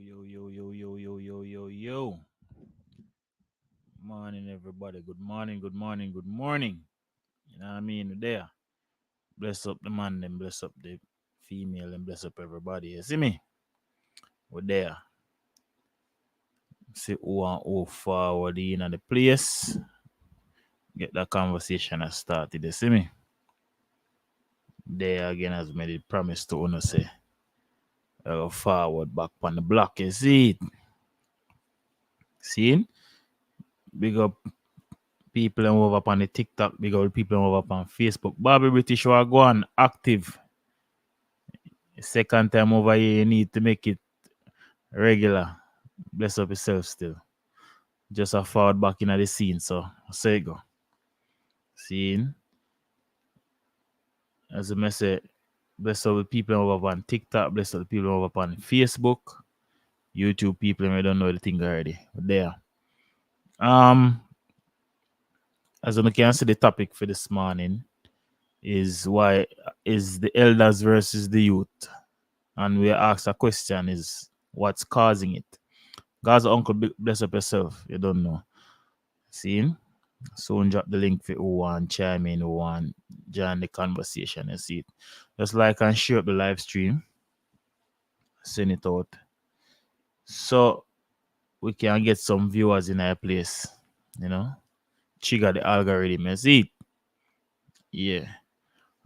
Yo. Morning, everybody. Good morning, good morning, good morning. You know what I mean? We're there. Bless up the man, then bless up the female, and bless up everybody. You see me? We're there. See who and who forward in the place. Get that conversation started. You see me? There again, as made it promise to Uno say. Forward back on the block. You see it? See? Big up people over on the TikTok, big up people over on Facebook. Bobby British were going active. Second time over here, you need to make it regular. Bless up yourself still. Just a forward back in the scene, so say it go. Scene. As a message, bless up the people over on TikTok, bless up the people over on Facebook, YouTube people, I don't know the thing already. But there. As you can see, the topic for this morning is why is the elders versus the youth, and we ask a question: is what's causing it? God's uncle, bless up yourself. You don't know. See, soon drop the link for who want chime in, who want join the conversation. You see it. Just like and share up the live stream, send it out, so we can get some viewers in our place. You know, trigger the algorithm. You see it. Yeah.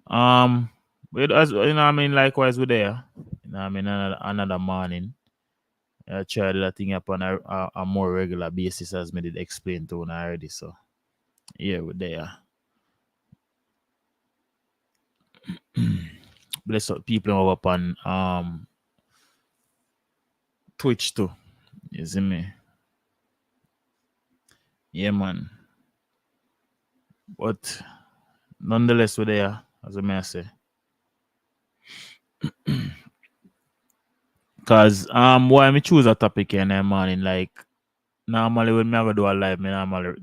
But as you know, what I mean, likewise we're there. You know, what I mean, another morning. I try that thing upon a more regular basis, as me did explain to you already. So yeah, we're there. Bless up people over upon Twitch too. You see me? Yeah, man. But nonetheless, we're there, as I may say. Cause why me choose a topic in the morning, like normally when me ever do a live, me normally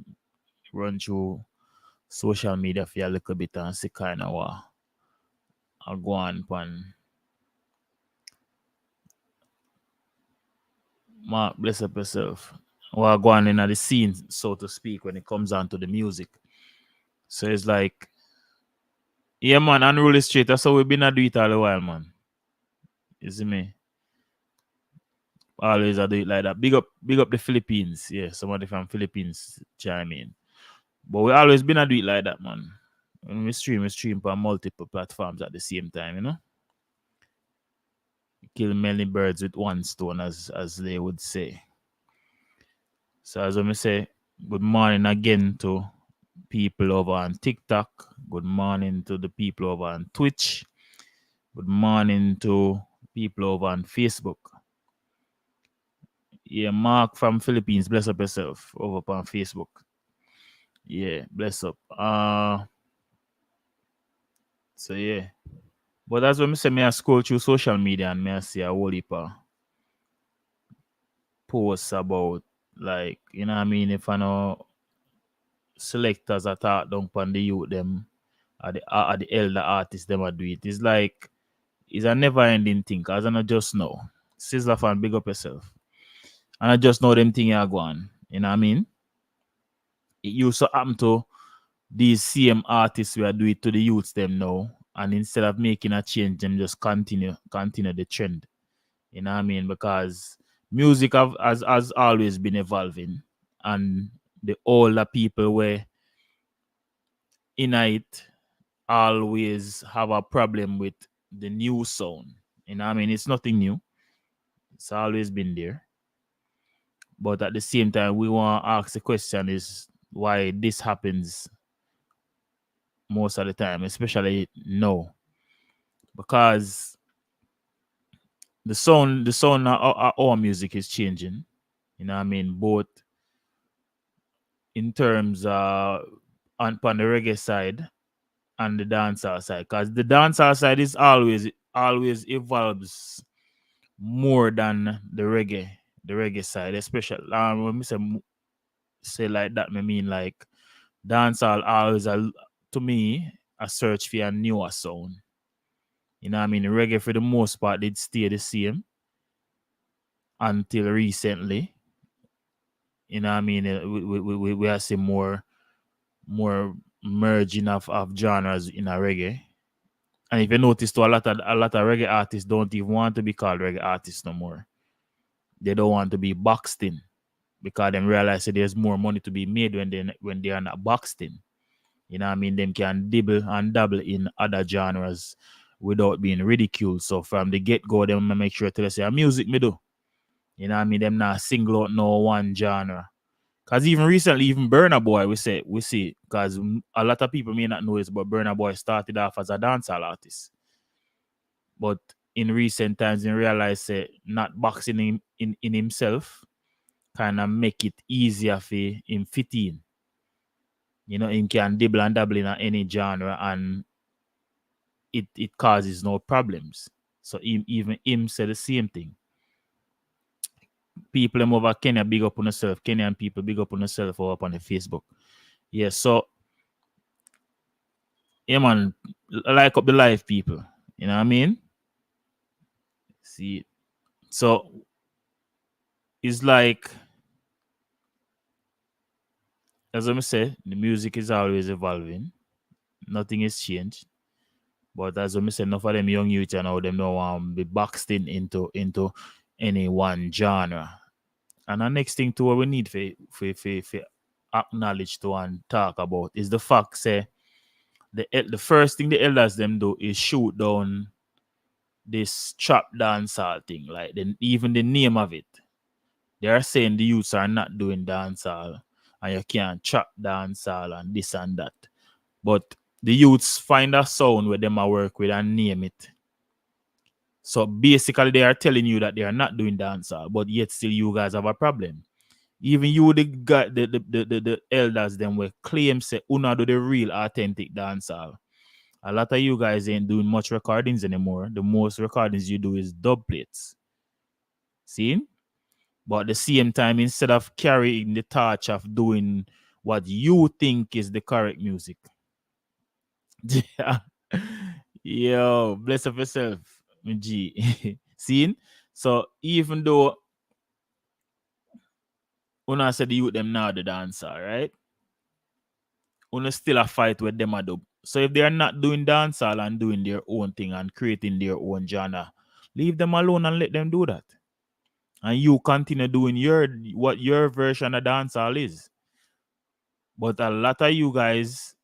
run through social media for a little bit and see kind of what I go on pan. Mark, bless up yourself. What go on in the scene, so to speak, when it comes down to the music. So it's like, yeah, man, unruly straight. That's how we've been a do it all the while, man. You see me? Always I do it like that. Big up the Philippines. Yeah, somebody from Philippines chime in. But we always been a do it like that, man. When we stream on multiple platforms at the same time, you know? Kill many birds with one stone, as they would say. So as I say, good morning again to people over on TikTok. Good morning to the people over on Twitch. Good morning to people over on Facebook. Yeah, Mark from Philippines, bless up yourself over on Facebook. Yeah, bless up. So yeah. But that's when I say me I scroll through social media and me I see a whole heap of posts about, like, you know what I mean, if I know selectors are talk down on the youth them are the elder artists them are do it. It's like it's a never ending thing, cause I not just know. Sizzler fan, big up yourself. And I just know them thing are going. You know what I mean? It used to happen to these same artists we are doing it to the youths them now. And instead of making a change, them just continue the trend. You know what I mean? Because music has always been evolving. And the older people were in it always have a problem with the new sound. You know what I mean? It's nothing new. It's always been there. But at the same time, we want to ask the question is why this happens most of the time, especially now. Because the sound of our music is changing. You know what I mean? Both in terms on the reggae side and the dancehall side. Because the dancehall side is always evolves more than the reggae side, especially when we say like that, I mean like dancehall always to me a search for a newer sound. You know what I mean? Reggae for the most part did stay the same. until recently. You know what I mean? We are seeing more merging of genres in a reggae. And if you notice, too, a lot of reggae artists don't even want to be called reggae artists no more. They don't want to be boxed in because they realize that there's more money to be made when they are not boxed in. You know what I mean? Them can dibble and dabble in other genres without being ridiculed. So from the get go, them make sure to say, music me do. You know what I mean? Them not single out no one genre. Cause even recently, even Burna Boy, we see, because a lot of people may not know this, but Burna Boy started off as a dancehall artist. But in recent times, he realized not boxing in himself kind of make it easier for him fit in. You know, him can dibble and dabble in any genre and it causes no problems. So even him said the same thing. People them over Kenya big up on themselves. Kenyan people big up on themselves over on the Facebook. Yeah, so yeah man, like up the live people. You know what I mean? See, so it's like, as I say, the music is always evolving. Nothing is changed. But as I said, enough of them young youth and all them don't want to be boxed into any one genre. And the next thing to what we need for acknowledge to and talk about is the fact say the first thing the elders them do is shoot down this trap dancehall thing. Like even the name of it. They are saying the youths are not doing dancehall and you can't trap dancehall and this and that. But the youths find a sound where them a work with and name it. So basically, they are telling you that they are not doing dancehall, but yet still you guys have a problem. Even you, the guy, the elders, them will claim say, "Una do the real authentic dancehall." A lot of you guys ain't doing much recordings anymore. The most recordings you do is dub plates. See? But at the same time, instead of carrying the torch of doing what you think is the correct music, yo, bless up yourself, G. See? So even though Una said the youth them now the dancer, right? Una still a fight with them a dub. So if they are not doing dancehall and doing their own thing and creating their own genre, leave them alone and let them do that. And you continue doing what your version of dancehall is. But a lot of you guys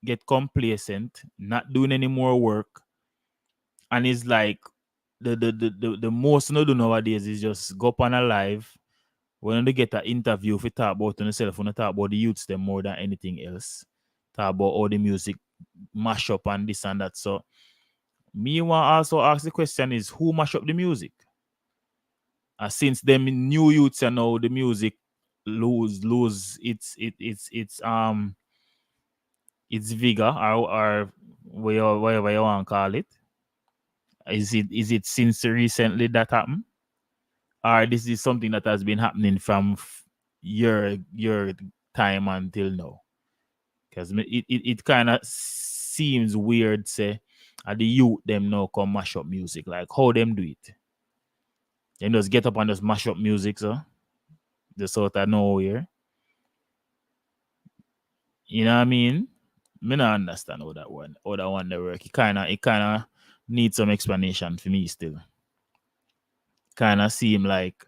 get complacent, not doing any more work, and it's like the most no do nowadays is just go up on a live. When they get an interview, if you talk about yourself, when you talk about the youths them more than anything else, talk about all the music mash up and this and that. So me want also ask the question is who mash up the music? Since them new youths and now the music lose its vigor or whatever you want to call it. Is it since recently that happened? Or this is something that has been happening from your time until now? Because it kind of seems weird, say, the youth them now come mash up music. Like, how them do it? They just get up and just mash up music, so just out of nowhere. You know what I mean? Me not understand how that one they work. It kinda needs some explanation for me still. Kinda seem like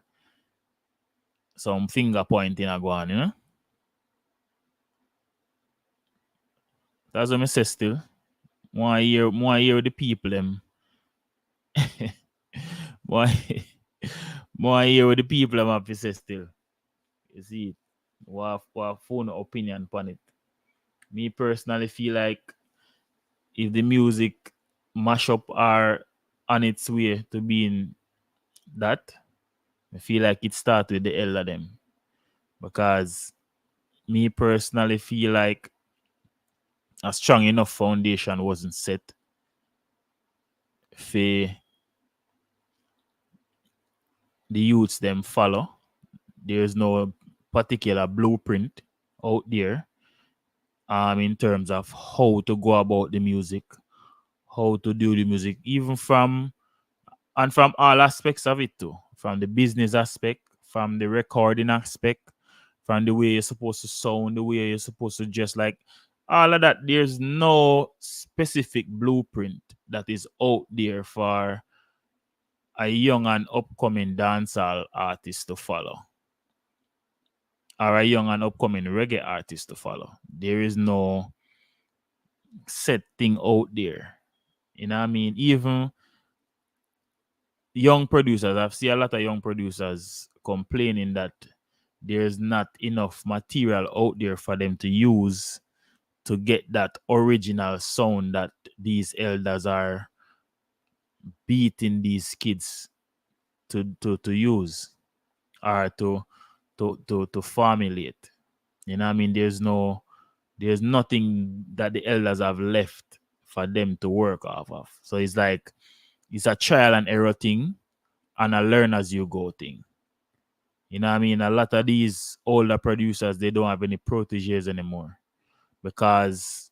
some finger pointing a go on, you know? That's what I say still. More hear the people them. more more hear what the people them have to say still. You see it. What phone opinion upon it. Me personally feel like if the music mash up are on its way to being that, I feel like it started with the elder them. Because me personally feel like a strong enough foundation wasn't set for the youths them follow. There's no particular blueprint out there in terms of how to go about the music, how to do the music, even from all aspects of it too. from the business aspect, from the recording aspect, from the way you're supposed to sound, the way you're supposed to dress, like all of that. There's no specific blueprint that is out there for a young and upcoming dancehall artist to follow, or a young and upcoming reggae artist to follow. There is no set thing out there. You know what I mean? Even young producers, I've seen a lot of young producers complaining that there's not enough material out there for them to use to get that original sound that these elders are beating these kids to use, or to formulate. You know what I mean? There's nothing that the elders have left for them to work off of. So it's like it's a trial and error thing and a learn as you go thing. You know what I mean? A lot of these older producers, they don't have any proteges anymore, because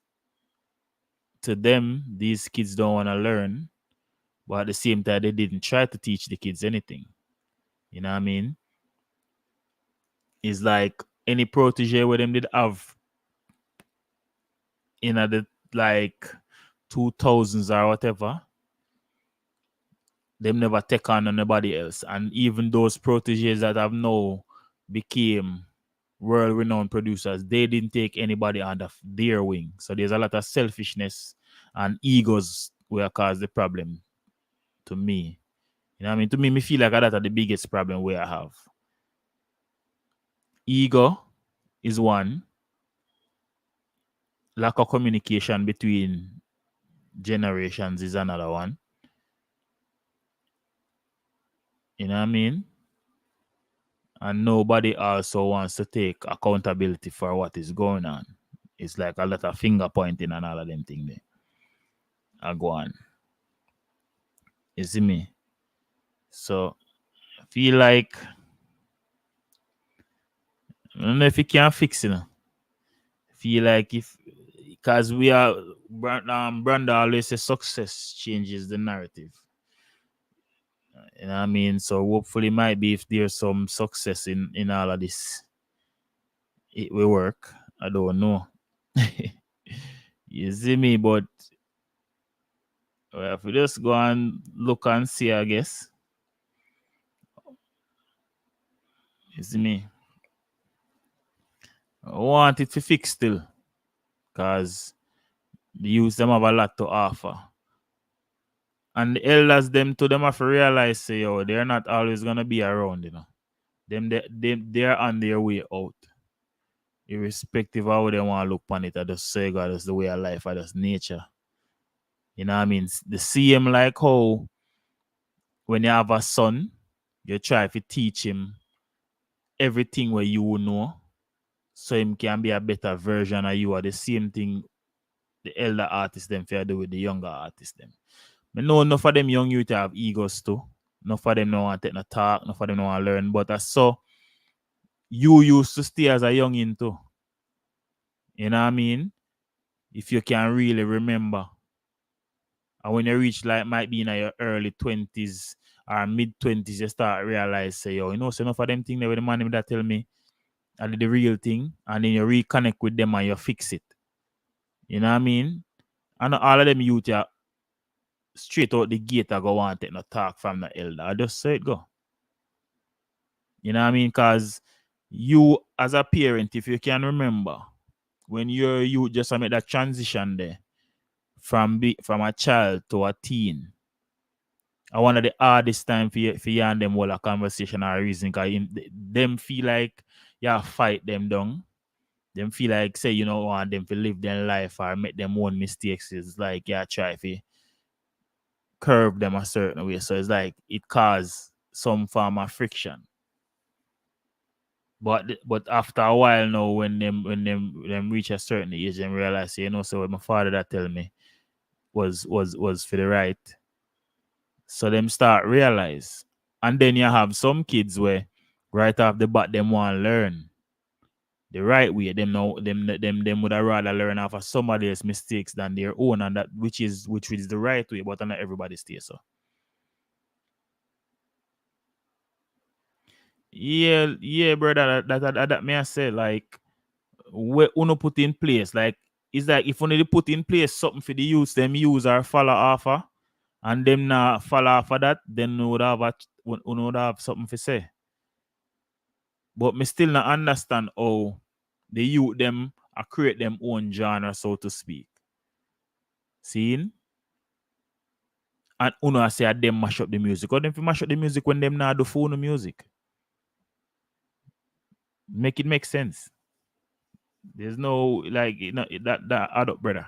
to them, these kids don't want to learn, but at the same time, they didn't try to teach the kids anything. You know what I mean? It's like any protege where them did have in the like 2000s or whatever, them never take on nobody else. And even those proteges that have now became world-renowned producers, they didn't take anybody under their wing. So there's a lot of selfishness and egos where cause the problem to me. You know what I mean? To me feel like that's the biggest problem where I have. Ego is one. Lack of communication between generations is another one. You know what I mean? And nobody also wants to take accountability for what is going on. It's like a lot of finger pointing and all of them things there. I go on. You see me? So I feel like I don't know if you can fix it. I feel like if because we are Branda always says success changes the narrative. You know what I mean? So hopefully might be if there's some success in all of this, it will work. I don't know. You see me, but if we just go and look and see, I guess. You see me? I want it to fix still. Because the youth them have a lot to offer. And the elders them to them have to realize say, yo, they're not always gonna be around, you know. They're on their way out. Irrespective of how they want to look upon it, I just say God, that's the way of life, I just nature. You know what I mean? The same like how when you have a son, you try to teach him everything where you know, so him can be a better version of you. Are the same thing the elder artists them fair do with the younger artists them. I know enough of them young youth have egos too. Enough of them don't want to take no talk, enough of them don't want to learn. But I saw you used to stay as a youngin too. You know what I mean? If you can really remember. And when you reach like might be in your early 20s or mid-20s, you start realize say, yo, you know, so enough of them things that with the man that tell me I did the real thing, and then you reconnect with them and you fix it. You know what I mean? And all of them youth are straight out the gate I go want to take no talk from the elder. I just say it go. You know what I mean? Because you as a parent, if you can remember, when you just make that transition there from a child to a teen, I one of the hardest time for you and them hold a conversation or a reason, because them feel like you fight them down. Them feel like say you don't want them to live their life or make them own mistakes. It's like you try to curve them a certain way. So it's like it causes some form of friction. But after a while now, when them reach a certain age, them realize, you know, so what my father that tell me was for the right. So them start realize. And then you have some kids where right off the bat them want to learn the right way. Them know them would rather learn off of somebody else's mistakes than their own, and that which is the right way, but not everybody stays so. Yeah, brother. That may I say like where uno put in place. Like it's like if only they put in place something for the youth, them use or follow offer, and them not follow after that, then we would have uno would have something to say. But me still not understand how the youth them create them own genre, so to speak. Seeing? And uno say a them mash up the music. Or them fi mash up the music when them not do phone music. Make it make sense. There's no like that add up, brother.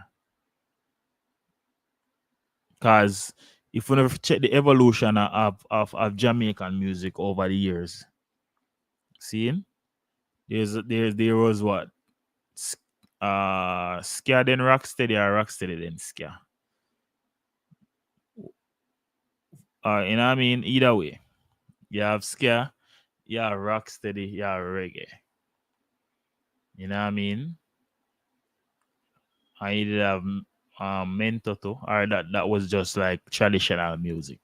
Cause if we never check the evolution of Jamaican music over the years, seeing there was what ska then rocksteady or rocksteady then ska. You know what I mean? Either way, you have ska, you have rocksteady, you have reggae. You know what I mean? I either have mentoto or that was just like traditional music.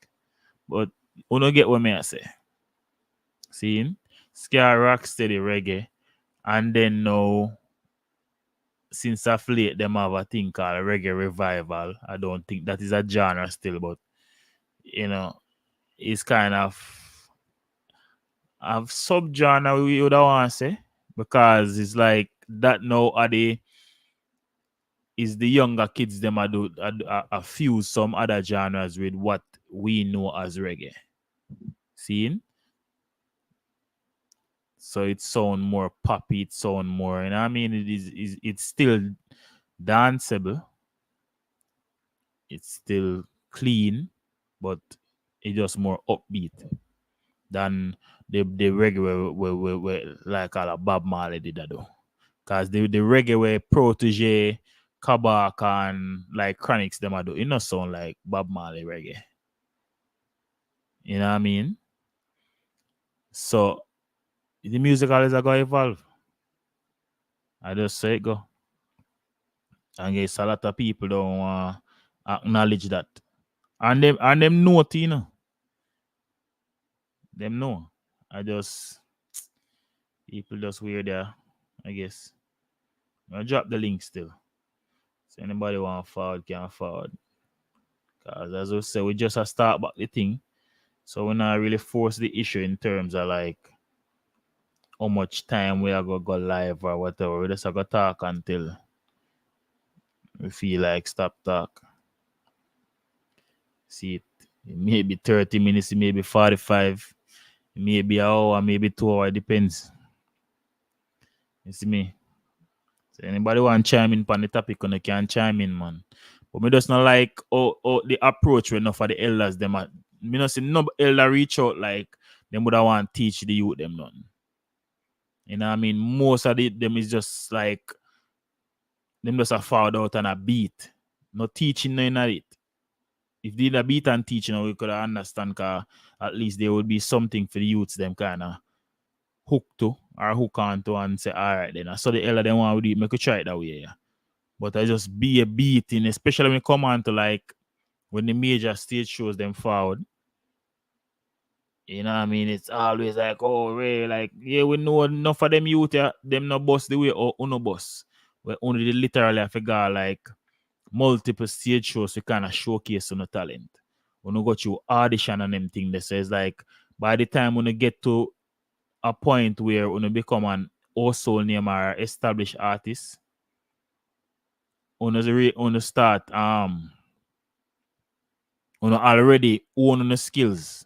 But you don't get what me I say. Seeing? Ska, rocksteady, reggae, and then now since of late them have a thing called reggae revival. I don't think that is a genre still, but you know, it's kind of subgenre we would want to say because it's like that now are the is the younger kids them a fuse some other genres with what we know as reggae. Seeing? So it sound more poppy, it sound more, you know what I mean? It's still danceable, it's still clean, but it's just more upbeat than the reggae where like all of Bob Marley did that though. Cause the reggae where Protege, Kabak and like Chronics them a do, it not sound like Bob Marley reggae. You know what I mean? So the music always a go evolve. I just say it go. And guess a lot of people don't acknowledge that. And them know it, you know. Them know. I just people just weird there, I guess. I'll drop the link still. So anybody want forward can forward. Cause as I say, we just a start back the thing. So we not really force the issue in terms of like how much time we are gonna go live or whatever. We just a go talk until we feel like stop talk. See it. Maybe 30 minutes, maybe 45, maybe an hour, maybe 2 hours, depends. You see me? So anybody want to chime in on the topic, you can chime in, man. But me just not like the approach when for the elders them are, me not see no elder reach out like them would want to teach the youth them none. You know what I mean? Most of them is just like them just a forward out and a beat. No teaching none of it. If they did a beat and teaching, we could understand cause at least there would be something for the youths them kinda hook to or hook on to and say, all right then. So the elder them want to do it, make you try it that way, yeah. But I just be a beating, especially when it come on to like when the major stage shows them forward. You know what I mean? It's always like, oh, Ray, like, yeah, we know enough of them youth, yeah, them no bus the way or uno bus. Where only literally I figure like multiple stage shows to kind of showcase on the talent. When you got you audition and them thing, that says like by the time when you get to a point where when you become an also name or established artist, when you start when you already own the skills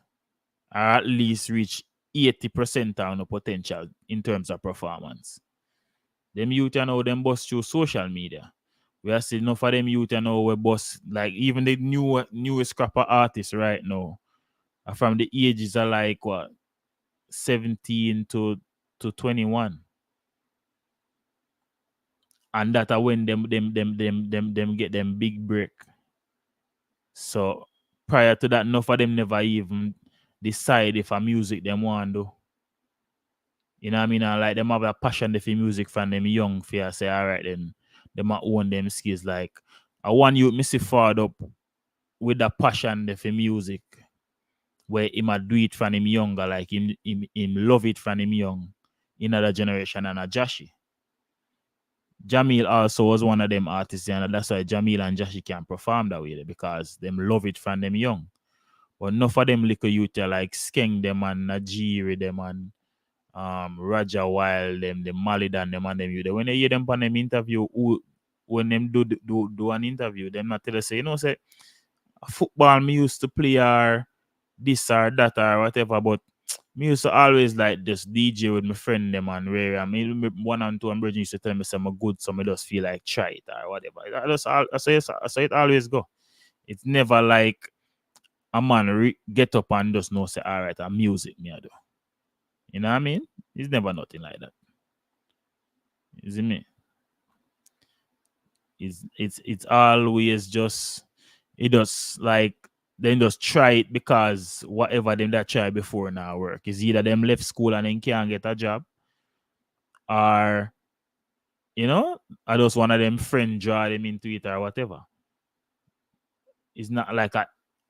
or at least reach 80% of the potential in terms of performance. Them youth you know them bust through social media. We are seeing enough of them youth you know we bust like even the newest crapper artists right now are from the ages of like what 17 to 21. And that are when them get them big break. So prior to that, enough of them never even decide if a music them want to do. You know what I mean? And like them have a passion for music from them young for say, all right, then them might own them skills. Like I want you me see forward up with that passion for music. where him a do it from him younger, like him love it from him young in other generation and a Jashi. Jamil also was one of them artists, and that's why Jamil and Jashi can perform that way because them love it from them young. But enough of them little youth like Skeng them and Najiri them and Raja Wild them, the Malidan them and them you. When they hear them on them interview, when them do an interview, them not tell us say, say football me used to play or this or that or whatever, but me used to always like just DJ with my friend them and where I mean one and two and Bridget used to tell me some good, so I just feel like try it or whatever. I say it always go. It's never like a man get up and just know say all right, I'm music me I do. You know what I mean? It's never nothing like that. Is it me? It's always just it does like then just try it because whatever them that try before now work. Is either them left school and then can't get a job, or I just one of them friend draw them into it or whatever. It's not like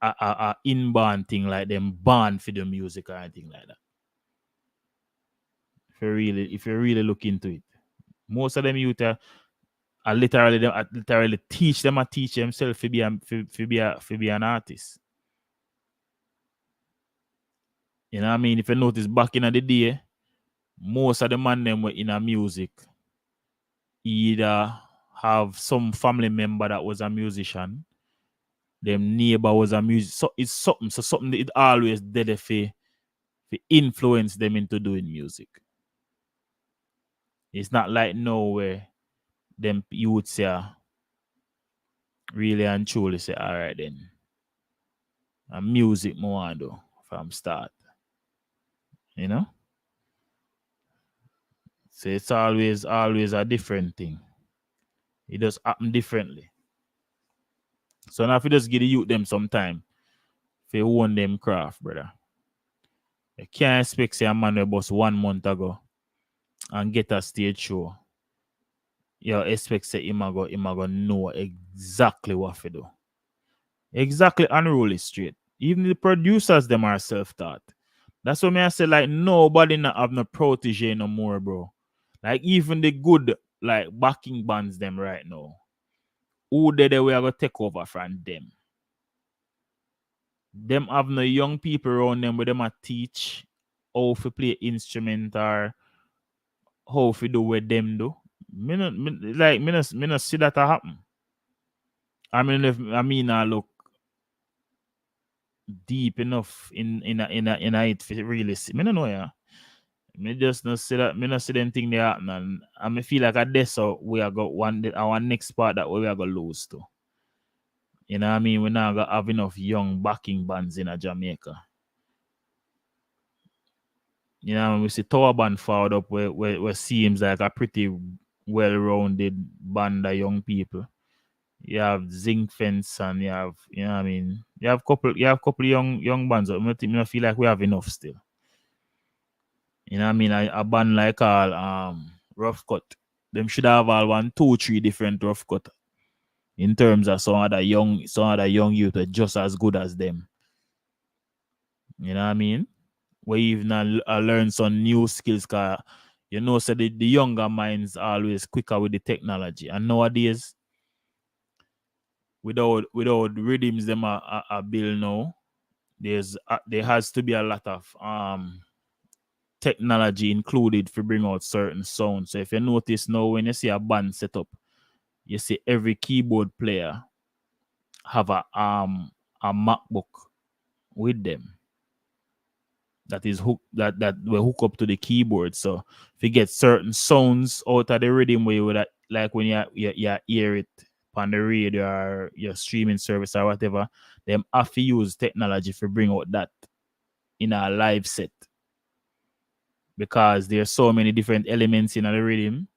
a inborn thing like them born for the music or anything like that. If you really look into it, most of them youth are literally teach themselves to be an artist. You know what I mean? If you notice back in the day, most of the man them were in a music either have some family member that was a musician, them neighbor was a music. So it's something that it always did for influence them into doing music. It's not like no where them youths say really and truly say, all right then. And music more do from start. You know? So it's always a different thing. It does happen differently. So now if you just give the youth them some time, if you own them craft, brother. You can't expect say a man will bust 1 month ago and get a stage show. You expect say him a go know exactly what to do. Exactly unruly straight. Even the producers them are self-taught. That's what me I say, like nobody not have no protege no more, bro. Like even the good like backing bands them right now. Who they we are gonna take over from them? Them have no young people around them where them a teach how to play instrument or how to do what them do. Me not see that happen. I mean if I mean I look deep enough in it to really see. Me no know yeah. Me just not see that. Me not see them thing they happen, and I me feel like at this so we are got our next part that we are gonna lose to. You know what I mean? We now got have enough young backing bands in Jamaica. You know, when we see Tower Band forward up where seems like a pretty well-rounded band of young people. You have Zinc Fence and you know what I mean? You have couple young bands. I feel like we have enough still. You know what I mean? A band like all Rough Cut. Them should have all 1, 2, 3 different Rough Cut in terms of some other young youth are just as good as them. You know what I mean? Where you even learn some new skills, cause so the younger minds are always quicker with the technology. And nowadays, without rhythms them are built now, there has to be a lot of technology included to bring out certain sounds. So if you notice now when you see a band set up, you see every keyboard player have a MacBook with them that is that will hook up to the keyboard. So if you get certain sounds out of the rhythm where you would like when you hear it on the radio or your streaming service or whatever, them have to use technology to bring out that in a live set. Because there's so many different elements in the rhythm,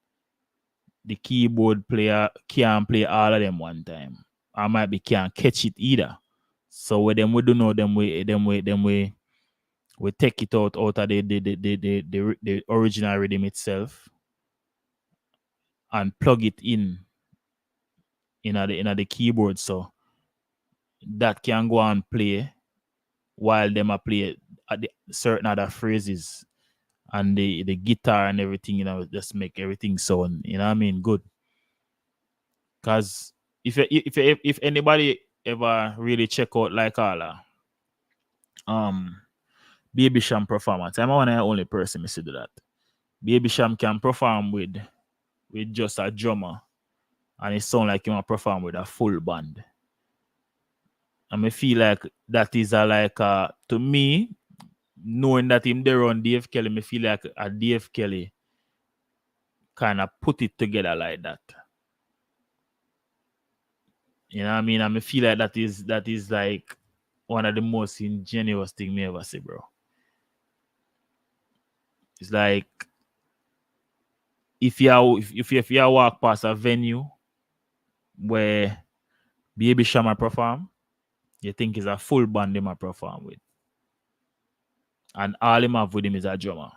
the keyboard player can't play all of them one time. I might be can't catch it either. So with them we do know them we take it out of the original rhythm itself and plug it in the keyboard so that can go and play while them a play at the certain other phrases and the guitar and everything, just make everything sound, what I mean, good. Cause if anybody ever really check out like all um Baby Sham performance, I'm one of the only person to do that. Baby Sham can perform with just a drummer, and it sound like him perform with a full band. And I feel like that is to me, knowing that him there on Dave Kelly, me feel like a Dave Kelly kind of put it together like that. You know what I mean? I feel like that is like one of the most ingenious thing me ever see, bro. It's like if you walk past a venue where Baby Shama perform, you think it's a full band him a perform with. And all him have with him is a drummer.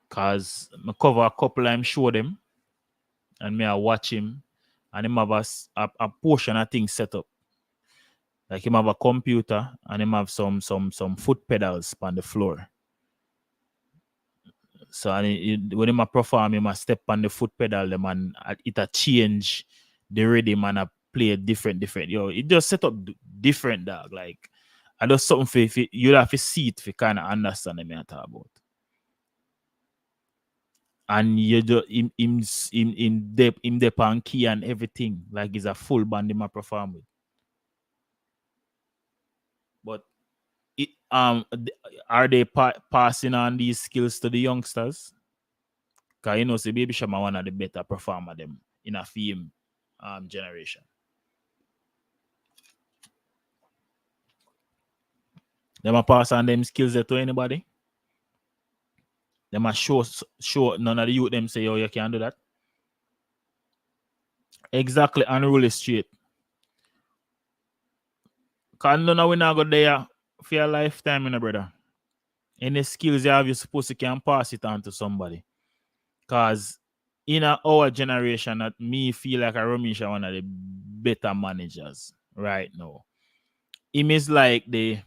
Cause I cover a couple of him show them and me I watch him and him have a portion of things set up. Like him have a computer and him have some foot pedals on the floor. So when him a perform, him a step on the foot pedal them and it a change the rhythm and a play different. Yo, it just set up different, dog. Like I just something for you have to see it to kind of understand what I talk about. And you just in depth on key and everything. Like it's a full band him a perform with. But are they passing on these skills to the youngsters? Because say Baby Shama one of the better performer them in a film generation. Them a pass on them skills there to anybody? Them a show none of the youth them say, oh, you can't do that. Exactly, unruly straight. Because none of we not go there for your lifetime, brother. Any skills you have, you're supposed to can pass it on to somebody. Because in our generation, that me feel like Romisha one of the better managers right now. Him is like the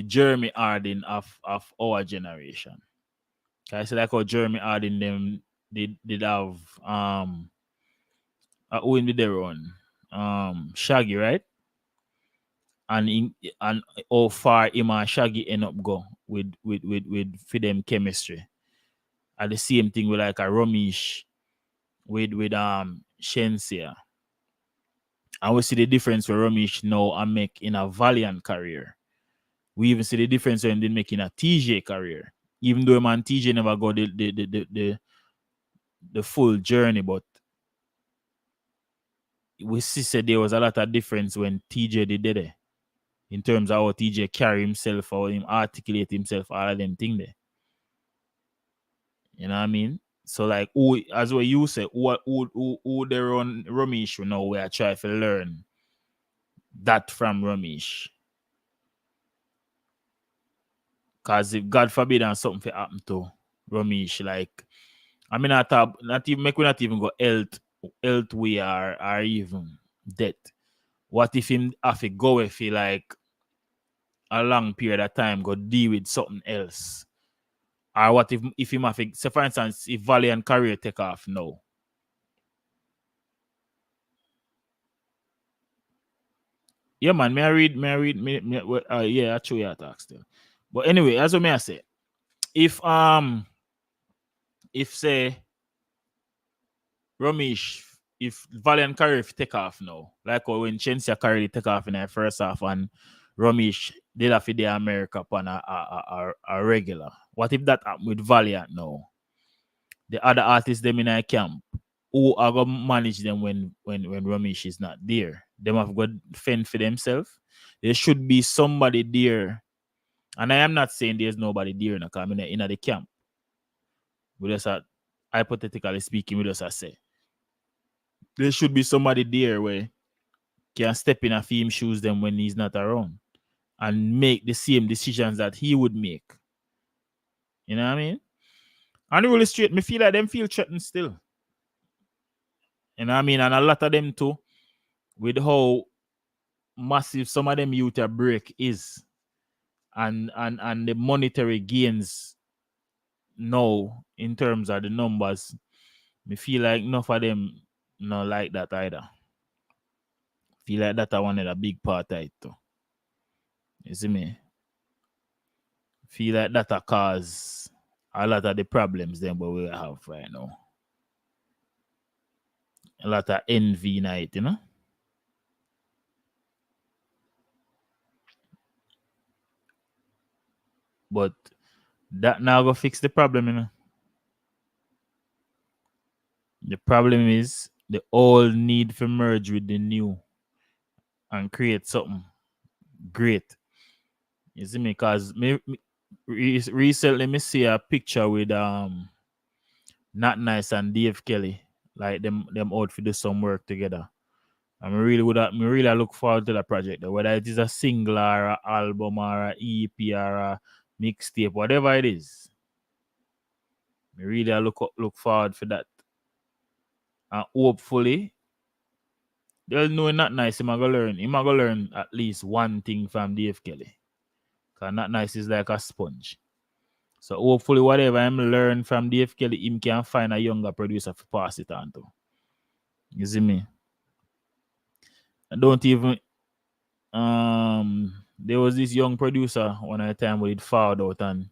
Jeremy Harden of our generation. I say like how Jeremy Harden them did have who in their own Shaggy, right? And how far him and Shaggy end up go with for them chemistry. And the same thing with like a Romish with Shensia. And we see the difference where Romish now and make in a Valiant career. We even see the difference when they make in a TJ career. Even though man TJ never got the full journey, but we see said there was a lot of difference when TJ did it in terms of how TJ carry himself or him articulate himself, all of them thing there. You know what I mean? So like who, as what you say, who they run Romish now we are trying to learn that from Romish. Cause if God forbid and something happen to Romish, like I mean not even go health way or even death. What if him have to go if he like a long period of time go deal with something else? Or what if him have to, say for instance, if Valiant career take off now? Yeah, man, may I read, yeah, actually I talk still. But anyway, as I say, if say Romish, if Valiant career take off now, like when Chensia career take off in the first half and Romish did have the America upon a regular. What if that happened with Valiant now? The other artists them in a camp, who are gonna manage them when Romish is not there? Them have got fend for themselves. There should be somebody there. And I am not saying there's nobody there in the camp. We just hypothetically speaking, we just say there should be somebody there where can step in a film shoes them when he's not around and make the same decisions that he would make. You know what I mean? And really straight, me feel like them feel threatened still. You know what I mean? And a lot of them too, with how massive some of them youth a break is, and the monetary gains now in terms of the numbers, me feel like enough of them not like that either. Feel like that I wanted a big part of it too. You see me? Feel like that a cause a lot of the problems then what we have right now. A lot of envy night, you know? But that now go fix the problem, you know. The problem is the old need to merge with the new and create something great. You see me? Cause recently me see a picture with Not Nice and Dave Kelly. Like them out to do some work together. And me really look forward to that project though. Whether it is a single or a album or a EP or a mixtape, whatever it is. Me really look forward for that. And hopefully they'll know Not Nice. Him a go learn. Him a go learn at least one thing from Dave Kelly. Cause Not Nice is like a sponge. So hopefully whatever I'm learn from Dave Kelly, him can find a younger producer to pass it on to. You see me? I don't even there was this young producer one at a time with it found out, and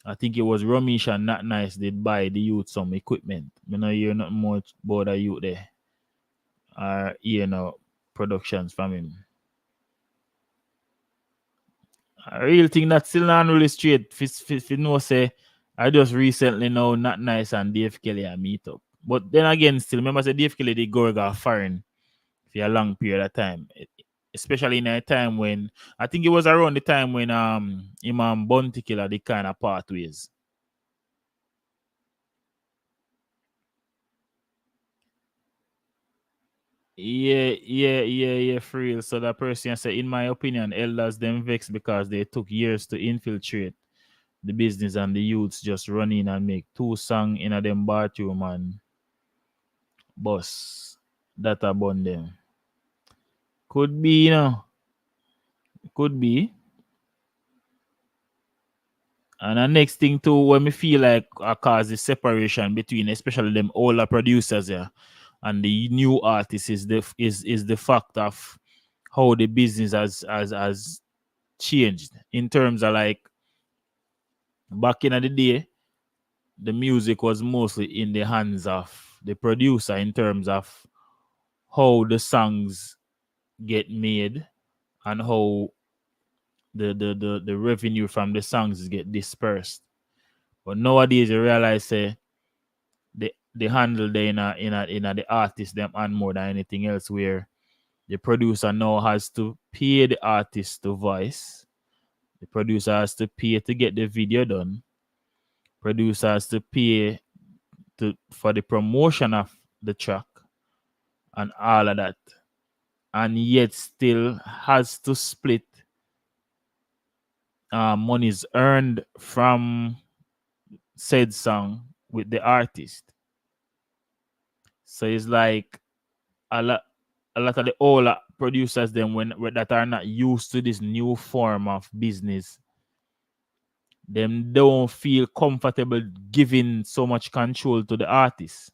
I think it was Ramesh and Not Nice did buy the youth some equipment. Me not hear nothing much about the youth there. Or hear no productions from him. I really think that still not really straight. If you know say I just recently know Not Nice and Dave Kelly a meet up. But then again, still remember say Dave Kelly did go foreign for a long period of time. Especially in a time when I think it was around the time when Imam Bounty Killer the kind of pathways. Yeah, for real. So that person say, in my opinion, elders them vex because they took years to infiltrate the business and the youths just run in and make two song in a them bathroom and boss that upon them. Could be, you know, could be. And the next thing too, when me feel like cause the separation between especially them older producers here and the new artists is the fact of how the business has changed in terms of like back in the day, the music was mostly in the hands of the producer in terms of how the songs get made and how the revenue from the songs get dispersed. But nowadays you realize they handle the in a the artist them and more than anything else where the producer now has to pay the artist to voice. The producer has to pay to get the video done. Producer has to pay for the promotion of the track and all of that. And yet still has to split monies earned from said song with the artist. So it's like a lot of the older producers them when that are not used to this new form of business, them don't feel comfortable giving so much control to the artist.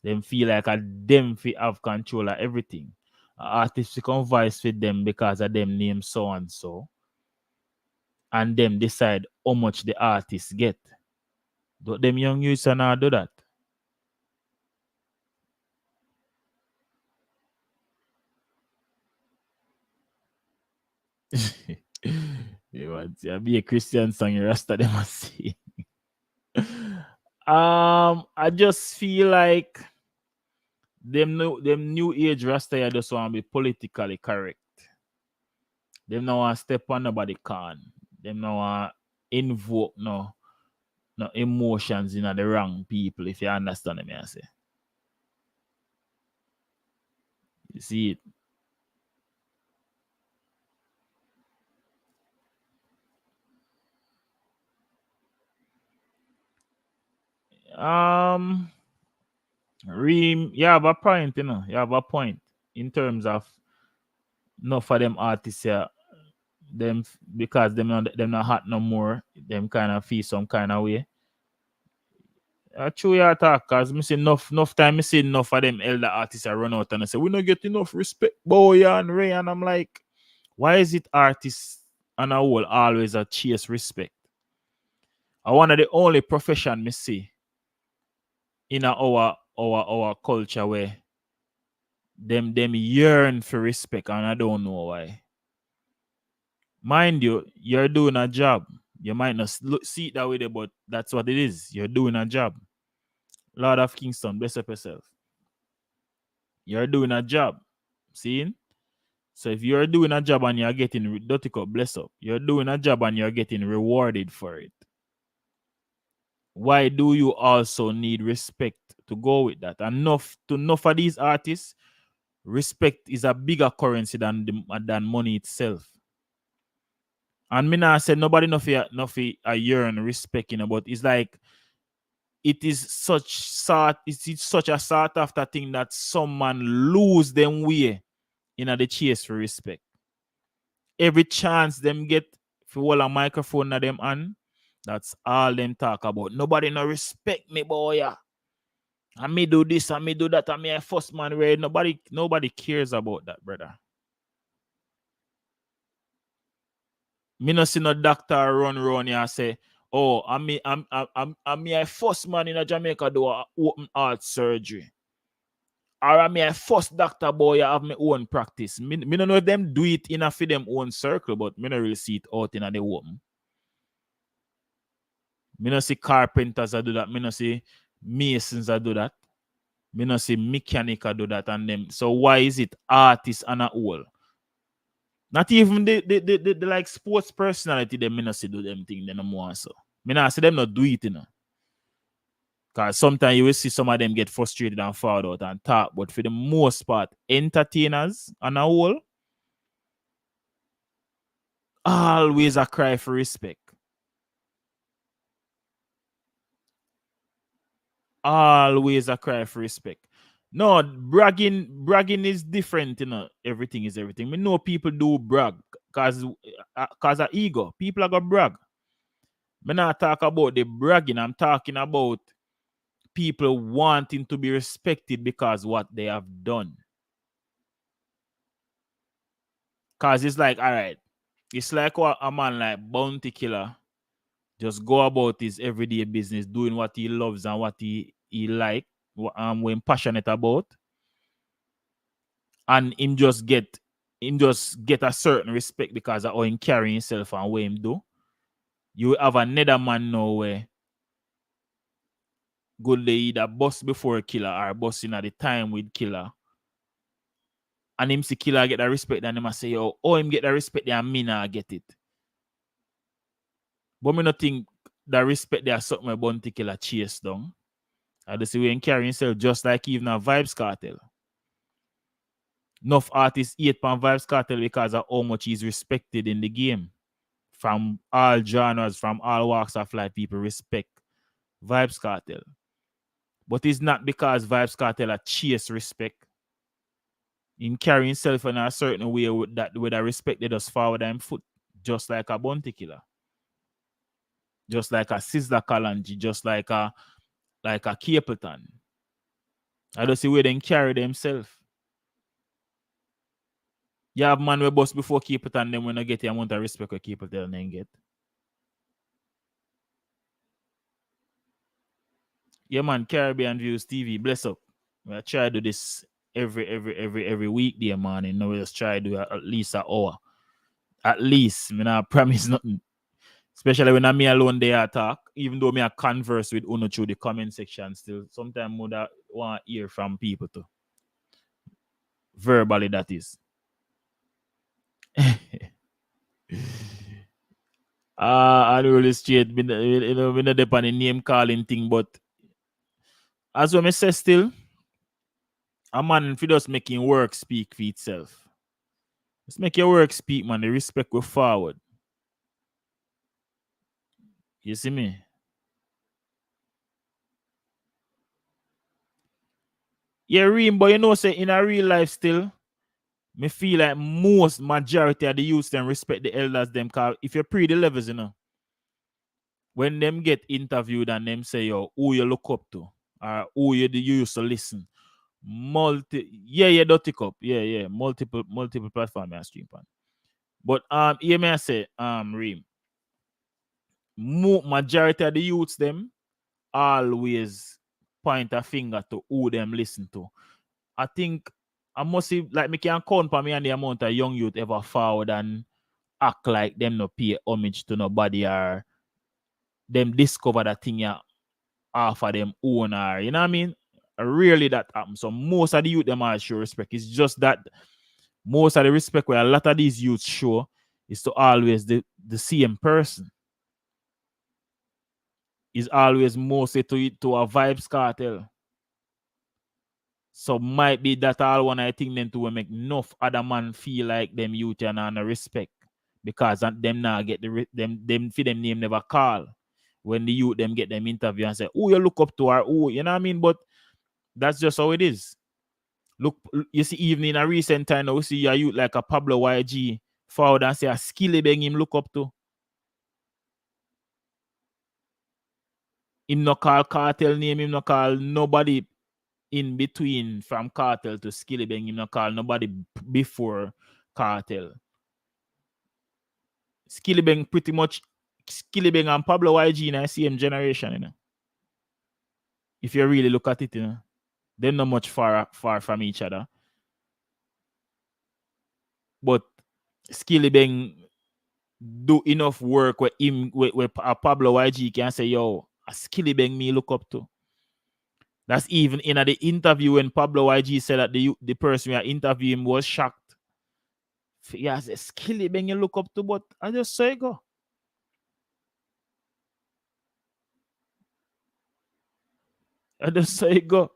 Them feel like a them have control of everything. Artists become vice with them because of them name so and so. And them decide how much the artist get. But them young youths are not do that. You want to be a Christian song, you rasta them must see. I just feel like them new age rasta here just want to be politically correct. Them no want step on nobody can. Them no want invoke no emotions in the wrong people, if you understand me, I say. You see it. Um you have a point, you know. You have a point. in terms of enough for them artists here, them because them not hot no more, them kind of feel some kind of way. True you talk, cause me see enough time me see enough of them elder artists I run out and I say we don't get enough respect, boy and Ray, and I'm like, why is it artists and a whole always a chase respect? I one of the only profession me see in our culture where them yearn for respect and I don't know why. Mind you, you're doing a job. You might not see it that way, but that's what it is. You're doing a job. Lord of Kingston, bless up yourself. You're doing a job. Seeing? So if you're doing a job and you're getting dirty cup, bless up. You're doing a job and you're getting rewarded for it. Why do you also need respect to go with that? Enough for these artists, respect is a bigger currency than money itself. And me not say nobody nothing a yearn respect, but it's like it is such a sought after thing that some man lose them way in the chase for respect. Every chance them get for hold a microphone na them on, that's all them talk about. Nobody no respect me, boy. Yeah. I may do this, I may do that, I may a first man where nobody cares about that, brother. Me no see no doctor run here and say, oh, I'm a first man in a Jamaica do a open heart surgery. Or I'm a first doctor boy I have my own practice. Me no know if them do it in a for them own circle, but me no really see it out in a the open. Me no see carpenters that do that. Me no see masons that do that. Me no see mechanic that do that and them. So why is it artists and a whole? Not even the like sports personality them me no see do them thing they no more so. Me not see them not do it, Because sometimes you will see some of them get frustrated and fall out and talk, but for the most part, entertainers and a whole always a cry for respect. Always a cry for respect. No, bragging is different, Everything is everything. We know people do brag cause of ego. People are gonna brag. Me not talk about the bragging. I'm talking about people wanting to be respected because what they have done. Cause it's like, all right, it's like what a man like Bounty Killer just go about his everyday business, doing what he loves and what he like, when passionate about, and him just get a certain respect because of how him carry himself and what him do. You have another man now where good they either bust before Killer or busting at the time with Killer. And him see Killer get that respect, and him a say, yo, oh, him get that respect, and me nah get it. But me not think that respect there something where Bounty Killer chase down. I just see we him carry himself just like even a Vybz Kartel. Enough artists hate pan Vybz Kartel because of how much he's respected in the game. From all genres, from all walks of life, people respect Vybz Kartel. But it's not because Vybz Kartel a chase respect. In carrying himself in a certain way with that respect they just forward them foot. Just like a Bounty Killer. Just like a Sizzla Kalonji, just like a Capleton. I don't see where they carry themselves. You have man we bust before Capleton, then when I get the amount of respect we Capleton then get. Yeah, man, Caribbean Views TV, bless up. I try to do this every weekday, man. And now we just try to do at least an hour. At least, I not promise nothing. Especially when I'm me alone there talk. Even though me I converse with Uno through the comment section still. Sometimes I want to hear from people too. Verbally, that is. I really straight. We not depend on the name calling thing, but as we say still, a man if he just making work speak for itself. Just make your work speak, man. The respect go forward. You see me? Yeah, Reem, but you know, say in a real life still, Me feel like most majority of the youths them respect the elders them, cause if you're pre the levels, when them get interviewed and them say, yo, who you look up to, or who you used to listen. Dirty cup. Yeah. Multiple platform I stream on. But here may I say, Reem, majority of the youths them always point a finger to who them listen to. I think I must see like me can count for me and the amount of young youth ever forward and act like them no pay homage to nobody or them discover that thing ya off of them own or you know what I mean? Really that happens. So most of the youth them are show respect. It's just that most of the respect where a lot of these youths show is to always the same person. Is always mostly to a Vybz Kartel. So might be that all one I think them to make enough other man feel like them youth and no respect. Because them now get them for them name never call. When the youth them get them interview and say, oh, you look up to her, oh, you know what I mean? But that's just how it is. Look, you see, even in a recent time, we see a youth like a Pablo YG forward and say a skilly bang him look up to. Him no call Cartel name, him no call nobody in between from Cartel to Skilly Bang, him no call nobody before Cartel. Skilly Bang pretty much Skilly Bang and Pablo YG in the same generation, If you really look at it, they're not much far from each other. But Skilly Bang do enough work where him where Pablo YG can say, yo, a Skilly Bang me look up to. That's even in the interview when Pablo YG said that the person we are interviewing was shocked. Yeah, a Skilly Bang you look up to, but I just say go. I just say go.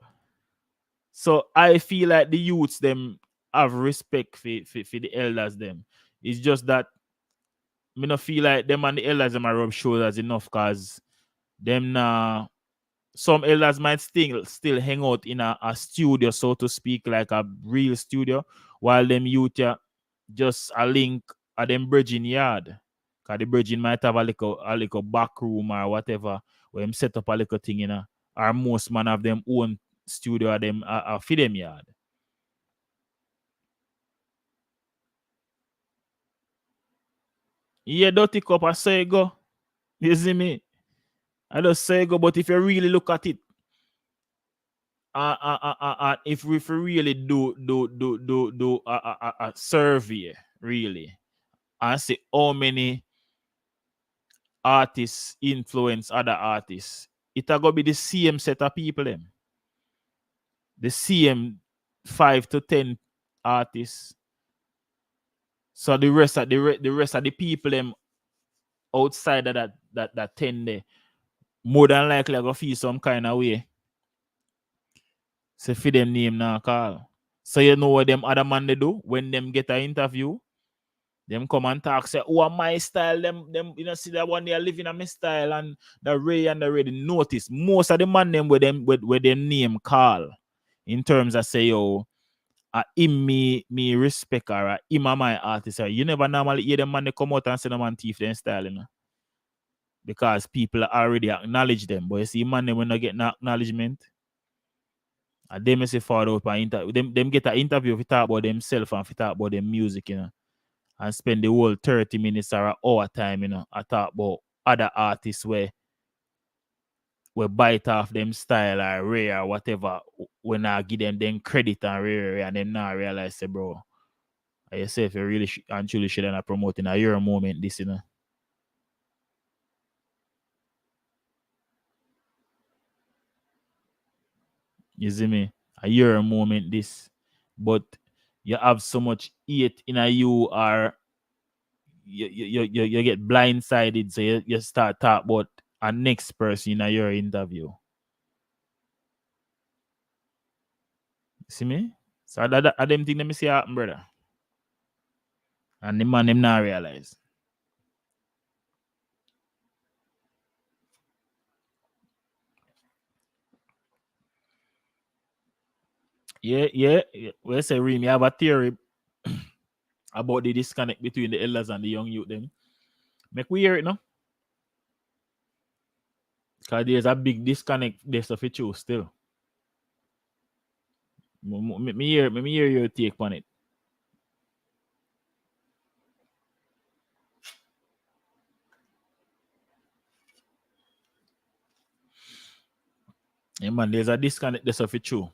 So I feel like the youths them have respect for the elders them. It's just that me not feel like them and the elders them are rub shoulders enough because them some elders might still hang out in a studio, so to speak, like a real studio, while them youth just a link at them bridging yard. Cause the bridging might have a little back room or whatever where them set up a little thing, or most man have them own studio at them for them yard. Yeah, dirty cup, I say go. You see me? I just say go, but if you really look at it, if we really do a survey, really, and see how many artists influence other artists, it'll go be the same set of people them. The same 5 to 10 artists. So the rest of the people them outside of that 10 there, more than likely I go feel some kind of way. So for them name now call. So you know what them other man they do when them get an interview? Them come and talk, say, oh, my style, them, see that one they are living on my style and the Ray and the Ray. Notice most of the man them with them name call in terms of say, yo, him me respect or him my artist. You never normally hear them man they come out and say them man thief them style, because people already acknowledge them. But you see, man, they when they get no acknowledgement, and them say forward out and them get an interview if you talk about themselves and if you talk about their music, and spend the whole 30 minutes or an hour time, I talk about other artists where bite off them style or rare or whatever when I give them credit and rare and them now realize say, bro, I say if you really and truly should not promoting a your moment this, You see me? A your moment this. But you have so much hate in a you or you get blindsided, so you start talk about a next person in your interview. See me? So that I them think let me see happen, brother. And the man them not realize. Yeah. We say Reem, you have a theory. about the disconnect between the elders and the young youth them. Make we hear it now. Because there's a big disconnect there for you still. Me hear your take on it. Yeah, man, there's a disconnect there for you.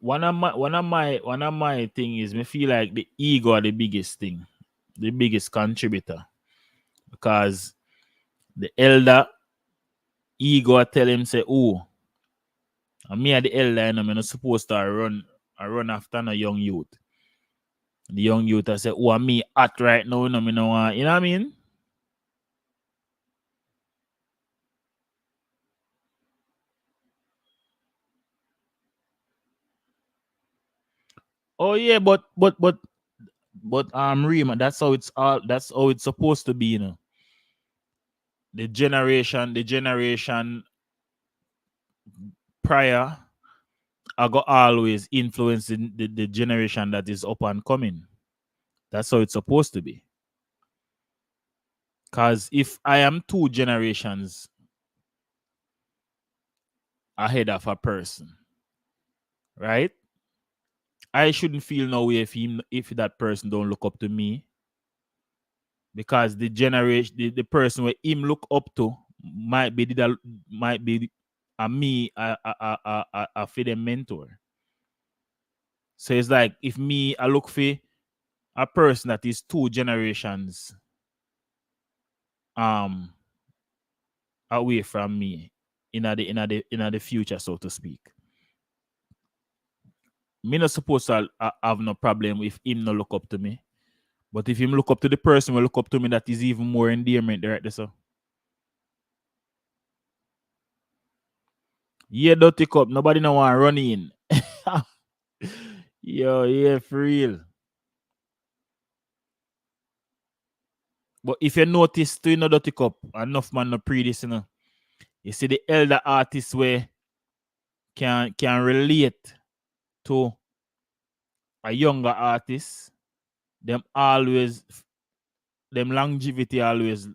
One of my thing is me feel like the ego are the biggest thing, the biggest contributor. Because the elder ego tell him say, oh, and me are the elder and I'm not supposed to run after no young youth. The young youth I say, oh, I'm me at right now, no, me no want, you know what I mean? Oh yeah, but Rima, that's how it's supposed to be, you know. The generation prior I got always influencing the generation that is up and coming. That's how it's supposed to be. Because if I am 2 generations ahead of a person, right? I shouldn't feel no way if that person don't look up to me. Because the generation, the person where him look up to might be a me a for them mentor. So it's like if me I look for a person that is 2 generations away from me in the future, so to speak. Me not supposed to have no problem if him no look up to me. But if him look up to the person will look up to me, that is even more endearment right there. So yeah, dirty cup. Nobody no want run in. Yo, yeah, for real. But if you notice to dirty cup, enough man no pre this, you know. You see the elder artists where can relate to a younger artist, them always them longevity always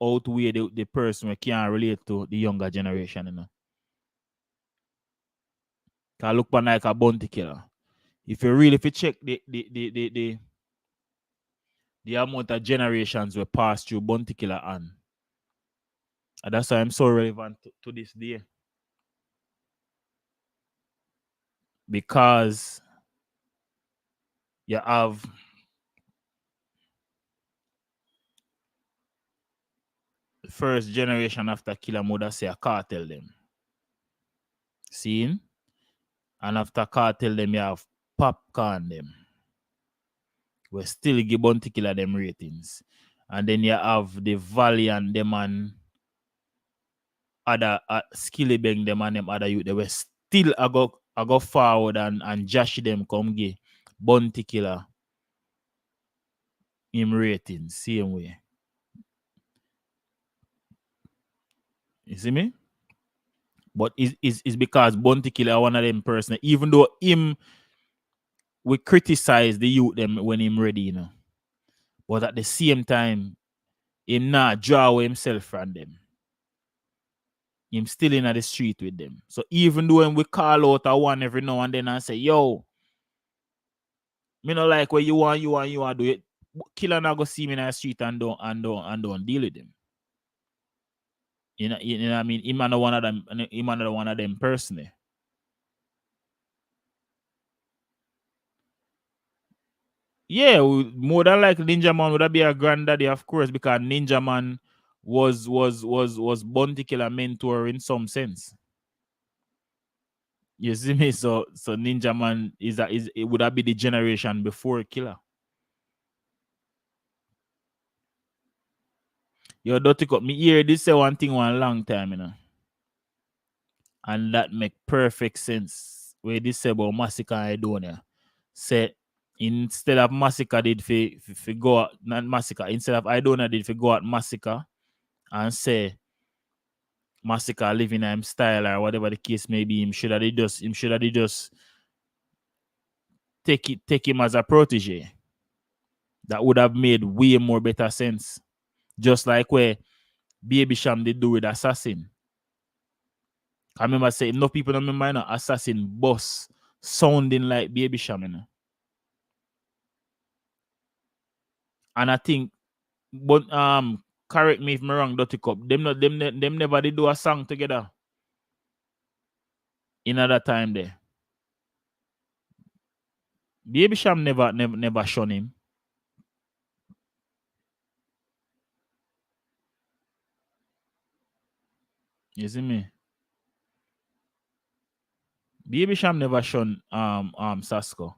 outweigh the person who can't relate to the younger generation, you know. Can look like a bounty killer. If you check the amount of generations we passed through bounty killer and that's why I'm so relevant to this day. Because you have the first generation after Killer Mother say a cartel them. Seen? And after cartel them you have popcorn them. We still give bounty killer them ratings. And then you have the Valiant them and other Skilly Bang them and them other youth. They were still I go forward and Josh them come give bounty killer him ratings same way. You see me? But it's because bounty killer one of them person, even though him we criticize the youth them when him ready, you know. But at the same time, him not draw away himself from them. Him still in the street with them. So even though when we call out a one every now and then and say, yo, me not like what you want do it. Killer not go see me in the street and don't deal with them. You know what I mean? Him another one of them personally. Yeah, more than like Ninja Man would be a granddaddy, of course, because Ninja Man was bounty killer mentor in some sense. You see me? So Ninja Man is it would have be the generation before Killer. Yo, Dirty Cup, me hear this say one thing one long time, you know. And that make perfect sense. Where this say about Massacre and Idonia. Say instead of Massacre did fi go out, not Massacre, instead of Idonia did fi go out Massacre and say Massacre living in him style or whatever the case may be. Him should have just take him as a protege. That would have made way more better sense. Just like where Baby Sham did do with Assassin. I remember saying no people don't remember, Assassin boss sounding like Baby Sham, And I think, but correct me if I'm wrong, Dirty Cup. Them never did do a song together in other time there. Baby Sham never shown him. You see me? Baby Sham never shown Sasko.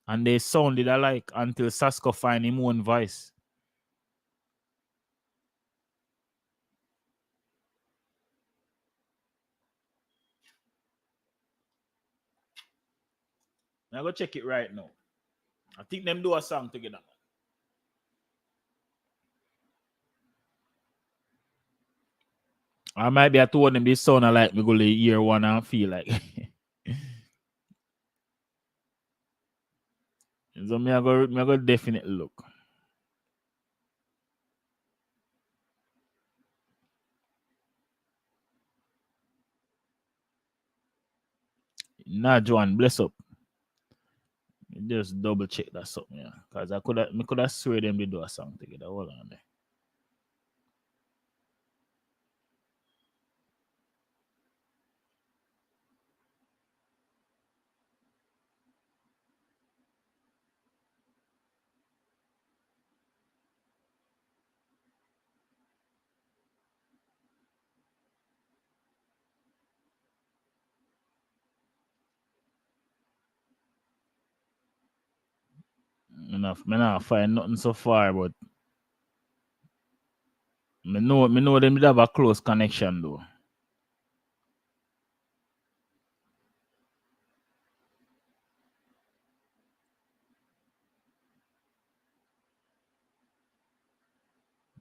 And they sounded alike until Sasko find him own voice. I go check it right now. I think them do a song together. I might be at one of them this sound like me go to year one and feel like. So me I go definitely look. Nah, Joan, bless up. Just double check that something, yeah. Cause I could have swear them they do a song together. Hold on there. Me not find nothing so far, but me know them did have a close connection though.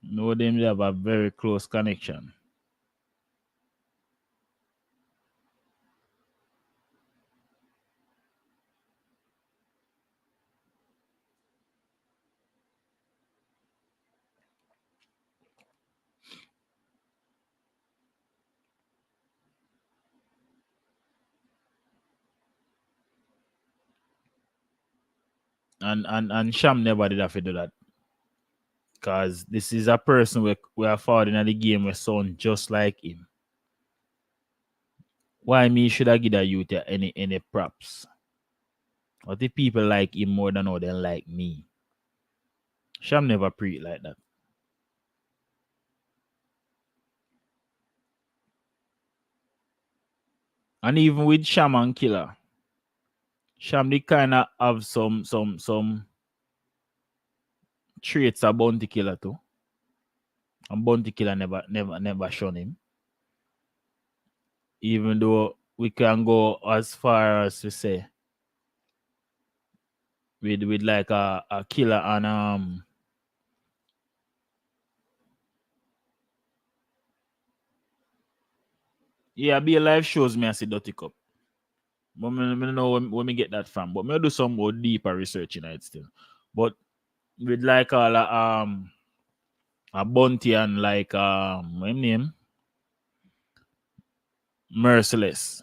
Know them did have a very close connection. And Sham never did have to do that. Cause this is a person we are forward in the game we sound just like him. Why me should I give that youth any props? What if people like him more than how they like me? Sham never pre like that. And even with Sham and Killer, Sham they kinda have some traits of Bounty Killer too. And Bounty Killer never shown him. Even though we can go as far as to say with like a killer and yeah, be a live shows me I see Dirty Cup. But me know when me get that from. But me do some more deeper research in it still. But with like all a Bounty and like what him name? Merciless.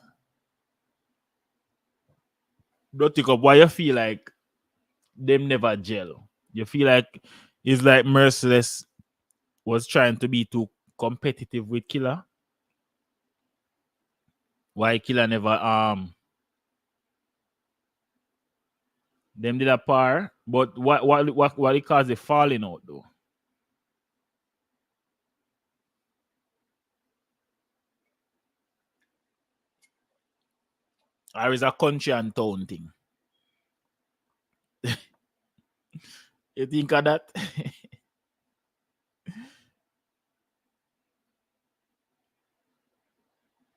Dirty Cup, why you feel like them never gel? You feel like it's like Merciless was trying to be too competitive with Killer? Why Killer never them did a par, but what it caused the falling out though? Or is a country and town thing? You think of that?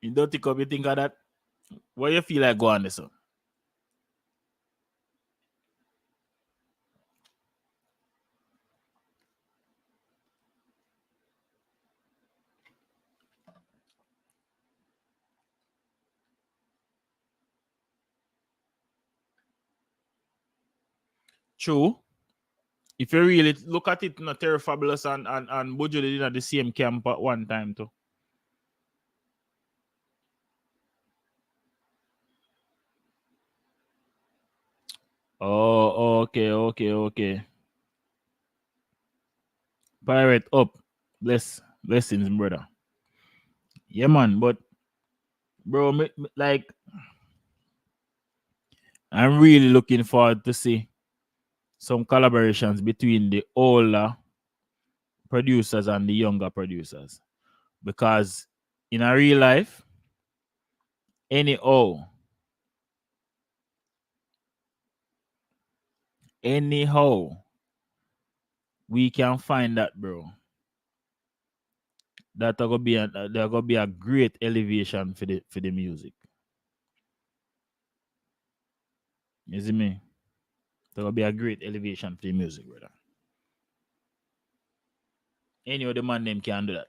You don't think of you think of that? What you feel like going this one? True. If you really look at it, not Terry Fabulous and Buju did at the same camp at one time too. Oh, okay. Pirate up. Blessings, brother. Yeah, man. But bro, like I'm really looking forward to see some collaborations between the older producers and the younger producers. Because in a real life, anyhow, anyhow, we can find that, bro. That are gonna be a great elevation for the music. You see me? There gonna be a great elevation for the music, brother. Any other man them can do that.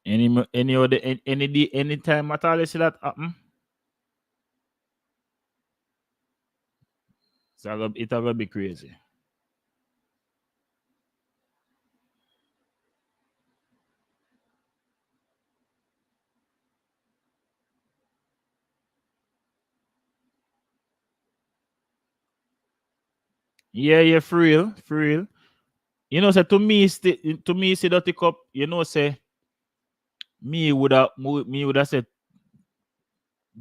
Any other any day, any time at all you see that happen, so it gonna be crazy. Yeah, for real. You know, say to me, say Dirty Cup, you know, say me would have said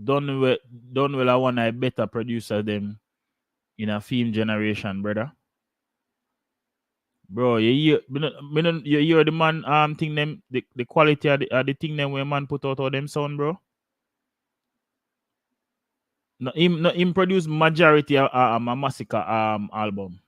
done well I want a better producer than in a film generation, brother. Bro, you hear the man thing them the quality of the thing them when man put out all them sound, bro. No him produce majority of a massacre album.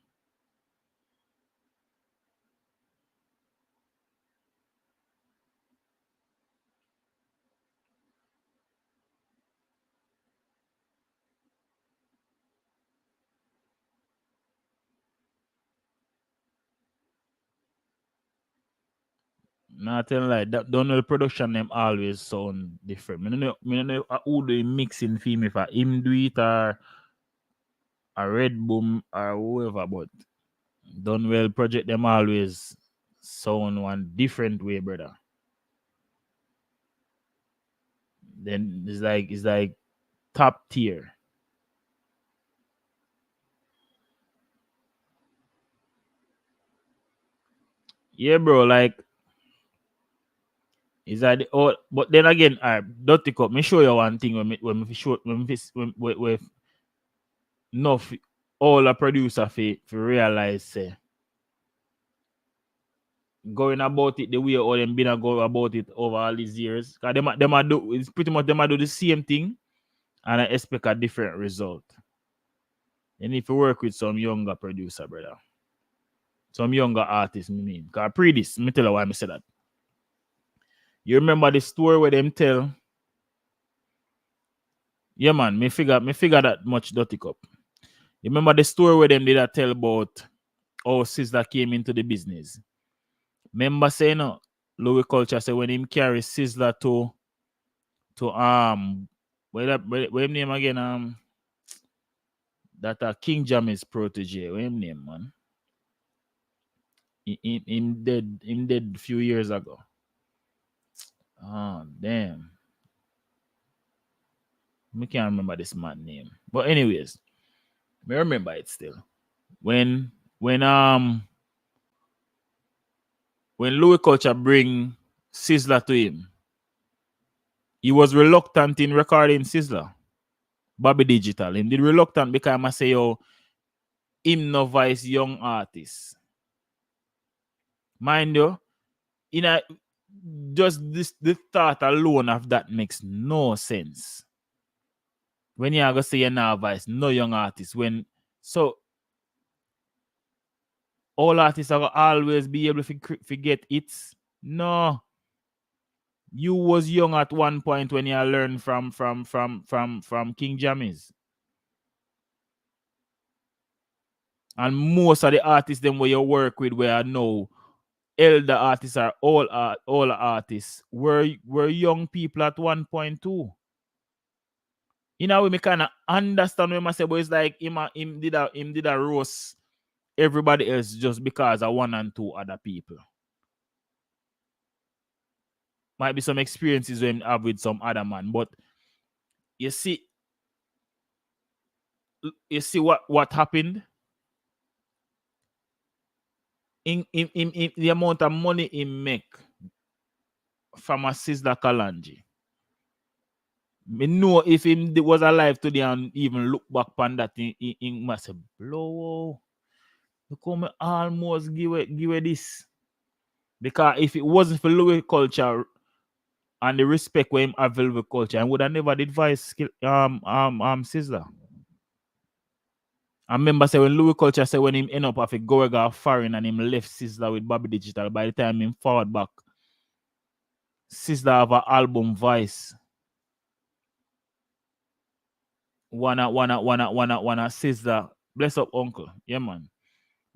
Nothing like that. Don't know the production them always sound different. Me no know who do mixing film if I him do it or a Red Boom or whoever, but done well project them always sound one different way, brother. Then it's like top tier. Yeah, bro. Like is that oh, but then again, Dirty Cup. Me show you one thing when me show when enough all a producer for realize say going about it the way all them been a go about it over all these years. Cause them a do it's pretty much them a do the same thing and I expect a different result. And if you work with some younger producer, brother, some younger artist, me mean. Cause pre this, me tell you why I say that. You remember the story where them tell, yeah man, me figure that much Dirty Cup. You remember the story where them did a tell about how Sizzla came into the business. Remember saying no, Louis Culture said when him carry Sizzla to where him name again that King Jammy's protege. What him name man? Him dead a few years ago. Oh damn. I can't remember this man name. But anyways, I remember it still. When when um when Louis Culture bring Sizzla to him, he was reluctant in recording Sizzla. Bobby Digital. Him did reluctant because I say yo, him no voice young artist. Mind you, in a just this thought alone of that makes no sense. When you are gonna say you're now voice, no young artist. When so all artists are gonna always be able to forget it's no. You was young at one point when you learned from King Jammies. And most of the artists them where you work with where I know elder artists are all artists were young people at one point too. You know, we kind of understand when I say, but it's like him did a roast everybody else just because of one and two other people. Might be some experiences we have with some other man, but you see, what happened in the amount of money he make from a Sizzla Kalonji. Me know if him was alive today and even look back on that, he must say, blow. Look how me almost give it this. Because if it wasn't for Louis culture and the respect where him have for culture, I would have never advised Sizzla. I remember say when Louis culture say when him end up after Gorega foreign and him left Sizzla with Bobby Digital, by the time him forward back, Sizzla have an album Vice. Wanna Sizzla. Bless up uncle. Yeah man.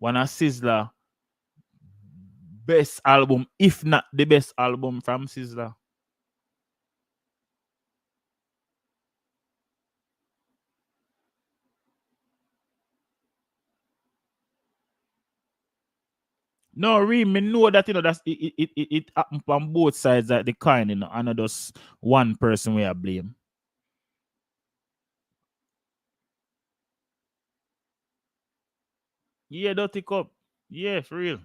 Wanna Sizzla best album, if not the best album from Sizzla. No, really, me know that that's it happen on both sides of the coin, and not just one person we are blame. Yeah, Dirty Cup. Yeah, for real.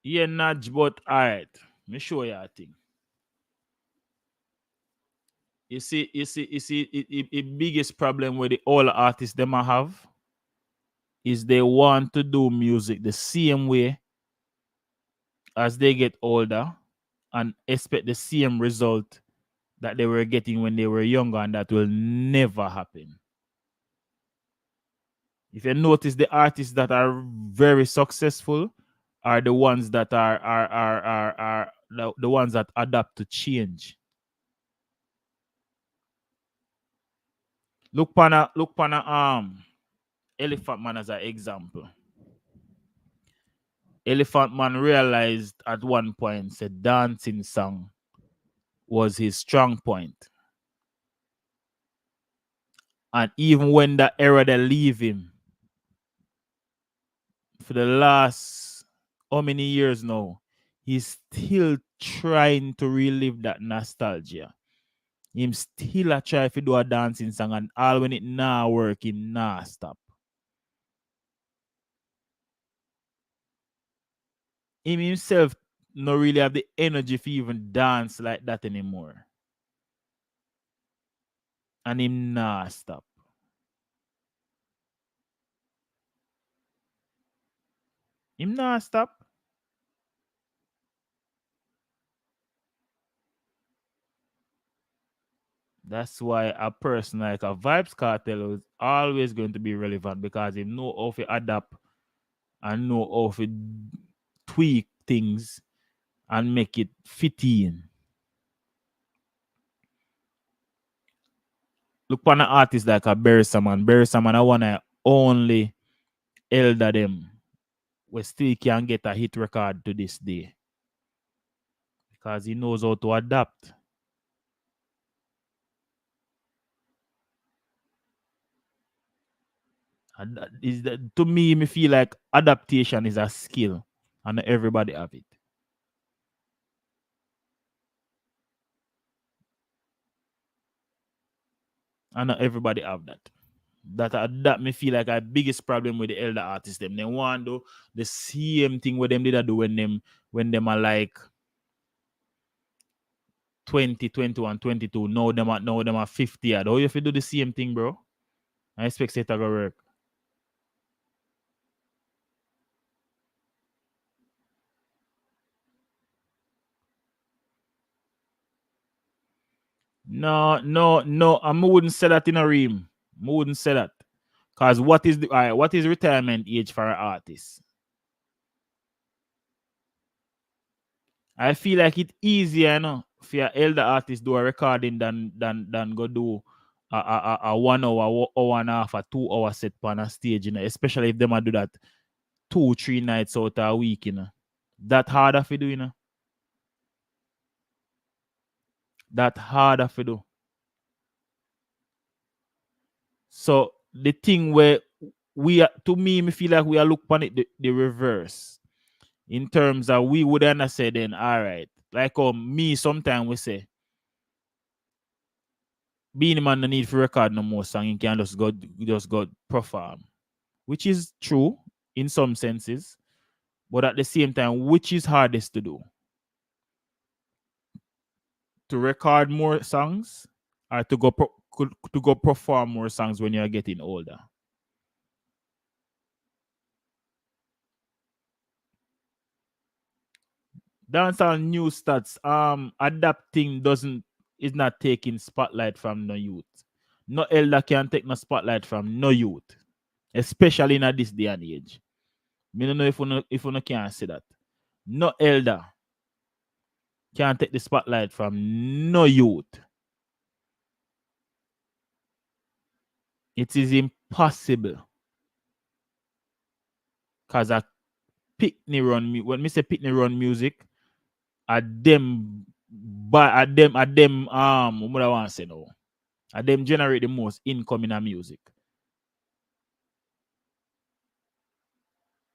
Yeah, Nudge, but alright. Me show you a thing. You see, the biggest problem with the all artists them I have is they want to do music the same way as they get older and expect the same result that they were getting when they were younger, and that will never happen. If you notice, the artists that are very successful are the ones that are the ones that adapt to change. Look pana Elephant Man as an example. Elephant Man realized at one point that dancing song was his strong point. And even when that era they leave him, for the last how many years now, he's still trying to relive that nostalgia. Him still a try to do a dancing song, and all when it nah work, him nah stop. Him himself no really have the energy to even dance like that anymore. And him nah stop. Him nah stop. That's why a person like a Vibes Cartel is always going to be relevant, because he know how to adapt and know how to tweak things and make it fit in. Look for an artist like a Barry Salmon. Barry Salmon, I want to only elder them. We still can get a hit record to this day because he knows how to adapt. And that is to me feel like adaptation is a skill, and not everybody have it. And not everybody have that. That me feel like a biggest problem with the elder artists. Them they want to do the same thing with them did I do when them are like 20, 21, 22. Now them are 50. How you have to do the same thing, bro? I expect it to go work. No. I wouldn't say that in a ream. I wouldn't say that. Cause what is retirement age for an artist? I feel like it's easier, you know, for your elder artist do a recording than go do a 1 hour, hour and a half, a 2 hour set on a stage, you know, especially if them a do that 2, 3 nights out a week, you know. That harder for do, you know. That harder for do. So the thing where we are, to me feel like we are look upon it the reverse. In terms of we would have say then, all right. Like me sometimes we say being man no need for record no more song, you can just go perform. Which is true in some senses, but at the same time, which is hardest to do? To record more songs or to go perform more songs when you're getting older? Dancehall new stats. Adapting doesn't is not taking spotlight from no youth. No elder can take no spotlight from no youth, especially in this day and age. Me don't know if you can say that. No elder can take the spotlight from no youth. It is impossible. Cause a when me say Pitney run music, at them what I want to say now. At them generate the most income in a music.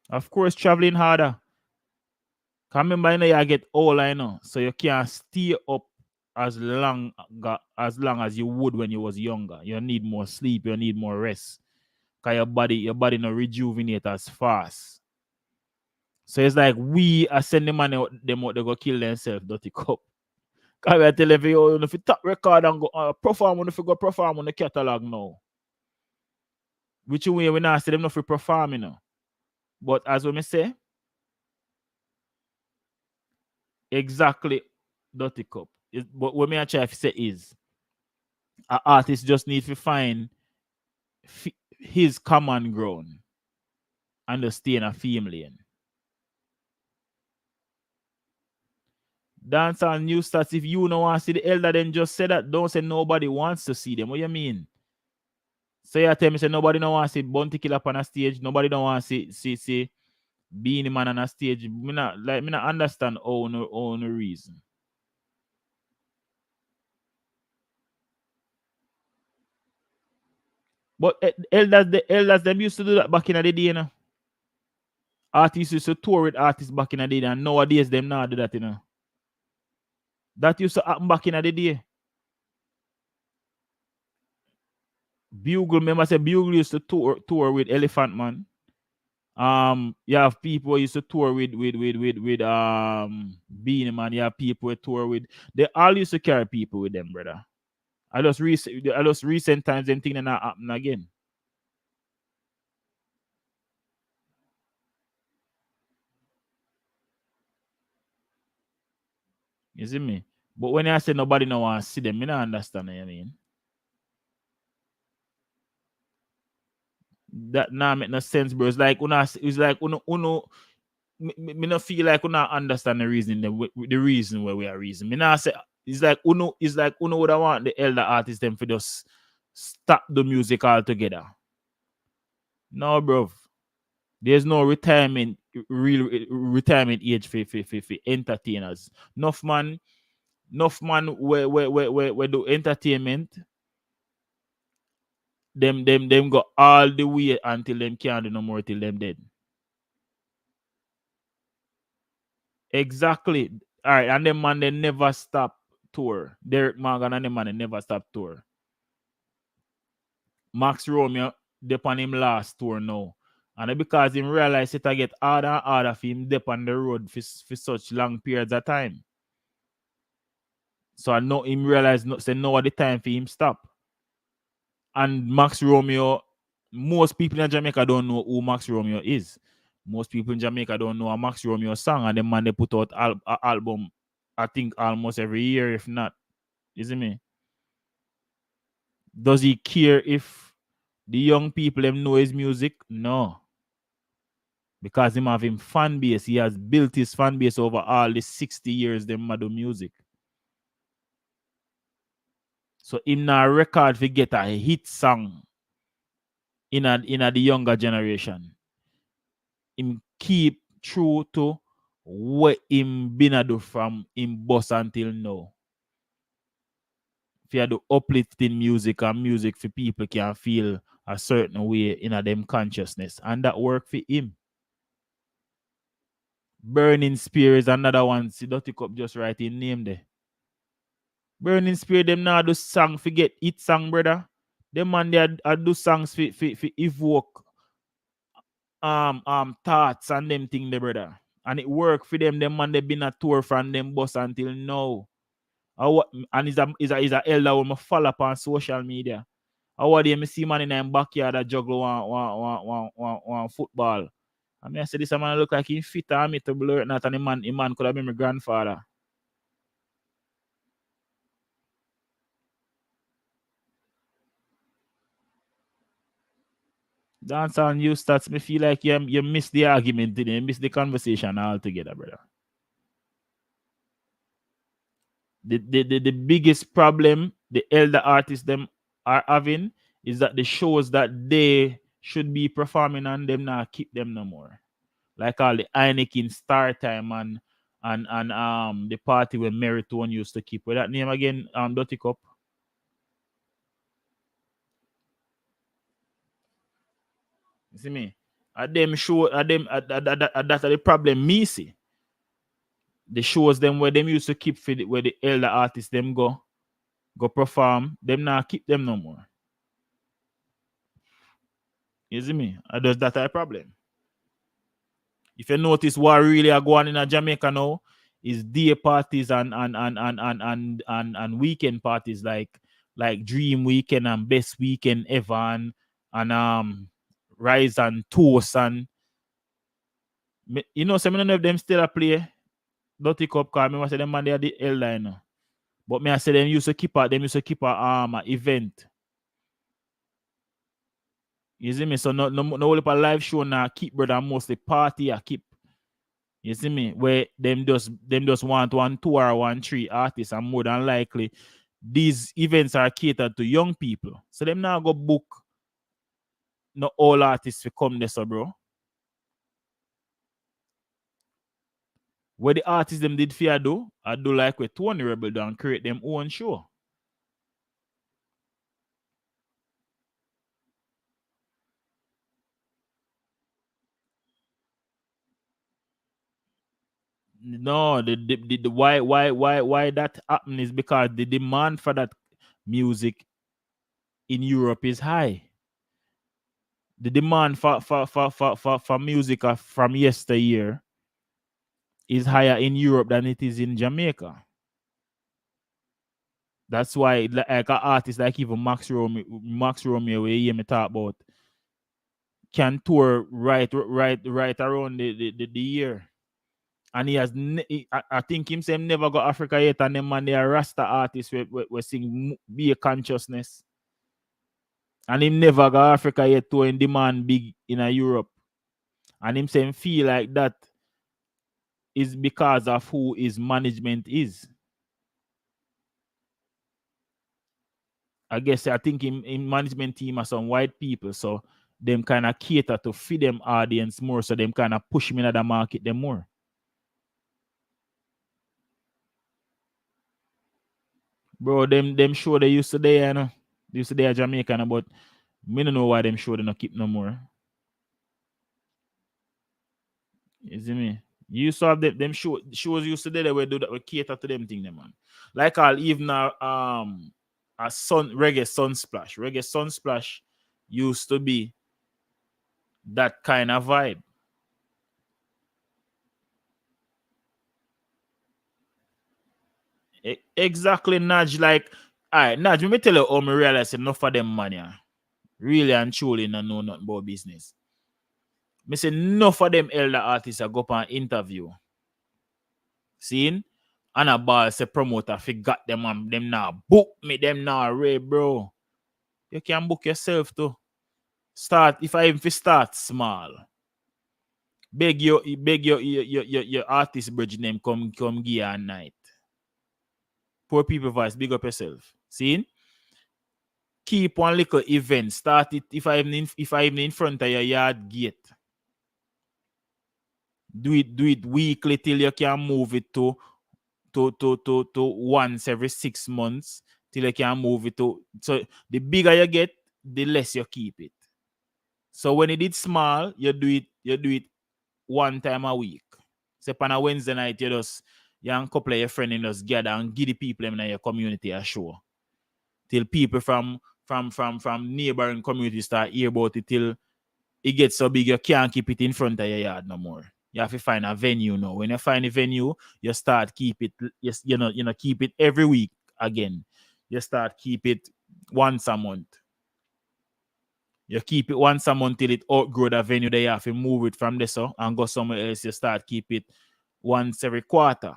Of course, traveling harder. Cause remember, you know, you get old, I know, so you can't stay up as long as you would when you was younger. You need more sleep, you need more rest. Cause your body not rejuvenate as fast. So it's like we are sending money out them out, they go kill themselves, dirty cup. Cause I tell them, if you top record and go perform, if you go perform on the catalog now. Which way we not see them not for performing now. But as we say, exactly dirty cup. But what me I try to say is an artist just need to find his common ground and to stay in a fame lane. Dance on new stats. If you don't want to see the elder, then just say that. Don't say nobody wants to see them. What you mean? So you tell me say nobody don't want to see Bounty Killer on a stage. Nobody don't want to see Beenie Man on a stage. Me not understand own reason. But the elders them used to do that back in the day, you know. Artists used to tour with artists back in the day, and nowadays them now do that, you know. That used to happen back in the day. Bugle, remember I said Bugle used to tour with Elephant Man. You have people who used to tour with Beanie Man. You have people who tour with, they all used to carry people with them, brother. I just recent times them thing not happen again. You see me? But when I say nobody no want to see them, I don't understand what you mean. That now make no sense, bro. It's like me not feel like we not understand the reason where we are reason. Me not say it's like would want the elder artists them for just stop the music altogether. No, bro. There's no real retirement age for entertainers. Enough man where do entertainment, them go all the way until them can't do no more till them dead. Exactly. All right, and them man they never stop tour. Derek Morgan and them man they never stop tour. Max Romeo dep on him last tour now. And because him realize it I get harder and harder for him dep on the road for such long periods of time. So I know him realize say now at the time for him stop. And Max Romeo, most people in Jamaica don't know who Max Romeo is. Most people in Jamaica don't know a Max Romeo song, and the man they put out album, I think almost every year, if not. You see me? Does he care if the young people them know his music? No. Because him have him fan base. He has built his fan base over all the 60 years them do music. So him now record to get a hit song in a the younger generation. Him keep true to what him been a do from him boss until now. If you do uplifting music and music for people can feel a certain way in a them consciousness. And that work for him. Burning Spear is another one. See, Dirty Cup just write in name there. Burning Spear, them now do song, forget it song, brother. Them man they do songs for evoke thoughts and them thing there, brother. And it work for them. Them man they been a tour from them boss until now. And is a elder when I follow up on social media. I want them see man in them backyard that juggle one football. I mean I say this man look like he fit and me to blur not and the man could have been my grandfather. Dance on you stats me feel like you miss the argument today, you miss the conversation altogether, brother. The biggest problem the elder artists them are having is that the shows that they should be performing on them now keep them no more. Like all the Heineken Star Time and the party where Meritone used to keep. With that name again, Dirty Cup. You see me? At them show at them that's the problem me see. The shows them where them used to keep for where the elder artists them go perform, them now keep them no more. You see me? Does that a problem? If you notice what really are going in a Jamaica now is day parties and weekend parties like Dream Weekend and Best Weekend ever and Rise and Toast and you know some of them still a play Dirty Cup card. Me say them man they are the elder, you know. But me I say them used to keep a event. You see me? So no a live show now keep brother mostly party I keep. You see me? Where them just want 1, 2 or 1, 3 artists and more than likely these events are catered to young people. So them now go book not all artists to come there, so bro. What the artists them did fear do, I do like with Tony Rebel do and create them own show. No, the why that happen is because the demand for that music in Europe is high. The demand for music from yesteryear is higher in Europe than it is in Jamaica. That's why like an artist like even Max Romeo, where you hear me talk about, can tour right around the year. And he has, I think himself never got Africa yet, and them man they are Rasta artists we sing Be a Consciousness. And him never got Africa yet to in demand big in a Europe. And him saying feel like that is because of who his management is. I guess I think in management team are some white people, so them kind of cater to feed them audience more, so them kind of push me in the market them more. Bro, them show they used to there, you know. They used to there Jamaican, but me don't know why them show they not keep no more. You see me? You used to have them shows used to there where do that we cater to them thing, them man. Like I'll even a reggae sunsplash. Reggae sunsplash used to be that kind of vibe. Exactly, Nudge. Like, all right, Nudge, let me tell you how me realize enough of them money really and truly not know nothing about business. Me say enough of them elder artists go up and interview. Seeing? And a ball say promoter forgot them and them now book me, them now Ray, bro. You can book yourself too. Start if I even start small. beg your artist bridge name come give a night. Poor people voice, big up yourself. See? Keep one little event. Start it if I'm in front of your yard gate. Do it weekly till you can move it to once every 6 months till you can move it to. So the bigger you get, the less you keep it. So when it is small, you do it one time a week. So on a Wednesday night, you and couple of your friends just gather and give the people in your community a show. Till people from neighboring communities start hear about it till it gets so big you can't keep it in front of your yard no more. You have to find a venue now. When you find a venue, you start keep it, keep it every week again. You start keep it once a month. You keep it once a month till it outgrow the venue. There you have to move it from this and go somewhere else. You start keep it once every quarter.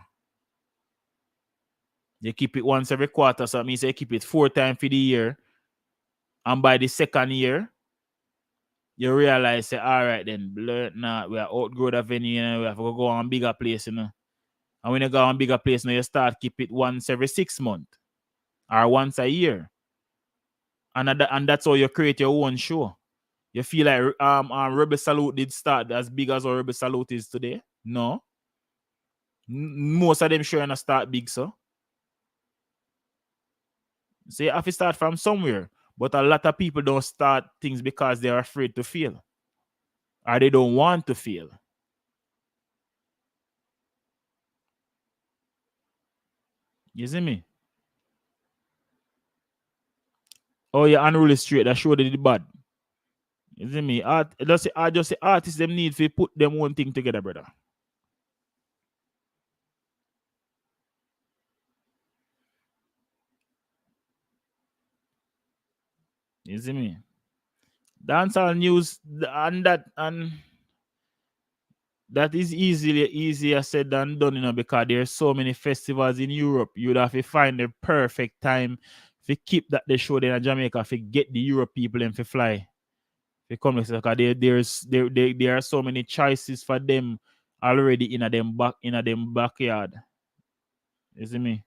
You keep it once every quarter, so that means you keep it 4 times for the year. And by the second year, you realize, say, all right, then, we are outgrow the venue, we have to go on bigger place, And when you go on bigger place, you start keep it once every 6 months or once a year. And that's how you create your own show. You feel like Rebel Salute did start as big as our Rebel Salute is today? No. Most of them show you start big, so. So you have to start from somewhere. But a lot of people don't start things because they're afraid to fail. Or they don't want to fail. You see me? Oh, yeah, unruly straight. That show they did bad. You see me? I just say artists them need to put them one thing together, brother. You see me? Dancehall news and that is easier said than done, because there's so many festivals in Europe. You'd have to find the perfect time to keep that they show there in Jamaica to get the Europe people and to fly. They come because there are so many choices for them already in a them backyard. You see me?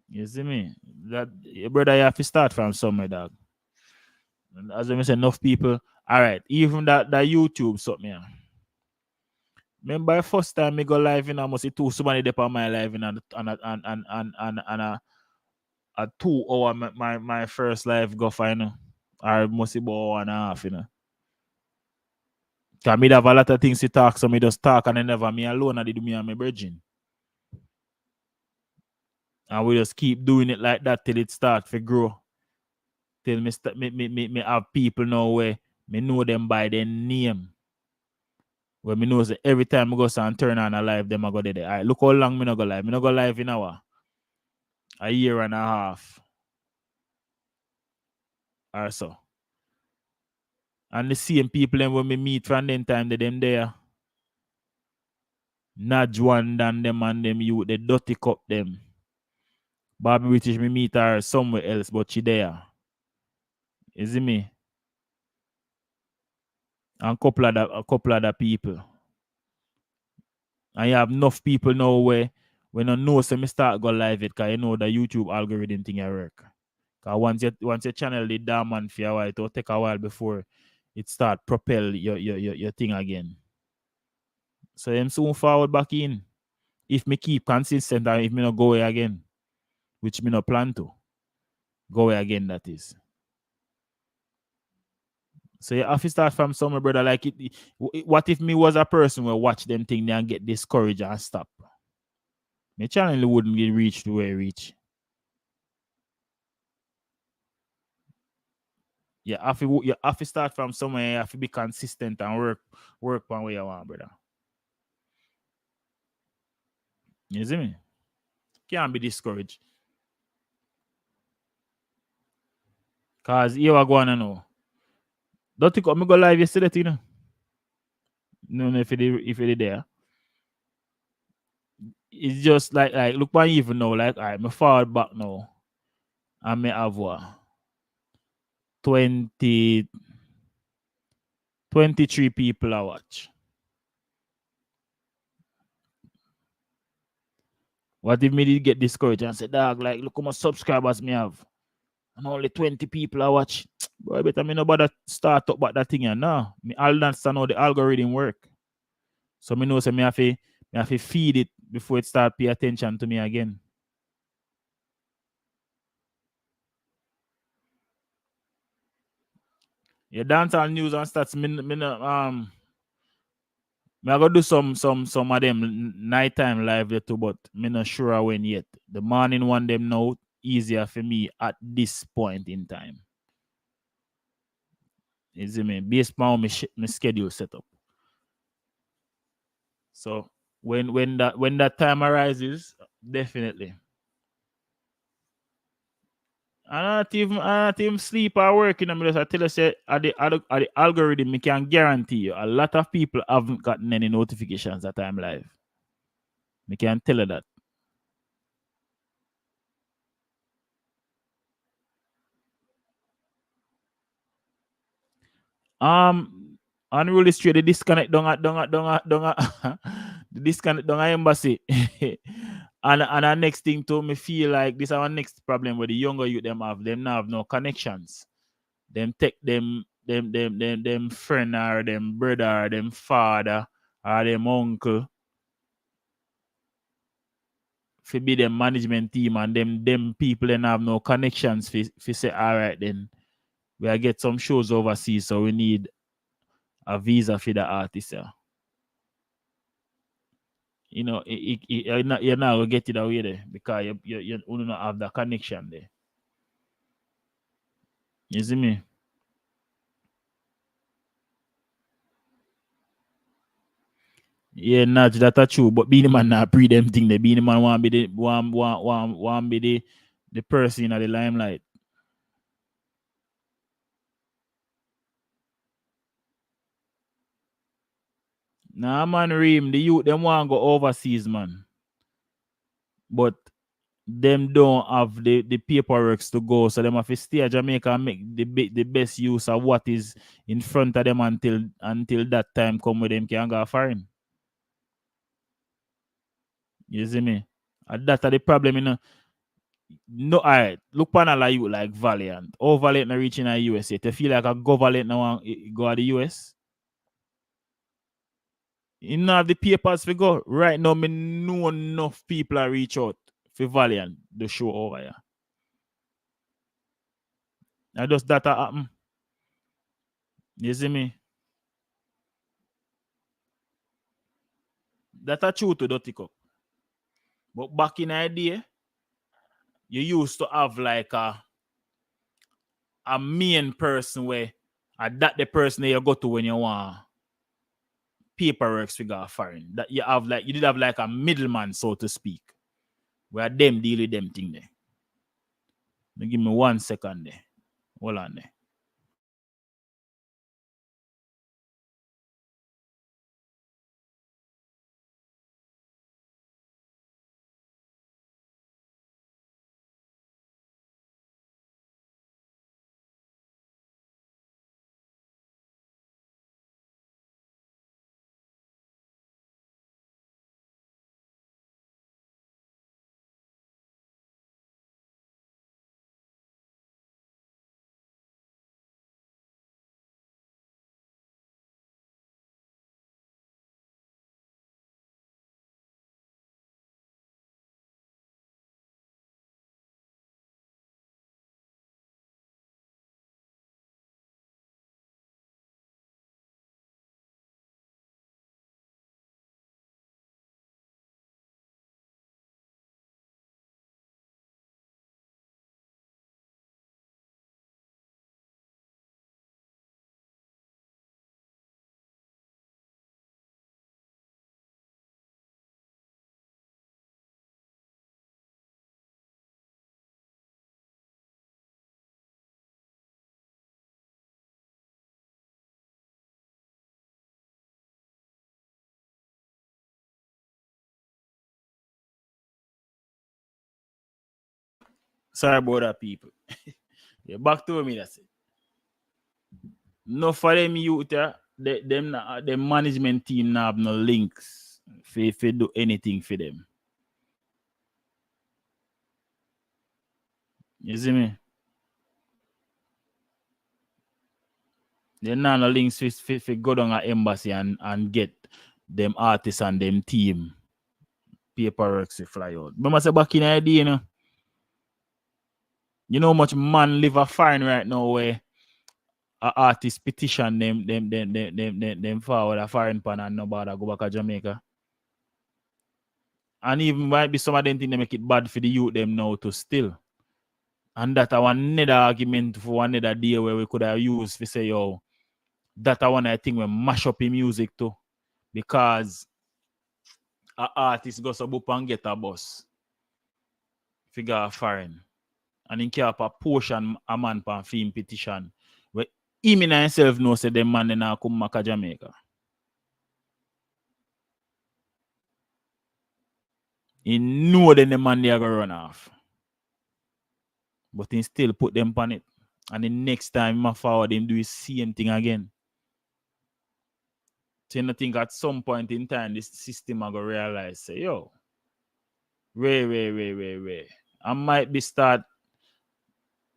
You see me? That brother, you have to start from somewhere, dog. And as I say, enough people. All right, even that YouTube something. Yeah. Remember the first time I go live in, I must see two somebody there on my live in and a 2 hour my first live go for, or must be about 1.5. Cause me have a lot of things to talk, so me just talk and then never me alone and they do me and my virgin. And we just keep doing it like that till it start to grow. Till me have people know where me know them by their name. Where me knows that every time I go and turn on a live, them I go there. All right, look how long me not go live. Me not go live in a year and a half or so. And the same people them when me meet from then time they them there. Najwan and them and them you the dirty cup them. Bobby British me meet her somewhere else, but she there. You see me? And a couple other people. And you have enough people now where when I know so me start go live it, cause you know the YouTube algorithm thing I work. Cause once your channel did dormant for a while, it will take a while before it start propel your thing again. So I'm soon forward back in. If me keep consistent and if me not go away again, which me not plan to. Go away again, that is. So you have to start from somewhere, brother. Like what if me was a person who watch them thing and get discouraged and stop? My channel wouldn't get reached to where it reach. You have to start from somewhere. You have to be consistent and work one way you want, brother. You see me? Can't be discouraged. Cause you are going to know. Don't think I'm go live yesterday, No, if it there. it's just like look what even now, like I me forward back now. I may have what 20 23 people I watch. What if me did get discouraged and say, dog, like look how much subscribers me have? And only 20 people I watch. Boy, better me no bother start up about that thing. And no, me all understand how the algorithm work. So me know say me have to feed it before it start pay attention to me again. Yeah, dancehall news and stats. Me I go do some of them nighttime live there too, but me not sure when yet. The morning one them now easier for me at this point in time. You see me? Based on my schedule set up. So when that time arises, definitely. I not even sleep or work in the middle. I tell you, say, at the algorithm, I can guarantee you a lot of people haven't gotten any notifications that I'm live. I can tell you that. Unruly straight the disconnect don't the disconnect don't embassy. And our next thing too, me feel like this is our next problem where the younger youth them now have no connections. Them take them friend or them brother or them father or them uncle for be them management team, and them people then have no connections for say all right then we are get some shows overseas, so we need a visa for the artist. Yeah. You know, you're not gonna get it away there because you do not have the connection there. You see me? Yeah, not that a true, but being man not pre them thing. The being man want be the want be the person in the limelight. Nah, man, Reem, the youth them want go overseas, man, but them don't have the paperwork to go, so them have to stay at Jamaica and make the best use of what is in front of them until that time come with them can go foreign. You see me? And that's the problem, you know. No, all right. Look pan like you like Valiant. Oh, Valiant not reaching the USA. To feel like a go Valiant now go to the US. You know have the papers for go. Right now, me know enough people are reach out for Valiant the show over here. I just that happen. You see me? That a true to Dirty Cup. But back in the day, you used to have like a main person where that the person that you go to when you want paperwork figure foreign. That you have like you did have like a middleman, so to speak, where them deal with them thing there. Now give me 1 second there. Hold on there. Sorry about that, people. Yeah, back to me, that's it. No for them youth, them management team now have no links if do anything for them. You see me? They now no links for go down at embassy and get them artists and them team paperwork to fly out. Remember say back in the day, you know how much man live a fine right now where a artist petition them forward a foreign pan and nobody go back to Jamaica. And even might be some of them think they make it bad for the youth them now to still. And that I want another argument for another day where we could have used to say, yo, that I want I think we mash up in music too. Because an artist goes up and get a bus. Figure a foreign. And in care of a portion a man pan film petition. Where him in himself knows say them man now come back to Jamaica. He know then the man they are gonna run off. But he still put them on it. And the next time I forward him do the same thing again. So I think at some point in time this system I go realize say, yo, way. I might be start,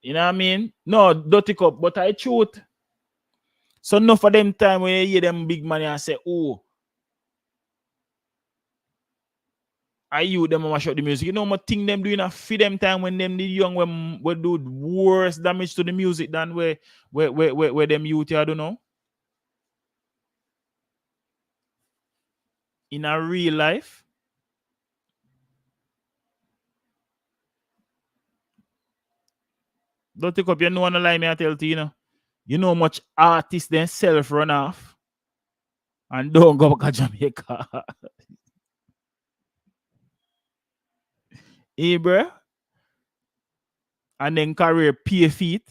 you know what I mean? No, dirty cup, but I truth. So enough for them time when you hear them big money and say, oh, I you them mash up the music. You know what thing them doing a feed them time when them the young when do worse damage to the music than where them youth I don't know. In a real life. Don't take up, you know, wanna lie me I tell you, you know how much artists themselves run off and don't go back to Jamaica. Hey, bro. And then career pay feet.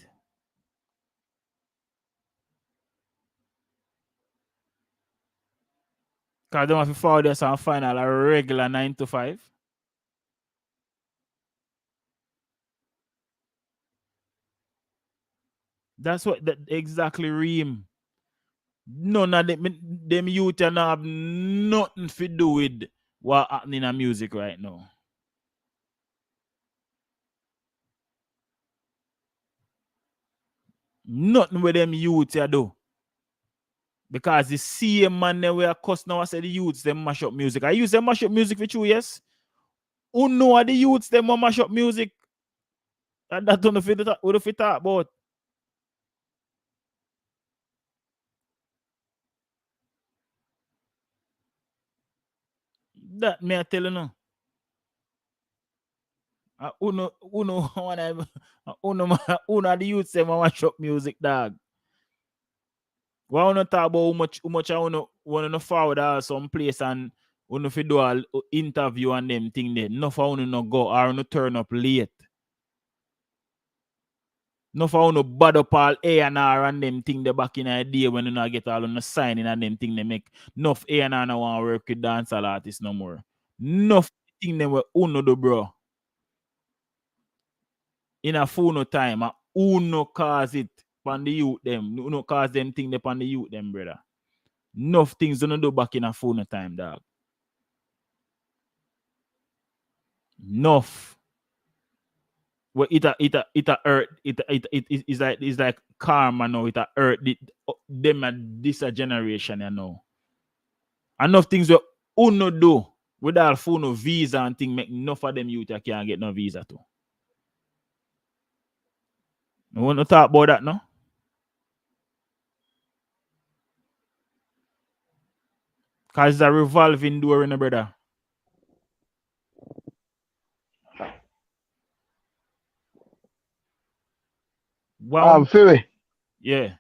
Because they don't have to follow this and final a regular 9 to 5. That's what that exactly ream. None of them youth don't have nothing to do with what happening in music right now. Nothing with them youth do. Because the same man they were cuss now I say the youths them mash up music. I use them mash up music for 2 years. Who know the youths them mash up music? And that don't fit what if it talk about. That me I tell you now. Uno the youths them mash up music, dog. Why wanna talk about how much I wanna forward some place and wanna fi do a interview and them thing there. No for wanna no go or no turn up late. No for wanna bad up all A&R and them thing the back in the day when you not get all on the signing and them thing they make. Enough A&R no want work with dancehall artists no more. Enough thing them we uno do, bro. In a phone time, uno cause it on the youth them. Uno cause them thing they on the youth them, brother. Enough things don't do back in a phone time, dog. Enough. Well, it hurt. It's like karma now. It hurt them and this a generation, you know. Enough things we uno do without phone visa and thing make enough of them youth can't get no visa too. You want to talk about that no? Cause it's a revolving door in the brother. Wow. Philly. Yeah.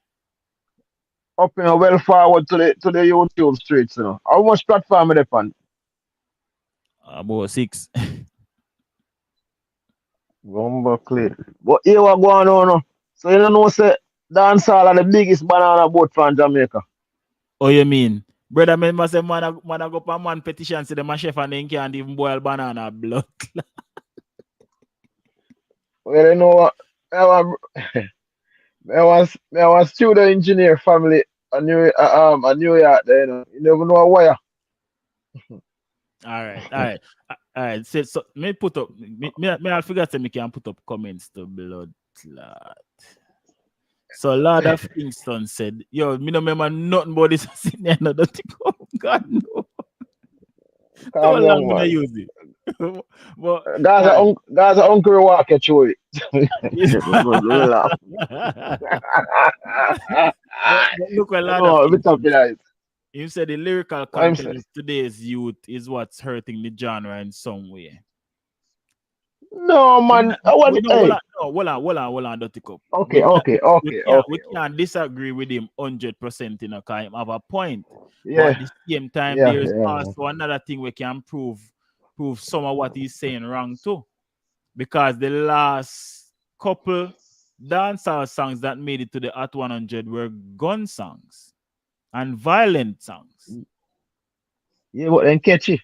Up and well forward to the YouTube streets, you know. How much platform are they on? About 6. Rumble clear. But here what going on? So you know say dancehall are the biggest banana boat from Jamaica. Oh, you mean? Brother, man, say man go for man petition to the chef and then can't even boil banana blood. Well, you know what? I was student engineer family a New York there, you know. You never know why. All right, all right, all right. So me put up. Me I forgot to me can put up comments to blood clot. So Lord of Kingston said, "Yo, me no remember nothing about this sitting there. No, don't think, oh God no. Too Calm long down, me not man. use it. But Gaza, all Gaza uncle walk at you. right. Relax. But look what Lord of No, we talk Kingston said. like He said the lyrical what I'm content saying. of today's youth is what's hurting the genre in some way. No, man. I We want, know, hey. hold on, Dirty Cup. Okay, okay, okay, We okay, can't okay. disagree with him 100%, you know, because he have a point. But Yeah, at the same time, yeah, there's yeah. also another thing we can prove some of what he's saying wrong too. Because the last couple dancehall songs that made it to the Hot 100 were gun songs and violent songs. Yeah, but then catchy.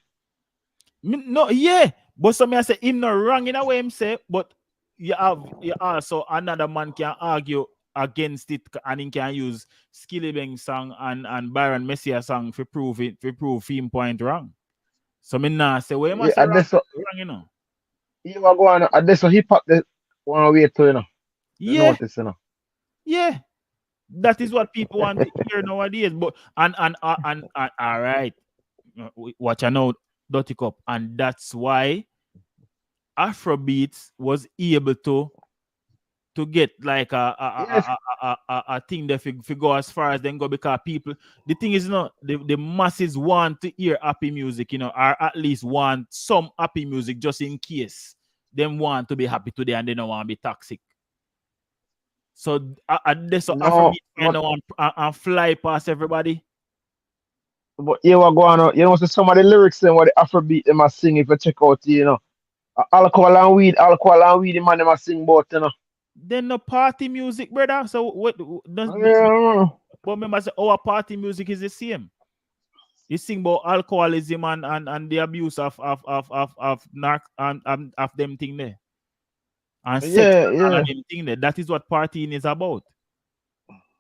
No, yeah, but some I say him not wrong in a way him say, but you also another man can argue against it and he can use Skillibeng song and Byron Messiah song for prove it for prove him point wrong. So me nah say well you Yeah, must say and wrong, this so wrong, you know. you are going and this so hip hop the one way to you Yeah, notice, yeah. That is what people want to hear nowadays. But and all right, watch I know Dirty Cup, and that's why Afrobeats was able to get like Yes, a thing that if go as far as then go because people the thing is not the masses want to hear happy music, you know, or at least want some happy music just in case them want to be happy today and they don't want to be toxic. So this so no, Afrobeat kind but of and fly past everybody. you are going on, you know, so some of the lyrics and what the Afrobeat them a sing if you check out, alcohol and weed, the man them a sing about, Then no party music, brother. So what? Yeah, But remember, say our party music is the same. You sing about alcoholism and the abuse of narc and of them thing there and sex yeah, and all yeah. of them thing there. That is what partying is about.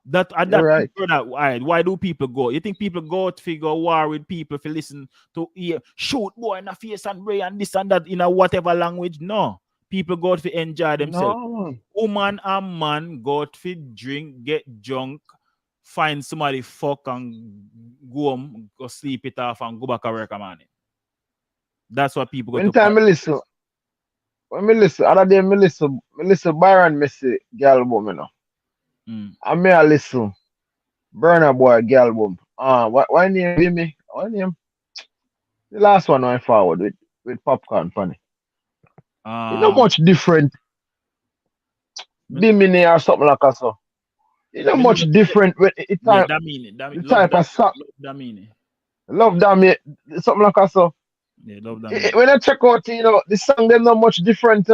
That You're right. brother, why do people go? You think people go to figure war with people if you listen to hear shoot boy in the face and ray and this and that in a whatever language? No. People go to enjoy themselves. No, Woman and man go to drink, get drunk, find somebody fuck and go home, go sleep it off and go back to work man. That's what people go when to time party. me listen, when me listen, other day me listen Byron Messi girl album, Mm. And me a listen Burner Boy girl album. What name give me? What name? The last one I forward with popcorn funny. It's not Um much different. me, Bimini or something like that. So it's not me much love different with the yeah, type, that mean it. the Love type that of song. that mean it. Love damn it, something like that. So Yeah, love that mean it. when I check out, the song them not much different,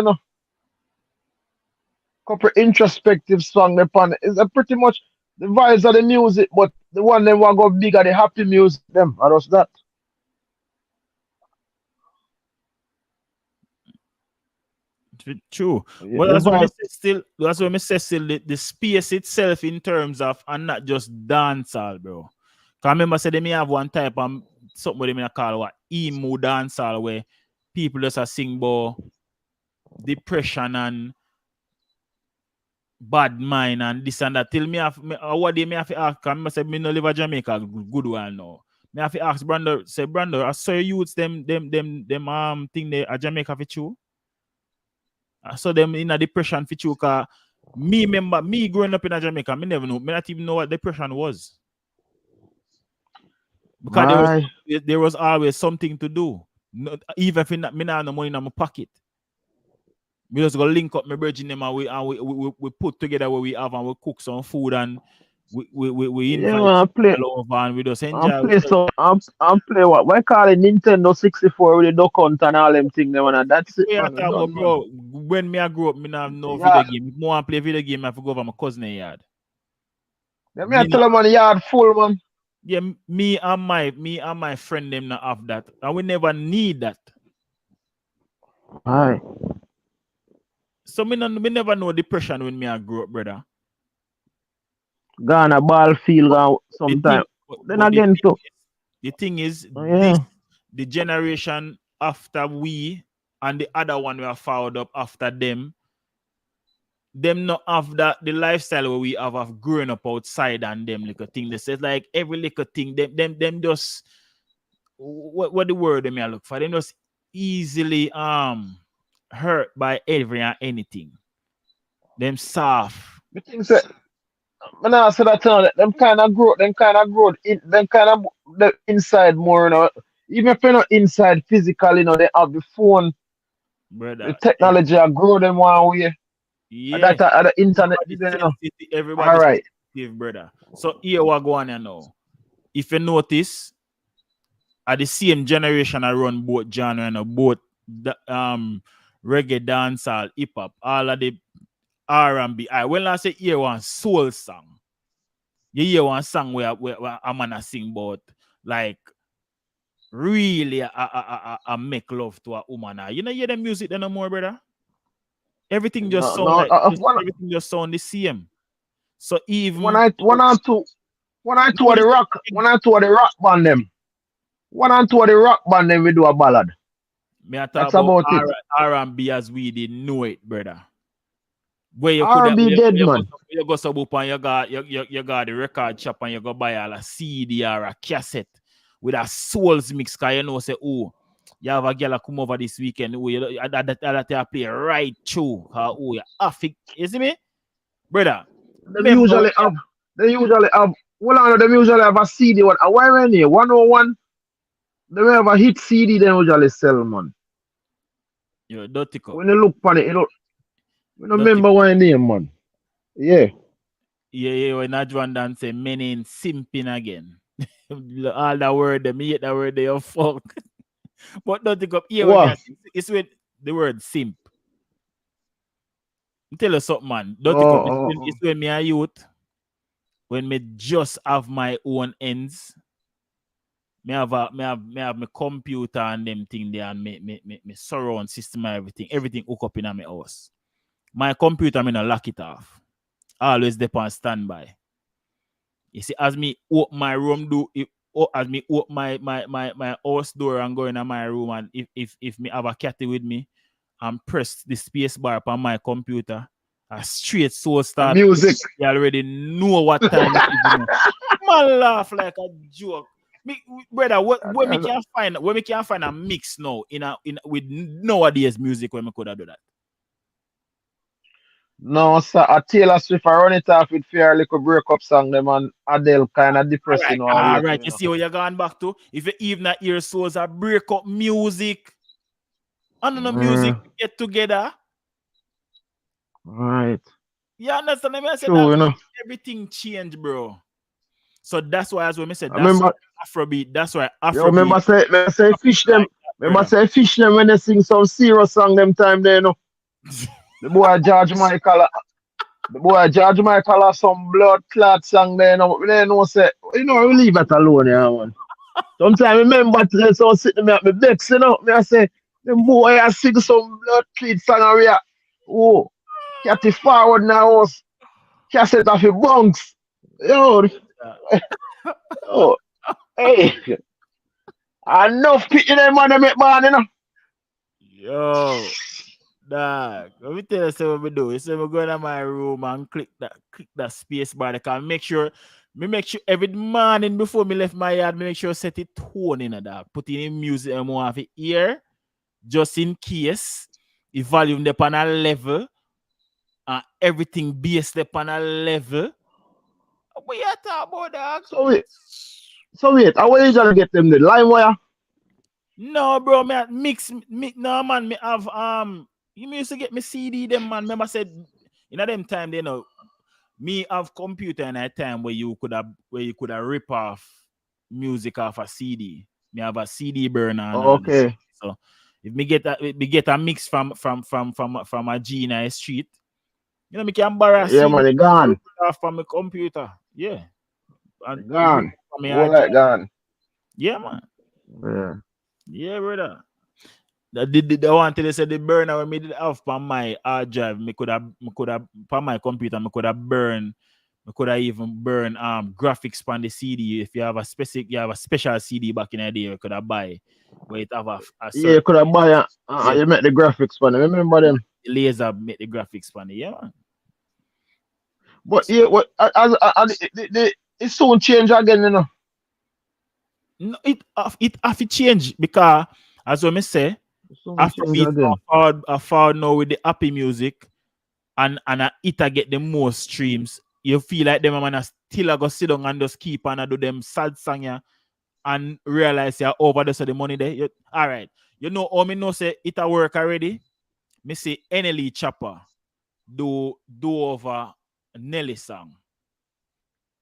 Couple introspective song upon it. It's a pretty much the vibes of the music, but the one them want go bigger, the happy music them. I just that. True. Yeah, But the that's what I vibe. say still that's what I say still the space itself in terms of and not just dancehall, bro. Cause I remember say they may have one type of something what they may call what emo dancehall where people just a sing about depression and bad mind and this and that. Till what they may have to ask, I remember say me no live in Jamaica good one now. Me have to ask Brando, say Brando, I saw youths them thing they a Jamaica for you. I saw them in a depression for you cause me remember me growing up in a Jamaica, me never know, me not even know what depression was. Because My there was always something to do. No, even if me not have no money in my pocket. We just go link up my virgin them and we put together what we have and we cook some food and we yeah invite man, people over and we just I'm enjoy play ourselves. so I'm play what? Why call it Nintendo 64 with the duck hunt and all them thing them and that's it We are man. We talking about, done man. bro, when me I grew up, me not have no video Yeah. game. If I want to play video game, I have to go over my cousin yard. Let me Me tell not, them on the yard full man. yeah, me and my friend them not have that. And we never need that. Aye. So me never know depression when me I grow up, brother. Gone a ball field The thing, sometime. Then but again too. the thing is, Oh, yeah. the generation after we and the other one we are followed up after them not have that the lifestyle where we have growing up outside and them little thing. They says like every little thing, them just what the word they may look for, them just easily hurt by every and anything. Them soft. The thing say, man, I said that them kind of growth, them kind of the inside more, you know. Even if you're not inside physically, you know, they have the phone, the Brother. technology, I grow them one way. And Yeah. that the internet, you know. All Everybody's right. sensitive, brother. So here what go on here now. If you notice, at the same generation I run both genre and both the, reggae, dancehall, hip hop, all of the R&B. When I say hear one soul song, you hear one song where a man a sing about like really a make love to a woman. You know hear the music no more, brother. Everything just sound like everything just sound the same. So even one and two of the rock, band them. One and two of the rock band them we do a ballad. Me I That's talk about about it. R&B as we didn't know it, brother. Where you could R&B dead, man. You go sub up and you got the record shop and you go buy a CD or a cassette with a souls mix, cause you know say, oh, you have a girl come over this weekend, oh, that play right through. Oh, you affect, you see me? Brother. They usually have well, I know them usually have a CD one. Why when here? 101? They have a hit CD they usually sell, man. Yo, dirty cup. When you look on it, you don't remember what name, man. Yeah. Yeah, when Najwan Dan say men ain't simping again. All that word, them hate that word they are fuck. But don't think up here it's with the word simp. I'll tell you something, man. Don't think up it's when me a youth, when me just have my own ends. Me have my computer and them thing there and me surround system and everything hook up in my house. My computer me not lock it off. Always there on standby. You see, as me open my room as me open my house door and go in my room, and if me have a cat with me and press the space bar on my computer, a straight soul start music. You already know what time it is. Man laugh like a joke. Brother, when we can find a mix now with nowadays music when we could have do that. No, sir. A Taylor Swift, I run it off with fair little breakup song, them and Adele kind of depressing. All right. You see what you're going back to? If you even at ear souls are break up music, and the music get together. Right. You understand me? I said true, you know. Everything changed, bro. So that's why, as when I said, that's remember, Afrobeat. That's why Afrobeat. Yo, remember say fish them. Remember say fish them when they sing some serious song them time there, you know. The boy George Michael has some blood clot song there, you know. They know say, you know, we leave that alone, yeah, man. Sometimes remember to so sitting me at my decks, you know. Me I say, the boy I sing some blood clot song and we are catty forward now us. Cassette off your bunks. Yo. Oh, hey. Enough people them man make man, you know. Yo. Dog, let me tell you what we do. So we go in my room and click that space bar. I can make sure every morning before me left my yard, make sure set it tone in a dog. Put in music and more of it here, just in case the volume up on a level and everything based up on a level. What you talk about, dog? So wait, how will you usually get them the LimeWire? No, bro, me mix no man, me have you used to get me CD them, man. Remember I said in them time they know me have computer in a time where you could have rip off music off a CD. Me have a CD burner. Okay. So if me get a mix from a G in a street, you know me can borrow a CD man, gone off from my computer. Yeah. And gone. All like gone. Yeah, man. Yeah. Yeah, brother. The one till they said the burner when me did have on my hard drive, me could have on my computer, me could have even burn graphics on the CD. If you have a special CD back in the day, you could have buy where it have a Yeah, you certain could have buy yeah, you make the graphics for them. Remember them? laser make the graphics funny, yeah man. But yeah, what it soon change again, you know. No, it have to change because as I say, It soon change Afrobeat again. are forward now with the happy music and it get the most streams. You feel like them man still go sit down and just keep on do them sad song yeah, and realize you're over the money there. All right. You know how me know say it a work already? Me say NLE Chopper do over Nelly song.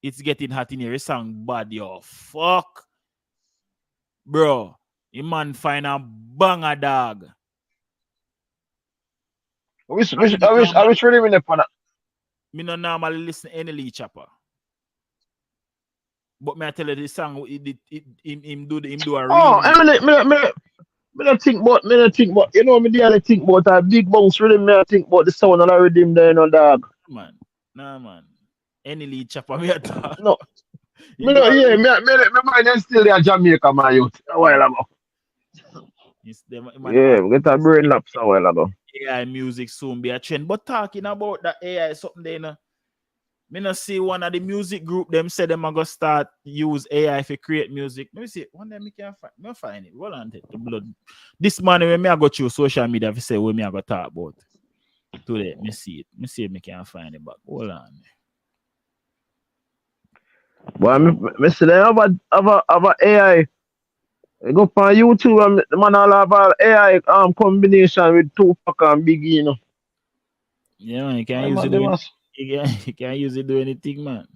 It's getting hot in here. This song bad, yo. Fuck. Bro, you man find a banger dog. I wish really in the fun. Me no normally listen to NLE Chopper. But me I tell you this song, him do a Oh, remix. me not think about you know me daily think about a big bounce rhythm. Me I think about the sound of the rhythm there, you know, dog. Man. Nah, man. NLE Chopper, me a talk. No, Him me do no a yeah, remix. me mind is still there Jamaica, my youth. A while ago. Man, Yeah, we get a brain lapse a while ago. AI music soon be a trend. But talking about that AI something there, you know, me not see one of the music group them say them are gonna start use AI to create music. Let me see. One day me can find it. Hold on, the blood. This morning when me I go through social media to say what me I go talk about today. Me see it. Me see if me can find it back. Hold on. But me see they have a AI. You go on YouTube and the man all have a AI combination with Tupac and Biggie, you know. Yeah, man, you can't I use man, it they doing must. you can't use it do anything, man.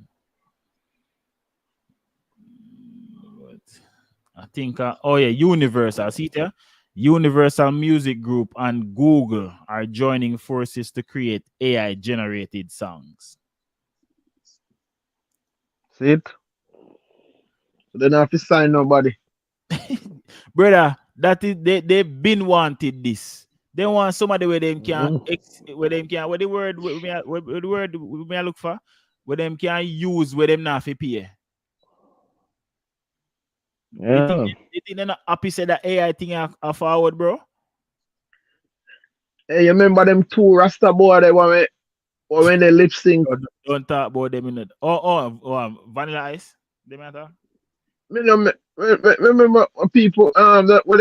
But I think oh yeah, Universal. See it there? Universal Music Group and Google are joining forces to create AI generated songs. See it? So they don't have to sign nobody. Brother, that is they've been wanted this. They want somebody where them can Mhm. what the word what the word we look for where them can use where them not fi pay. You think Yeah. they're not happy say that AI thing are forward, bro? Hey, you remember them two Rasta boy they when they lip sync? Don't talk about them in it. Vanilla Ice. They matter. Me know remember people that when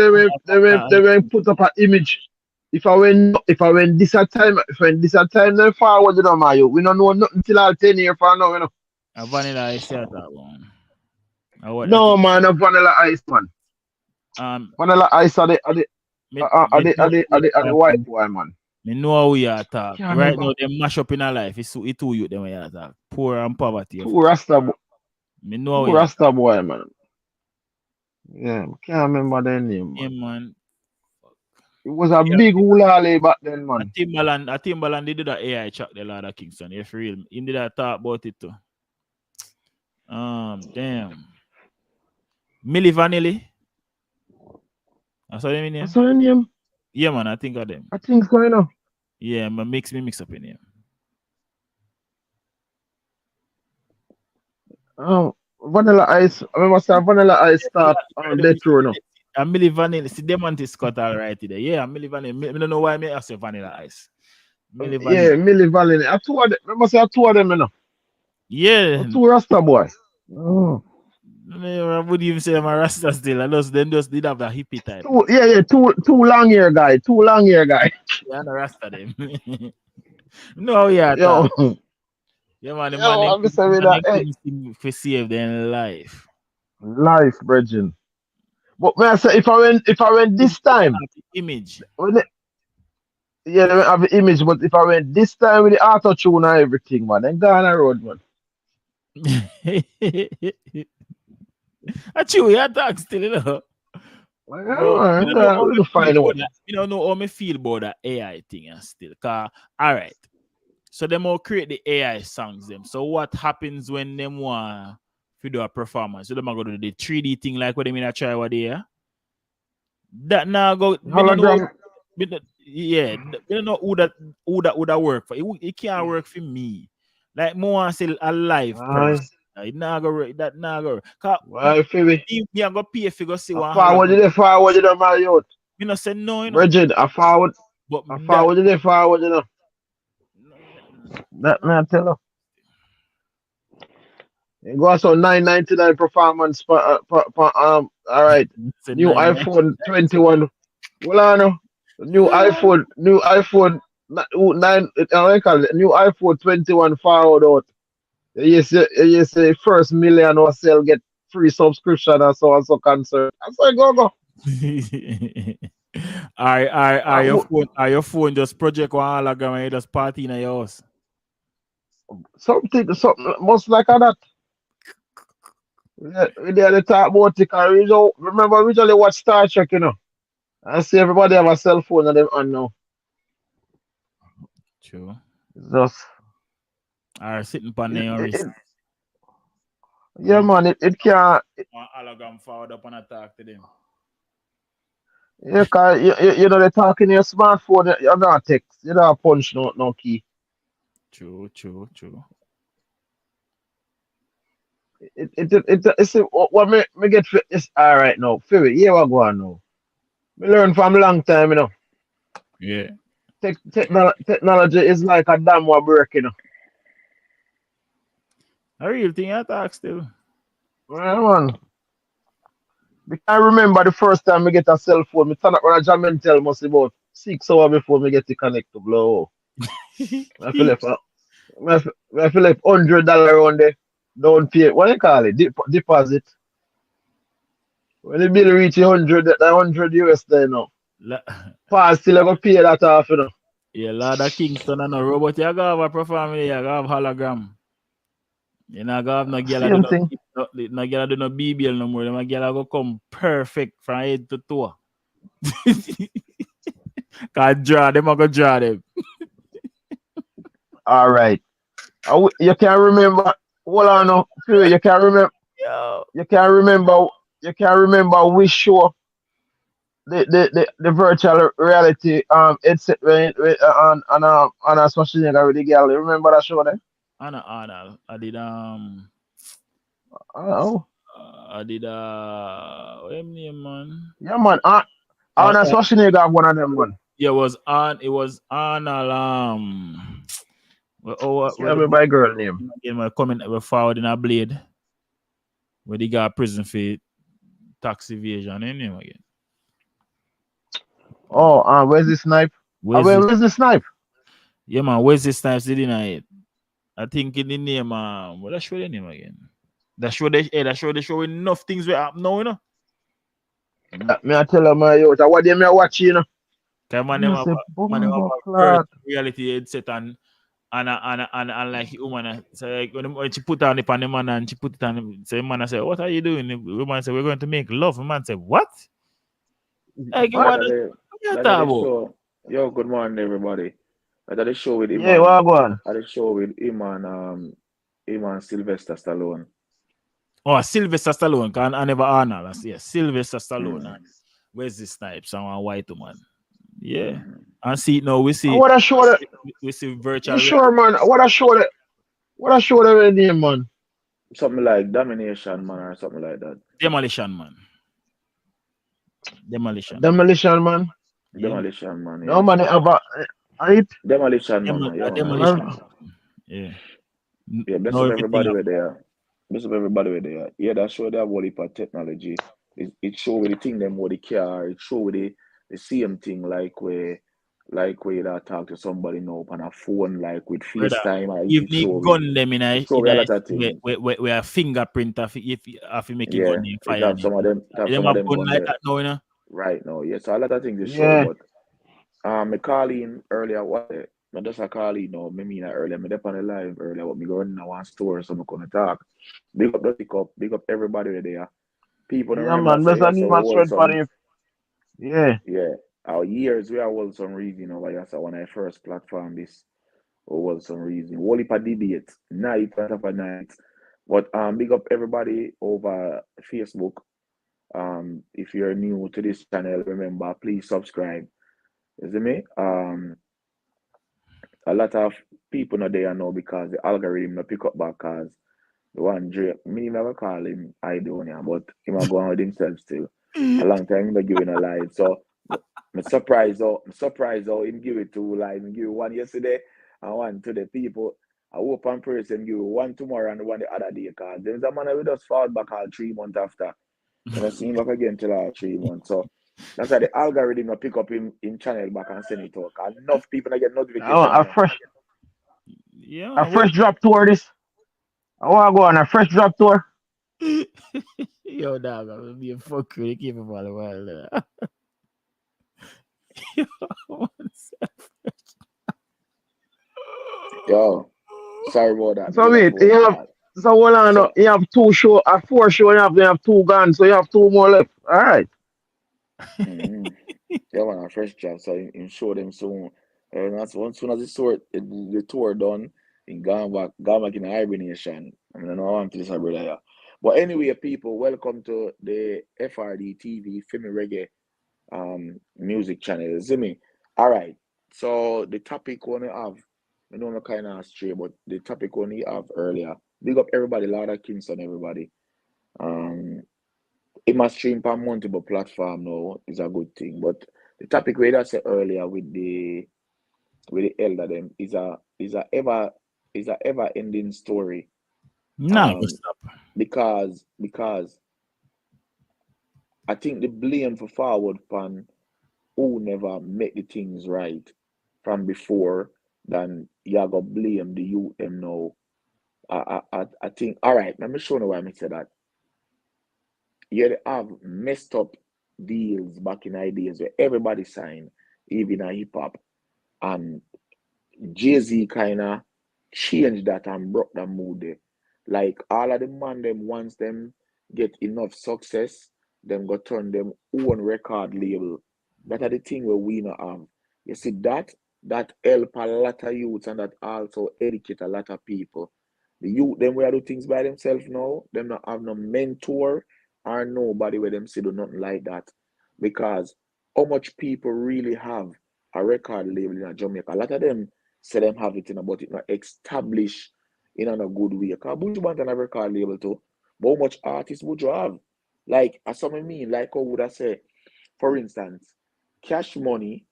they were put up an image. If I went this a time if when this a time then forward you know my you. We don't know nothing till all 10 years from now, you know. A Vanilla Ice yeah, that one. What I No think man, a vanilla ice man. um Vanilla ice me, me know are the white boy man. me know how we are talk. Can't Right remember. now they mash up in our life. It's too you them we are talk. Poor and poverty of course. Me know how Two we are Rasta boy man. Yeah, can't remember their name yeah, man. man. It was a Yeah, big hula back then man. Timbaland they did that AI track the Lord of Kingston. If real. He did that talk about it too. Damn. Milli Vanilli. That's what I mean, yeah? What's her name? Yeah, man, I think of them. I think so, you know. Yeah, but mix up in here. Vanilla Ice. I remember saying Vanilla Ice start on Death Row now. And Milli Vanilli. See, them want to Scott all right today. Yeah, Milli Vanilli. I don't know why I say Vanilla Ice. Milli Yeah, Vanilli. Millie Valley. I two of them. Remember say two of them, you know. Yeah. Two Rasta boy. Oh. I would even say I'm a Rasta still. I just them just did have that hippie type. Two long hair guy. Two long hair guy. Yeah, I'm a Rasta them. No, yeah, Yo. yeah, man, the man Yo, them I'm just saying that hey, for save their life. life, brethren. But may I say if I went this time, Image. when it, yeah, they don't have the image, but if I went this time with the auto tune and everything, man, then Ghana road, man. I chew your talk still, you know. Like, But yeah, you don't know how we me can feel find about out. that. You don't know how me feel about that AI thing and still. Cause all right. So them all create the AI songs them. So what happens when them want to do a performance? So them are gonna do the 3D thing like what they mean I try what they are. That now go. Me don't know. Hologram. Yeah, me don't know who that work for. It can't work for me. Like more want say a live Aye. person. It nah go work. That nah go work. Cause Why, Phoebe? me I go pay if you go see I one forward hologram. you there, forward you there, my youth. Me not say no, Bridget, But I that forward you there, forward you there. no, That no, man tell you. You go so 999 performance all right. say New nine nine. iPhone 21. Well I know. New iPhone 9 I call it new iPhone 21 forward out. You say first million or sell get free subscription and so concert. I say go. Are Uh, your w- phone just project one hologram and you just party in your house? something most like that. We there the talk about it, 'cause remember we usually watch Star Trek, I see everybody have a cell phone and them on now. True. It's just Or sitting on it, your it, wrist. it, yeah man, it can't. One hologram forward up and attack to them. Yeah, cause they talking your smartphone, you're not text, you don't punch no key. True. It's what me get for it's all right now. Feel it, yeah, what go on now. Me learn from long time, Yeah. Technology is like a dam what break. I really think I talk still. Well, man, I remember the first time me get a cell phone, me turn up on a Jamentel must be about 6 hours before me get it connect to blow. I feel like I feel like $100 on there. Don't pay. What do you call it? Deposit. When the bill reach 100 US there now. La- Pass still I go pay that off. yeah, Lord of Kingston and no robot. You gotta have a performance, you gotta have hologram. You know, gotta have no girl that do Same thing. no girl that do no BBL no more. Them girl go come perfect from head to toe. Can't draw them, I go draw them. All right. You can remember. Hold on now. You can remember. Yo. You can remember. You can remember which show the virtual reality headset on a Schwarzenegger with the girl. You remember that show there? Anna. Oh I did what him name man? yeah man. Uh, On a uh, Schwarzenegger have one of them one. yeah, it was on Can't where the remember my girl name. again my comment we forward in a blade where they got prison for tax evasion anyway again. Oh, where's the snipe? Where's this? Where's the snipe? Yeah man, where's this time sitting in it? I think in the name what I show the name again. That show enough things we have now, Me I tell her my youth. What they me a watch, Cause You say man them have bumbo a clock. virtual reality headset and like woman so like when she put on it on the man and she put it on so the man say, what are you doing? The woman say, we're going to make love. The man say, what? Like you What? wanna That is, what you that talk is about? show. Yo, good morning, everybody. That is show with Yeah, what go on? That is show with Iman Sylvester Stallone. Oh, Sylvester Stallone, can I never Arnold. Yes, Sylvester Stallone Mm, and Wesley Snipes and one white woman. Yeah. mm. And see now What a show that we see virtual you reality. sure man? What a show that name man? Something like Domination Man or something like that. Demolition man. Demolition man. Demolition man. Yeah, man. Demolition Man, No yeah. man have it. Demolition Man, man. Yeah, man. Demolition. Well, Yeah. Yeah, bless No up everything everybody up. with there. Bless up everybody with there. Yeah, that show that whole heap of technology. It show with the thing them with the car. It show with the same thing like where you talk to somebody now on a phone like with Brother, FaceTime. if me gun them It show with a lot of things. where a fingerprint of if you make it Yeah, gun them it fire have them. some of them. It have Them some of have them gun gun like there that now. right now. Yeah, so a lot of things they show, yeah. but me call in earlier. What? I just a call in now. Me mean that earlier. Me dep on the live earlier. What me going in one store, so me gonna talk. Big up the pick up. Big up everybody there. People don't Yeah remember man, say best I yeah. need So we my hold strength for some him. Yeah. yeah. Our years we are hold some reason over here. So when I first platform this, we hold some reason. Whole heap of debate night after night. But big up everybody over Facebook. If you're new to this channel, remember, please subscribe. You see me? A lot of people not there now because the algorithm not pick up back cause the one Drake, me never call him Idonia, but he might go on with himself still. A long time he not giving a live. So I'm surprised how him give it two live. Him give one yesterday and one to the people. I hope and pray him give one tomorrow and one the other day cause there's a man who just fall back all 3 months after. And I see him back again till 3 months. So that's why the algorithm will pick up in channel back and send it out. Enough people get I want notification a now. Yeah, fresh drop tour this. I want to go on a fresh drop tour. Yo, dog, I'm gonna be a fuck with you. Keep it for a while there. Yo, one sec. Yo, sorry about that. Me So get a wait, phone call. so hold on, So you have 4 shows, you have 2 guns, so you have 2 more left. All right. mm, yeah, man, a fresh job. So him show them soon. And that's once soon as the tour done, he gone back in hibernation. I mean, I know I want to this brother here. But anyway, people, welcome to the FRD TV Femi Reggae music channel. See me? All right. So the topic we have, I know I'm kind of astray, but the topic we have earlier. Big up everybody, Lord of Kingston, everybody. Um, it must stream on multiple platform now is a good thing. But the topic we had said earlier with the elder them is a ever ending story. Nah, Um, stop. because I think the blame for forward pan who never make the things right from before, then you gotta blame the youth them now. I think all right, let me show you why I say that. You have messed up deals back in ideas where everybody signed, even a hip hop, and Jay-Z kinda changed that and broke the mood there. Like all of the man them once them get enough success, them go turn them own record label. That are the thing where we not have. You see that help a lot of youths and that also educate a lot of people. The youth them where do things by themselves now, them not have no mentor or nobody where them say do nothing like that. Because how much people really have a record label in Jamaica? A lot of them say them have it in, but it not established in a good way. Because Buju Banton have a record label too. But how much artists would you have? Like, as some mean, like how would I say, for instance, Cash Money,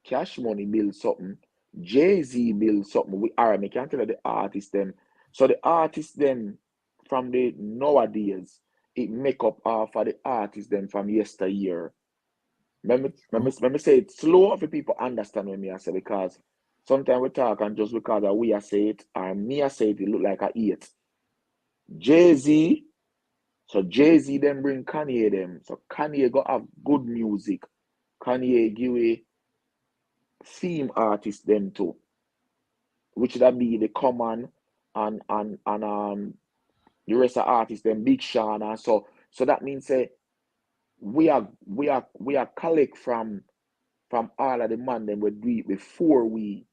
Cash Money build something, Jay-Z build something. We are, I can't tell you the artists them. So the artists them from the nowadays, it make up half of the artists them from yesteryear. Let me say it slow for people understand what me I say because sometimes we talk and just because of we I say it or me I say it, it look like a eight. Jay-Z, so Jay-Z then bring Kanye them. So Kanye go have good music. Kanye give a theme artist them too, which that be the common and the rest of artists them Big Sean and so that means say we are collect from all of the man them we do it before we.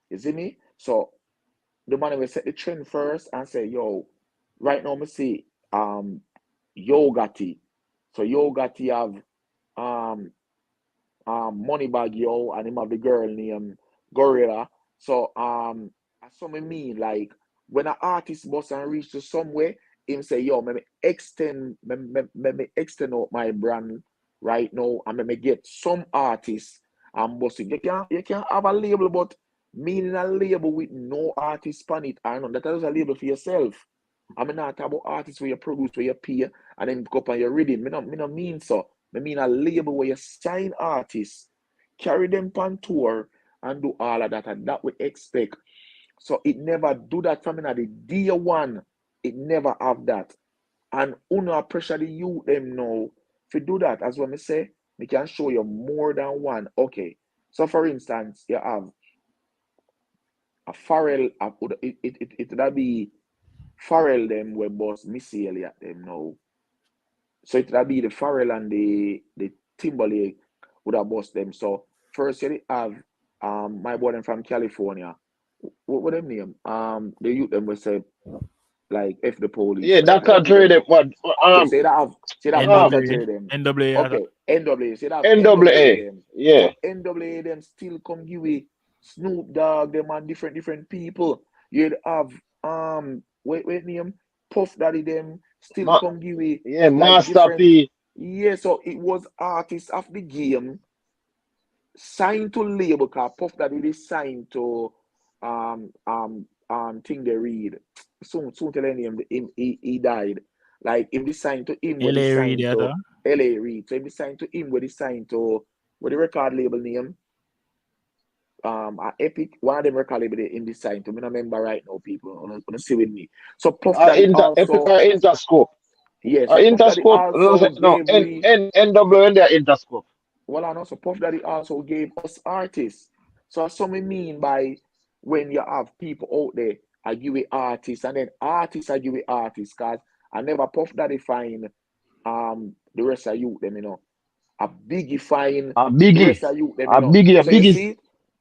You see me? So the man will set the trend first and say, yo, right now me see Yo Gotti. So Yo Gotti have um Moneybag Yo and him have the girl named Gorilla. So that's what I mean. Like when an artist bust and reach to somewhere, him say, yo, me extend out my brand right now and me get some artists and bust it. You can have a label, but meaning a label with no artist on it. I know that is a label for yourself. I mean not talk about artists where you produce, where you pay, and then go up and you reading. Me not mean so. I mean a label where you sign artists, carry them on tour, and do all of that, and that we expect. So it never do that from the day one. It never have that. And uno pressure the youth them now. If you do that, as when I say, we can show you more than one. Okay. So for instance, you have a Pharrell, it would be Pharrell them where boss Missy Elliott them now. So it would be the Pharrell and the Timberlake would have bossed them. So first you have my boy them from California. What them name? The youth them will say like F the police. Yeah, Dr. Dre them what Okay, say that Dr. Dre NWA, them. NWA. Okay, NWA. Say that NWA NAA. them. Yeah. But NWA them still come give it Snoop Dogg them and different people. You'd have wait name Puff Daddy them still Ma- come give it yeah, like Master different. P. Yeah, so it was artists of the game signed to label cause Puff Daddy they signed to thing they read. Soon tell him he died. Like if they signed to him where they LA signed to Radiator. LA Reid. So if they signed to him where they signed to what the record label name? Epic, one of them record label they in this sign to me not remember right now, people. Wanna see with me. So Puff Daddy Epic also, or Interscope. yeah, so Puff Daddy Interscope. also No, gave we NWA and their Interscope. well, and also Puff Daddy also gave us artists. So that's what I mean by when you have people out there, I give it artists, and then artists I give it artists, cause I never Puff Daddy find the rest of you them, A Biggie find A the Biggie. rest of you them, A Biggie. A So you Biggie. see,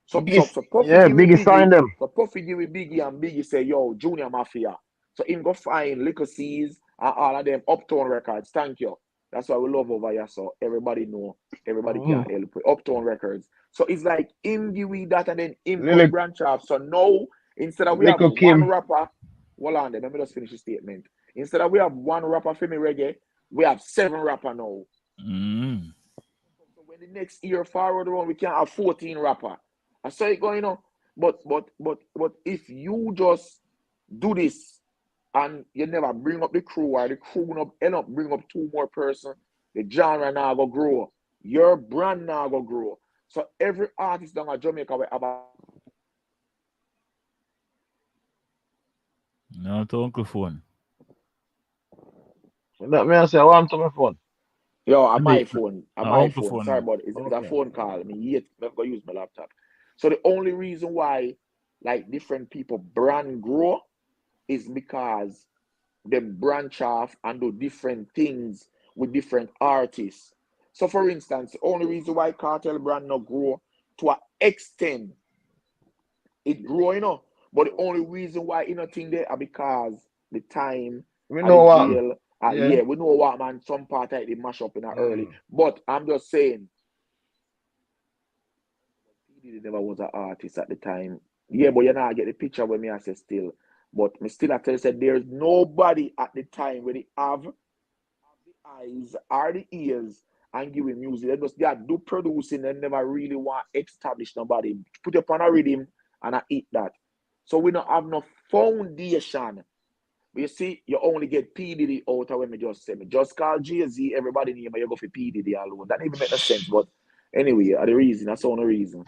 so Biggie. Puffy Yeah, give it Biggie Biggie, signed them. so Puffy give it Biggie, and Biggie say, yo, Junior Mafia. So him go find Liquor Seas and all of them Uptown Records. Thank you. That's why we love over here. So everybody know, everybody can help with Uptown Records. So it's like him give we that and then him come Lily, branch off. So now instead of we have Little one Kim. rapper, hold on there, let me just finish the statement. Instead of we have one rapper for me reggae, we have 7 rapper now. Mm. So when the next year forward around, we can have 14 rapper. I saw it going on. But if you just do this and you never bring up the crew or the crew end up bring up 2 more person, the genre now go grow. Your brand now go grow. So every artist down at Jamaica will have a No to Uncle Phone. Let me say, I want to my phone. yo, a Maybe my phone. A no my Uncle phone. Phone. Sorry, but it's a Okay. phone call. I mean, yet I'm gonna use my laptop. So the only reason why like different people brand grow is because they branch off and do different things with different artists. So, for instance, the only reason why Cartel brand not grow to an extent, it grow, but the only reason why think there are because the time We at the know what. jail, Yeah. yeah, we know what man, some part of it mash up in a early. But I'm just saying, he never was an artist at the time. Yeah, but you know, I get the picture when me I say still. But me still I tell you, said there's nobody at the time where they have the eyes or the ears and giving music. They are do producing and never really want to establish nobody. Put up on a rhythm and I eat that. So we don't have no foundation. But you see, you only get P. Diddy out of when me just say me. Just call Jay-Z, everybody name you go for P. Diddy alone. That even make no sense. But anyway, the reason, that's the only reason.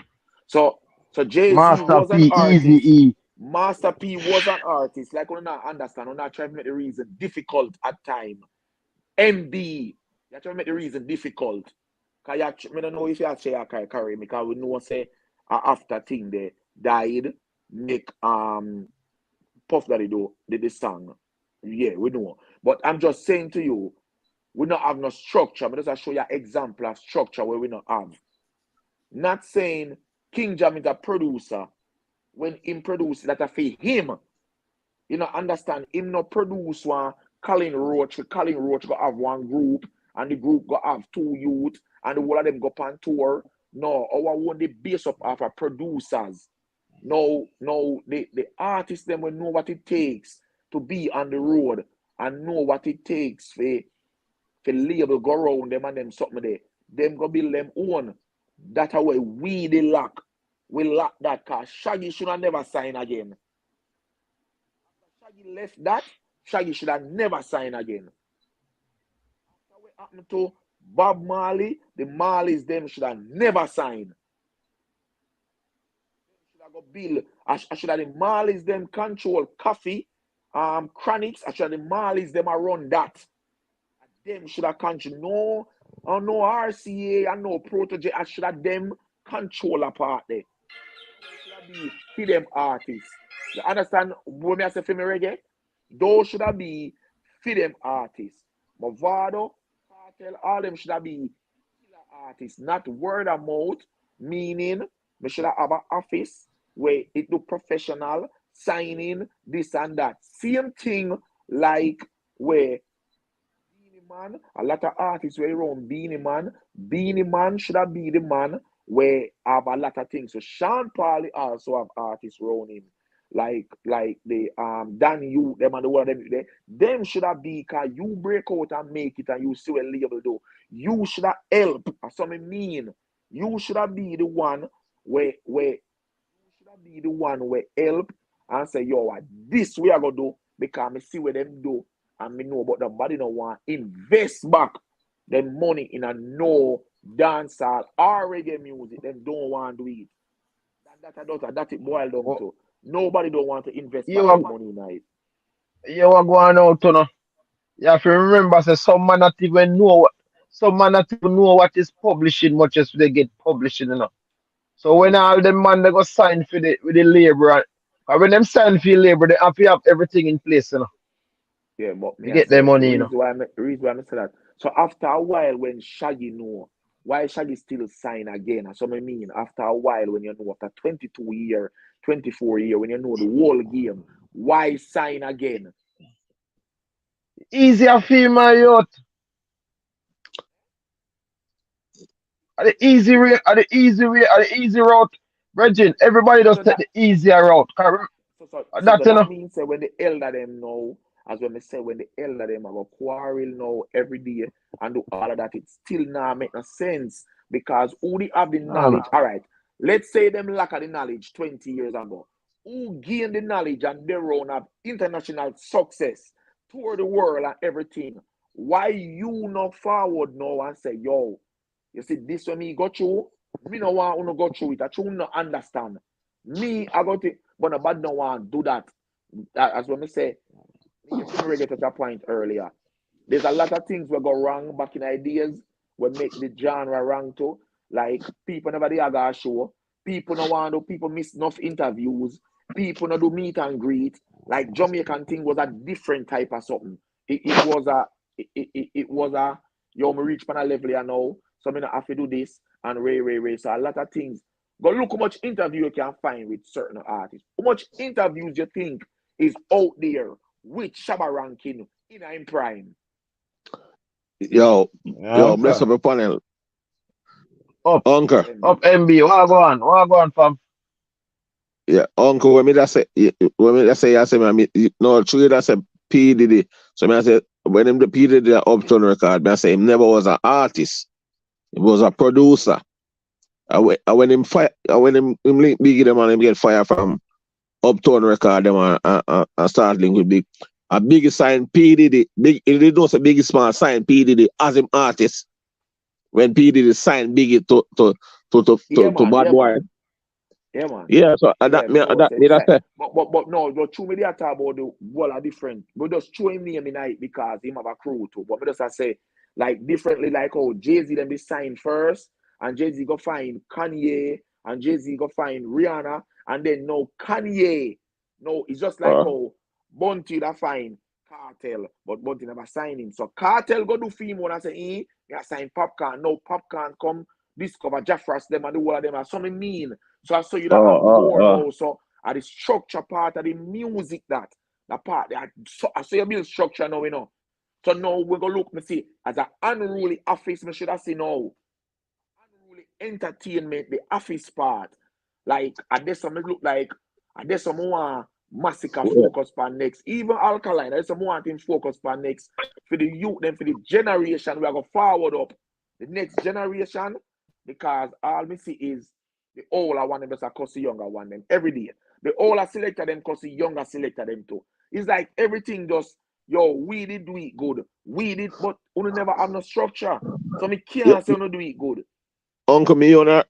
So Jay-Z Master was an P. Easy artist. E. Master P was an artist. Like, we not understand. We're not trying to make the reason difficult at time. MB, you're trying to make the reason difficult. Because I don't know if you say I carry me, because we know say after thing they died, make Puff Daddy do this song. Yeah, we know. But I'm just saying to you, we don't have no structure. I'm just show you an example of structure where we don't have. Not saying King Jam is a producer. When him produce that I feel him. You know, understand him not produce one Colin Roach. Colin Roach go have one group and the group go have 2 youth and the whole of them go on tour. No, our one the base up of our producers. No, the artists them will know what it takes to be on the road and know what it takes for label go around them and them something there. Them go build them own. That way we the lack. We lack that cause Shaggy should have never sign again. After Shaggy left that, Shaggy should have never signed again. After what happened to Bob Marley, the Marleys them should have never signed. Should have got bill. I should have the Marleys them control coffee, chronics. I should have the Marleys them around that. And them should have control no RCA and no Protege. I should have them control a part there. Should have be for them artists. You understand when I say for me reggae? Those should have be for them artists. Movado, Cartel, all them should have be artists, not word of mouth, meaning we should have an office where it do professional, signing, this and that. Same thing like where Beanie Man, a lot of artists were around Beanie Man. Beanie Man should have be the man where have a lot of things. So Sean Paul also have artists around him. Like the Danny you them and the one of them them should have be cause you break out and make it and you see what label do. You should have help. That's what I mean. You should have be the one where help and say, yo, this we are gonna do because I see what them do and me know but nobody don't want invest back them money in a no dancehall or reggae music. Them don't want to do it. That it boiled down to. Nobody don't want to invest back money in it. You are going out to know. You have to remember say some man not even know what is publishing much as they get publishing, you know. So when all them man they go sign for the with the labor and when them sign for the labor, they have to have everything in place, you know. Yeah, but You get their money, you know. The reason why I say that. So after a while, when Shaggy know, why Shaggy still sign again? That's what I mean. After a while, when you know after 22 year, 24 year, when you know the whole game, why sign again? Easier for my youth. The easy route. Virgin, everybody just take the easier route. That means when the elder them know, as when I say when the elder them have a quarrel now every day and do all of that, it still not make no sense because who they have the knowledge. All right, let's say them lack of the knowledge 20 years ago. Who gained the knowledge and their own have international success toward the world and everything? Why you not forward now and say, yo, you see this when me go through, me no want to go through it. I should not understand. Me, I got it, but nobody don't want to do that. As when me say, you couldn't get to that point earlier. There's a lot of things we go wrong back in ideas. We make the genre wrong too. Like people never do a show. People no want to. People miss enough interviews. People no do meet and greet. Like Jamaican thing was a different type of something. It was a yo me reach pan a level here now. So I have to do this and Ray. So a lot of things. Go look how much interview you can find with certain artists. How much interviews you think is out there with Shabba Rankin in prime? Yo, bless up your panel. Uncle. Up MB, what go on, fam? Yeah, Uncle, when me that say, I say, no, true that say P Diddy. So I say, when him the P Diddy the Uptown record, I say him never was an artist. He was a producer. When him link Biggie them and him get fire from Uptown record them and start link with Big. A Biggie sign P Diddy. They don't say Biggie Small sign P Diddy as him artist. When P Diddy signed Biggie to Bad Boy. Yeah, man. Yeah, so that say. But no, the true media talk about the wall are different. But just show him name in night because him have a crew too. But me just say like differently, like how Jay-Z them be signed first, and Jay-Z go find Kanye, and Jay-Z go find Rihanna, and then no Kanye. No, it's just like how Bunty that find Cartel, but Bunty never sign him. So Cartel go do film when I say you sign Popcorn. No Popcorn come discover Jeffress them and the whole of them are something mean. So I saw you that more now. So at the structure part of the music that part I saw you build structure now, you know. So now we're gonna look me see as an unruly office, me should have seen now. Unruly entertainment, the office part. Like at this some look like at this some more massacre focus on next. Even Alkaline, there's some more thing focus on next for the youth, then for the generation we are gonna forward up. The next generation, because all me see is the older one them just cuss the younger one them every day. The older selector them cuss the younger selector them too. It's like everything just we did do it good. We did, but we never have no structure. So me can't say we do it good. Uncle, me on a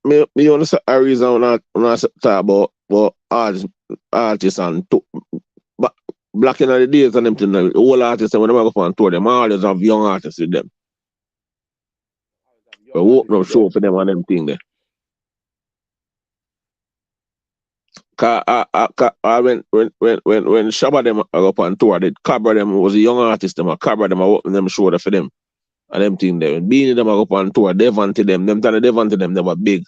reason when I talk about artists and black in the days and them thing. The whole artists when they go on tour, them always have young artists with them. We open up show for them and them thing there. When Shabba them are up on tour, the Cabra them was a young artist, them a Cabra them are open them show there for them. And them thing there. When Beanie them are up on tour, Devante them they were big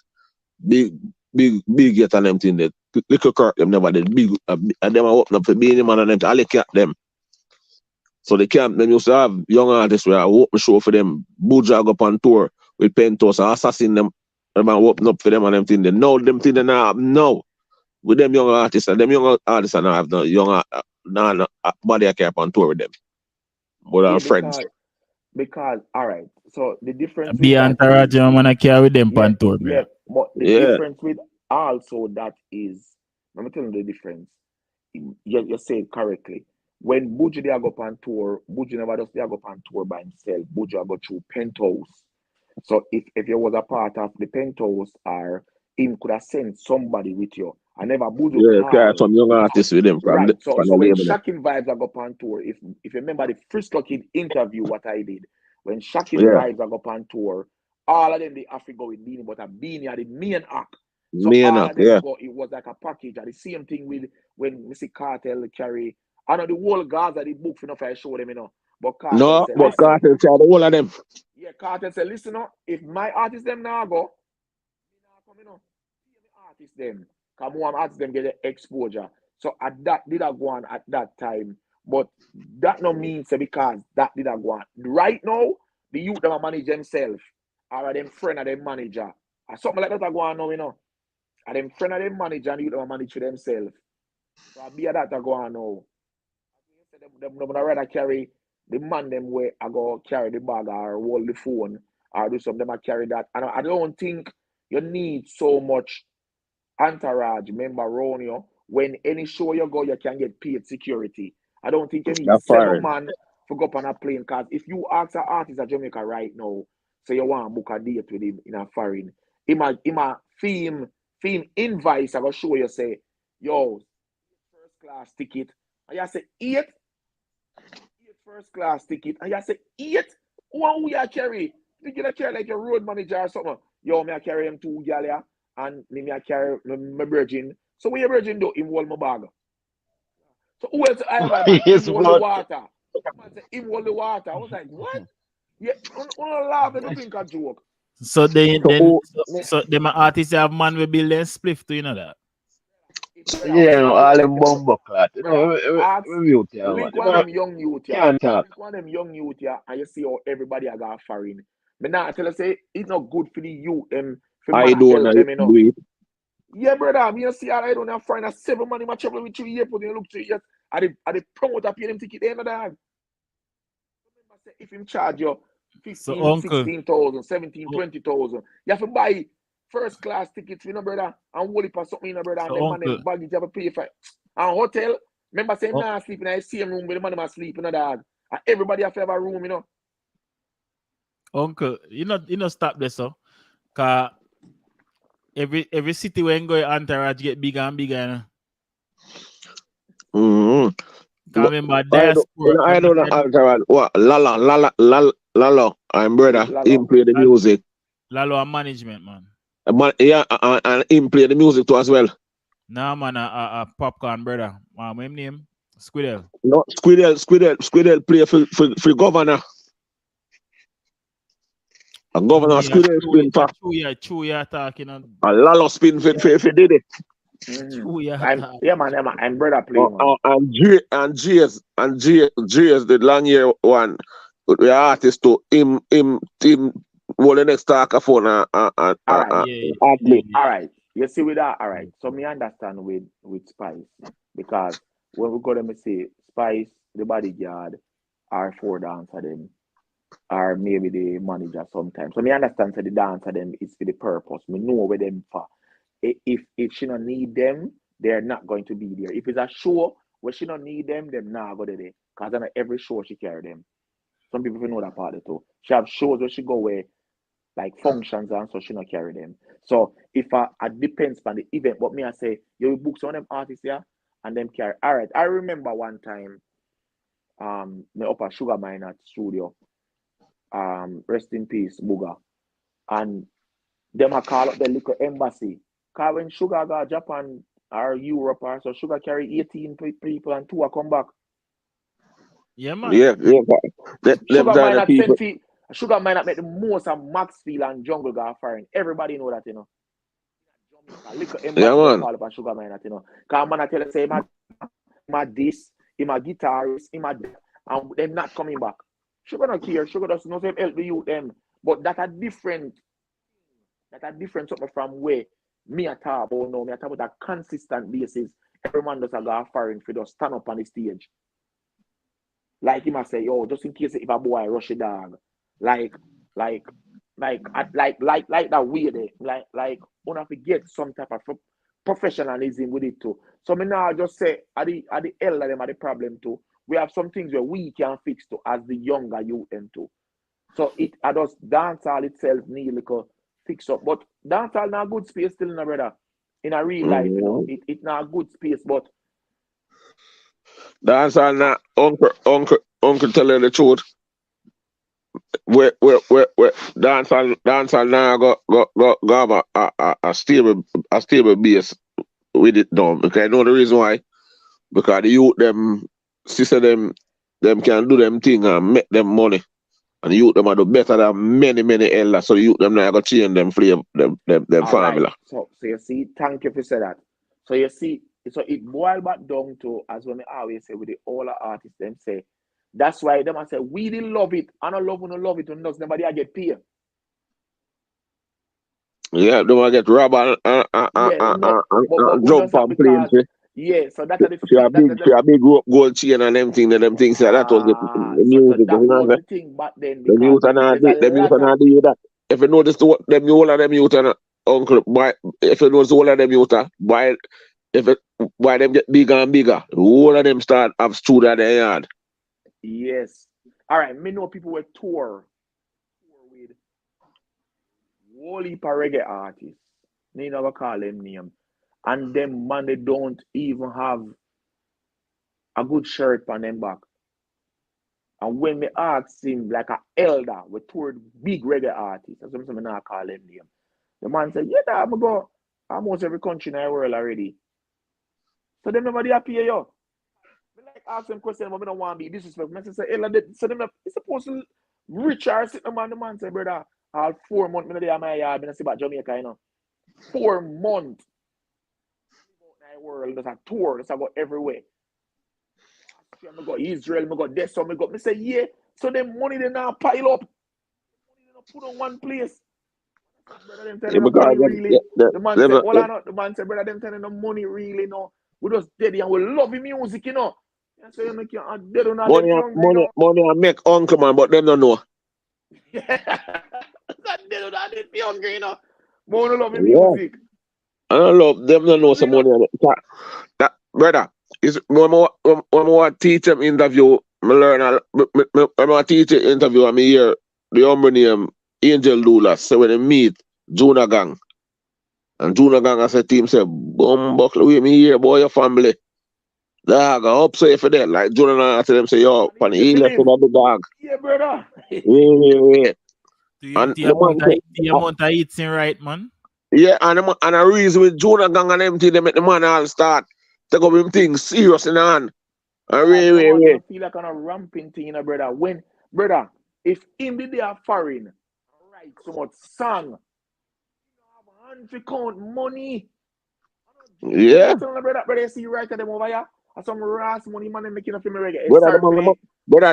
yet and them thing there. Little Kirk them never did big and them are open up for Beanie Man and them to allocate them. So the camp, them used to have young artists where I open show for them, Buja go up on tour with Pentos and Assassin them and open up for them and them thing. They know them thing they now have now. With them young artists and them young artists and I have no young body I care on tour with them. But Yeah, our friends. because all right. So the difference Be with that entourage, is, I'm gonna carry them yeah, pan tour, yeah. brother. But the Yeah. difference with also that is, let me tell you the difference. You say it correctly. When Buju they go up on tour, Buju never does they go up on tour by himself. Buju go through Penthouse. So if you was a part of the Penthouse or him could have sent somebody with you. I never Buju Yeah, carry call. some young artists with them from Right. So the when label. Shocking Vibes are go up on tour, if you remember the Frisco Kid interview what I did, when Shocking Yeah. Vibes are go up on tour, all of them they have to go with Beanie, but a Beanie are the main act. So Me and all up, of them yeah. go, it was like a package. And the same thing with when Missy Cartel carry. I know the whole Gaza the book for enough I show them, But Cartel No, say, but listen, Cartel try the whole of them. yeah, Cartel say, listen, if my artist them now go, me now come, the artist them. Come on, artist them get the exposure. So at that did I go on at that time. But that no means because that did I go on. Right now, the youth them manage themselves. Or them friend of them manager. Or something like that I go on now, And them friend of them manager and you them manage for themselves. So I be at that I go on now. Them rather carry the man them where I go carry the bag or hold the phone or do something. I carry that. And I don't think you need so much entourage member around you. When any show you go, you can get paid security. I don't think you need That's 7 fine. man to go up on a plane. Because if you ask an artist at Jamaica right now, so you want to book a date with him in a foreign, he might film invoice. I go show you say, yo, first class ticket. And you say 8 first class ticket. And you say 8. Who we are carry? You get a carry like a road manager or something. Yo, me I carry him 2 gal and me I carry my virgin. So what your virgin do? Him hold my bag. So who else I have my bag? Yes, Him hold the but water. Man say him hold the water. I was like, what? Yeah, don't laugh and don't think a joke. So then Me, so them artists have man will build them spliff to that. yeah, no, all them brother, bumbo clat. ask, We mute here, man. link one of them young youth here. Can't talk. Link one of them young youth here, and you see how everybody I got foreign. Me now tell you say it's not good for the youth for I man don't help them, do it. Yeah, brother, me see all I don't have foreign 7 money my travel with 3 years, put you look to it. I the promoter pay them ticket end of dog. If him charge you 15, 16,000, 17, 20,000, you have to buy first class tickets, brother, and hold it for something, brother, and then man them baggage you have to pay for it. And hotel, remember saying nah sleep in the same room where the man sleep, dog. And everybody have to have a room, Uncle, you know stop this, so cause every city when go entourage get bigger and bigger. Mm-hmm. Remember diaspora. I don't know what Lalo, I'm brother. Him play the music. Lalo and management, man. Yeah, and him play the music too as well. Nah, man, a popcorn brother. My name Squidel. No, Squidel play for governor. A governor Squidel spin for. True, yeah, talking. A Lalo spin for did it. True, yeah, man, I'm brother playing. And GS, the long year one, the artist to him, well, the next talker phone all right. You see with that, all right. So me understand with Spice because when we go to me say Spice, the bodyguard, or 4 dancer them, or maybe the manager sometimes. So me understand so the dancer them is for the purpose. Me know where them for. If she don't need them, they're not going to be there. If it's a show where she don't need them not go there. Because on every show she carry them. Some people know that part too. She have shows where she go where like functions and so she not carry them. So if I depends on the event, but me I say you book some of them artists here and them carry. All right. I remember one time me up at Sugar Mine at studio. Rest in peace, Booga. And them a call up the little embassy. Because when Sugar go Japan or Europe or so, Sugar carry 18 people and 2 come back. Yeah, man. Yeah. Sugar might not make the most of Maxfield and Jungle go foreign. Everybody know that, Little embassy call up a Sugar Mine, Because man I tell you say him a this, him a guitarist, him a and them not coming back. Sugar not care. Sugar does not help the youth them. But that are different. That are different something from where me at talk about now. Me at talk about a consistent basis. Every man does a go foreign for just stand up on the stage. Like him I say, yo, just in case if a boy rush a dog. Like that way there. Like wanna forget some type of professionalism with it too. So me now just say at the elder them are the problem too. We have some things where we can fix too as the younger youth them too. So it I just dancehall itself need like a fix up. But dancehall not good space still, no brother. In a real life, you know, it not a good space, but Dancehall now, uncle tell you the truth. Where dancehall now go have a stable base with it now. Because I know the reason why. Because the youth them sister them can do them thing and make them money. And the youth them are do better than many elders. So the youth them now go change them flavor them all formula. right. So you see, thank you for saying that. So you see, so it boil back down to as when I always say with the older artists, them say that's why them I say we didn't love it. I don't love when you love it when does nobody get paid. Yeah, don't want to get robbed and jump on planes. Yeah, so that's the She a big gold chain and them things that was the music. so that was the thing back then The because youth and all do that. If you notice them all of them youth and uncle boy, if you notice all of them youth boy, why them get bigger and bigger, all of them start have studio at their yard. Yes. All right, me know people were tour with whole heap of reggae artists. They never call them name. And them man they don't even have a good shirt on them back. And when me ask him like an elder, we toured big reggae artists, that's what I'm not call them name. The man said, yeah, I'm go almost every country in the world already. So them nobody happy yo. Me like ask them question, but me don't want to be disrespectful. I say, elder, so them it's supposed to rich or sit the man say, brother, all 4 months me there in my yard, me see about Jamaica, you know. 4 months. World, there's a tour, there's about everywhere. I go Israel, I go this, so I go. Me say, yeah, so them money they now pile up. Money they not put on one place. Brother, them telling the money really. The man said, well, I know. The man said, brother, them telling the money really, no. We just dead and we love the music, you know. And so you make you dead on that. Money I make uncle man, but them don't know. That dead on that be hungry, you know. More love the music. I don't love them. Don't know some money. That brother is when I teach them interview. Me learn. When I teach interview, I hear the humble name Angel Lula. So when they meet Juna Gang, and Juna Gang as a team say, "Bumbuckle with me here, boy, your family." Dog, I hope so for that. Like Juna to them say, "Yo, pan he left about the dog." Yeah, brother. Yeah. And the amount of eating right, man. Yeah, and a reason with Jonah Gang and everything, they make the man all start take up him things serious in the hand. And I feel like on a ramping thing, you know, brother. When, brother, if him be there foreign, right, so much song, you have 100 count money. Yeah. Brother, you see right at them over here. Some ras money man making a film reggae.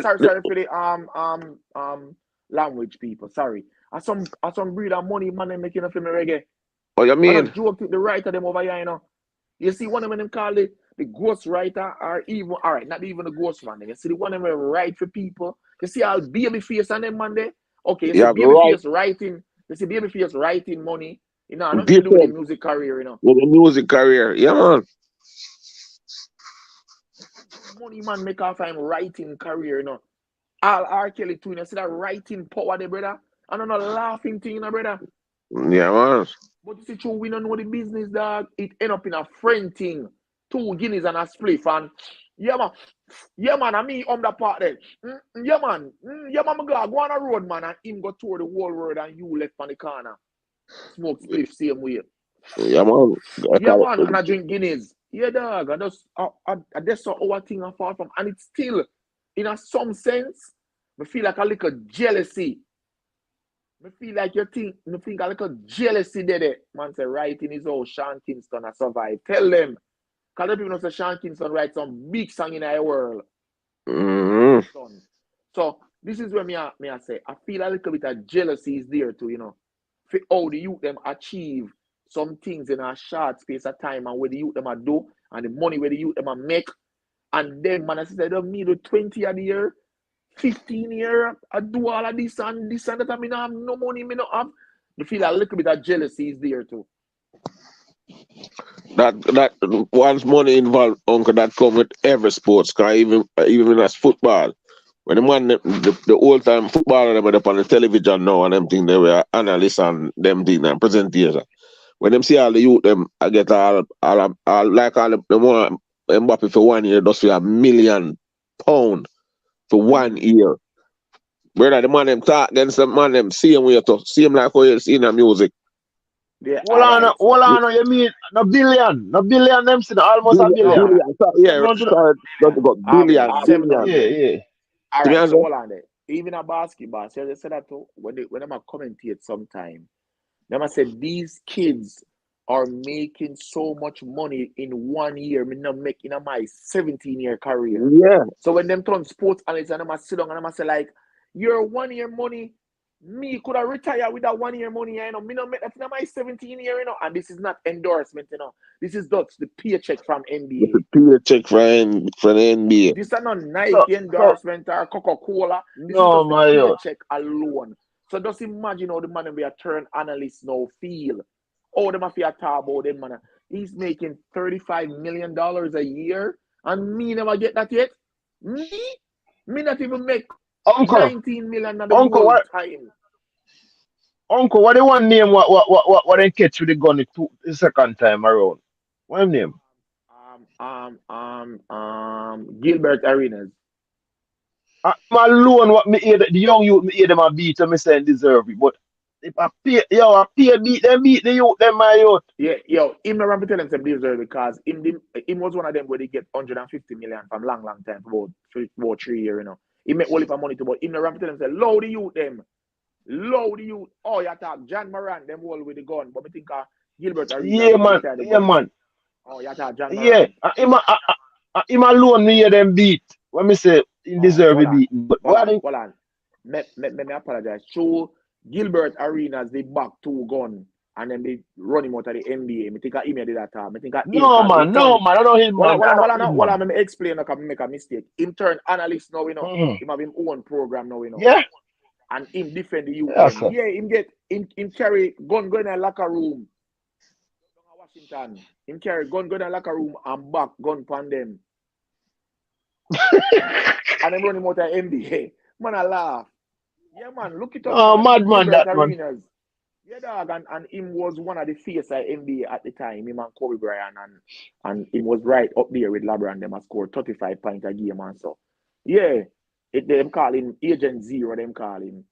Sorry for the language people. Sorry. Some breed of money man making a film reggae. Oh, you mean? And joke to the writer them over here, you know. You see one of them call it the ghost writer, or even all right, not even the ghost man. You see the one of them write for people. You see how Babyface and them man there. Okay, you see Babyface writing. You see Babyface writing money. You know, nothing to do with the music career, you know. With the music career, yeah, man. Money man make off time writing career, you know. All R. Kelly too, you see that writing power there, brother. And I'm not laughing thing, you know, brother. Yeah, man. But you see, true, we don't know the business, dog. It end up in a friend thing. 2 guineas and a spliff. And yeah, man, and me on that part there. Yeah, man, go on a road, man, and him go tour the whole world and you left on the corner. Smoke spliff same way. Yeah, man. Yeah, man, and I drink guineas. Yeah, dog. That's our thing I far from. And it's still, in some sense, I feel like a little jealousy. I feel like you think a little jealousy there. Man say writing his own Sean Kingston and survive. Tell them. Because the people know say Sean Kingston write some big song in our world. Mm-hmm. son. So this is where me I say I feel a little bit of jealousy is there too, For how the youth them achieve some things in a short space of time and where the youth them a do and the money where the youth them a make. And then man I say them me do 20 a year, 15 year, I do all of this and that. I mean I have no money, me not have. You feel a little bit of jealousy is there too. That once money involved, uncle, that come with every sports car, even as football. When the old time footballer them up on the television now and them thing they were analysts and them thing and presentation. When them see all the youth them I get all like all the more Mbappe for 1 year just for £1 million for 1 year. Brother, the man them talk against the man them see him with see him like how you see in the music. Yeah, hold on, you mean no billion them see almost a billion. Billion. Yeah. All right, so hold on there. Even a basketball, so they said that too, when them a commentate sometime, them a say these kids are making so much money in 1 year, me not making my 17-year career. Yeah. So when them turn sports analysts and them a sit down and them a say like, your 1 year money, me could have retired with that 1 year money, me not make that in my 17 year, and this is not endorsement, This is just the paycheck from NBA. The paycheck from the NBA. This is not Nike endorsement or Coca-Cola. This is just the paycheck alone. So just imagine how the man we are turn analysts now feel. Oh, them have to talk about them, man. He's making $35 million a year, and me never get that yet. Me not even make Uncle, 19 million at the whole time. Uncle, what the one name what they catch with the gun the second time around? What name? Gilbert Arenas. My alone what me hear the young youth me hear them a beat and me saying deserve it. But if I pay beat the youth, them my youth. Yeah, him not to tell him some deserve because him was one of them where they get 150 million from long time for about 3 years, He make all of money to, but him not to tell him say load the youth them. Load the youth. Oh, you talk John Moran, them all with the gun. But I think Gilbert Arenas. Yeah, man. Oh, you talk John Moran. Yeah, him alone me hear them beat. When me say he deserve a beat. But hold on. Me apologize. So Gilbert Arenas they back 2 gun and then they run him out of the NBA. Me think he did that time. No man, I don't hear man. Hold on, me explain because I make a mistake. Him turn analyst now, Him have his own program now, Yeah. And him defend the youth. Yeah, him carry gun go in a locker room. Washington. Him carry gun go in a locker room and back gun pan them. And then run him out of NBA. Man, I laugh. Yeah, man, look it up. Oh, madman that man. Yeah, dog, and him was one of the face of NBA at the time. Him and Kobe Bryant and him was right up there with LeBron. Them scored 35 points a game and so. Yeah, them call him Agent Zero. Them call him.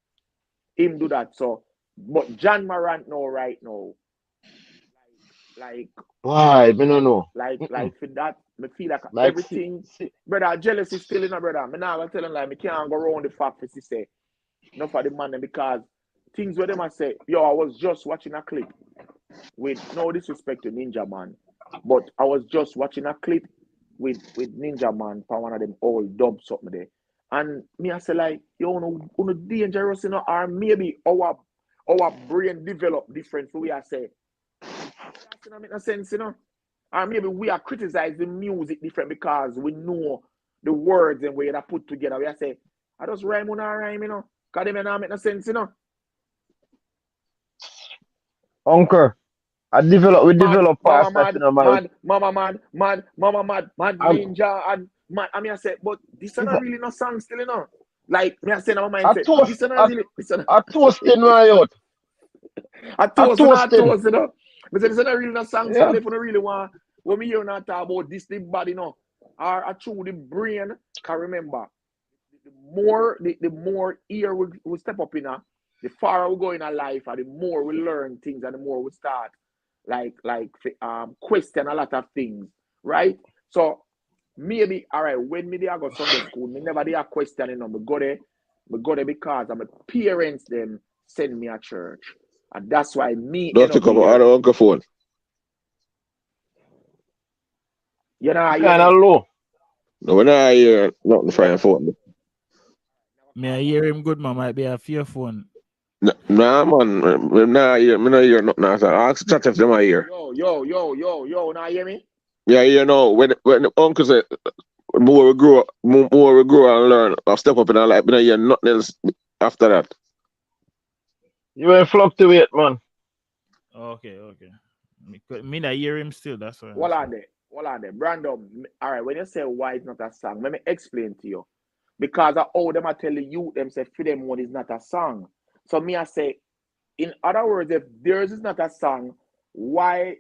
Him do that so. But John Morant right now. Like why? I don't know. Like for that, me feel like everything. Brother, jealousy still in brother. Me now tell him like me can't go around the fact for say. Not for the man because things where them I say, yo, I was just watching a clip with no disrespect to Ninja Man, but I was just watching a clip with Ninja Man for one of them old dubs something there. And me I say like, yo, no dangerous, or maybe our brain develop different for we I say. That make no sense, Or maybe we are criticizing music different because we know the words and way that put together. We are say, I just rhyme on a rhyme, because they may not make no sense, Uncle, we develop past that, Mama mad, ninja, and mad. I mean, I said, but this is not really no song still, Like, me I say, my mind say, this is not really. I toasted my youth. I toasted, But this is not really no song still. If you don't really want, when me hear not talk about this, the body, or through the brain, can remember. The more ear we step up in the farther we go in our life, and the more we learn things, and the more we start question a lot of things, right? So maybe all right, when me there go Sunday school, me never there questioning them. Me go there because my parents them send me a church, and that's why me. Don't you come out of Uncle phone? Kind of low. No, when I hear nothing from your phone. May I hear him good, man? Might be a fear phone. Nah, man. Me not hear nothing. Else. Ask chat if them are here. Yo, now hear me? Yeah, you know, when the uncle said, more we grow and learn, I'll step up in our life. Me not hear nothing else after that. You ain't fluctuate, man. Okay. Me not hear him still. That's why. Hold on there. Brandon, all right, when you say why it's not a song, let me explain to you. Because of how them I tell the youth, them say, for them one is not a song. So me I say, in other words, if theirs is not a song, why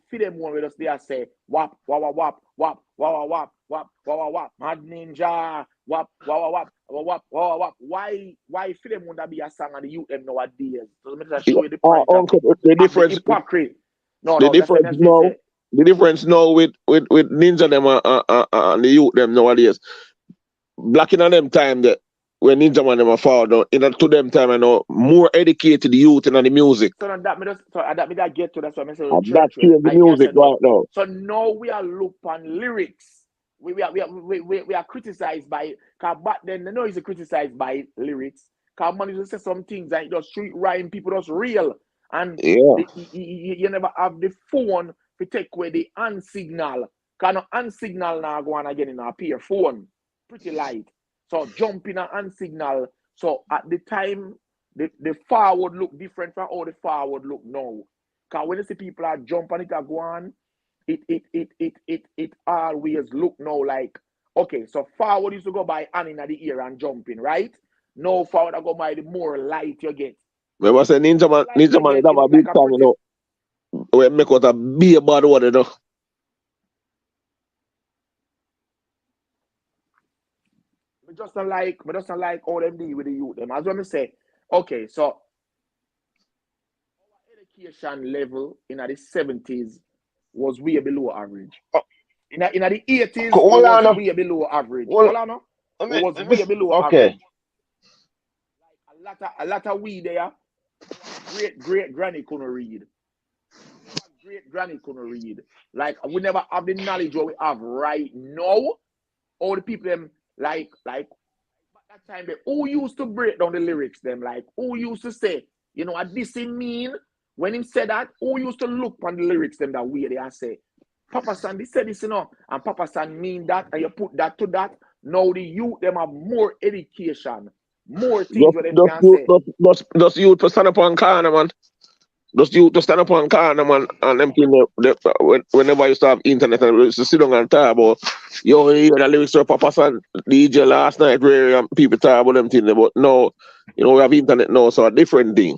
for them one with us, they are say, wap, wap, wap, wap, wap, wap, wap, wap, wap, wap, mad ninja, wap, wap, wap, wap, wap, wap. Why for them one that be a song and the youth them nowadays? So let me just show you the point Uncle, the of the difference, hypocrisy. the No, that's what difference me now, say. the difference now with Ninja them and the youth them nowadays. Black in them time that when Ninja man them are fall down, in to them time I know more educated youth in the music. So now that me just so that me that get to that's what I say And that church way. change the Me I music say right no. now. So now we are look on lyrics. We are criticized by cause back then they know it's criticized by lyrics. Cause man used to say some things and just street rhyme people just real. And Yeah. you never have the phone to take away the hand signal. Cause no hand signal now go on again in our peer phone. Pretty light. So jump in a hand signal. So at the time the forward look different from how the forward look now. Because when you see people are jump and it are go on, it always look now like okay, so forward used to go by hand in the ear and jumping, right? No forward I go by the more light you get. Remember say Light Ninja you man is get, have it a look like big a time, you pretty know. We make out a be a bad word, you know. me just don't like all them deal with the youth. Them as when me say, okay, so education level in the 70s was way below average. Oh, In the 80s, we hold on was now. way below average. Hold, Hold on, no? let We me, was let me, way below okay. average. A lot of we there, our great granny couldn't read. Our great granny couldn't read. Like we never have the knowledge what we have right now. All the people them like at that time they who used to break down the lyrics them like who used to say, you know what this mean when him said that, who used to look on the lyrics them that way they and say, Papa Sandy said this, you know, and Papa San mean that, and you put that to that. Now the youth them have more education, more things where them can say. Just youth to stand up on corner, man. Just youth to stand up on corner, man, and them thing whenever you start internet and you sit down and talk about yo, you hear the lyrics to Papa San DJ last night where people talk about them things, but no, you know, we have internet now, so a different thing.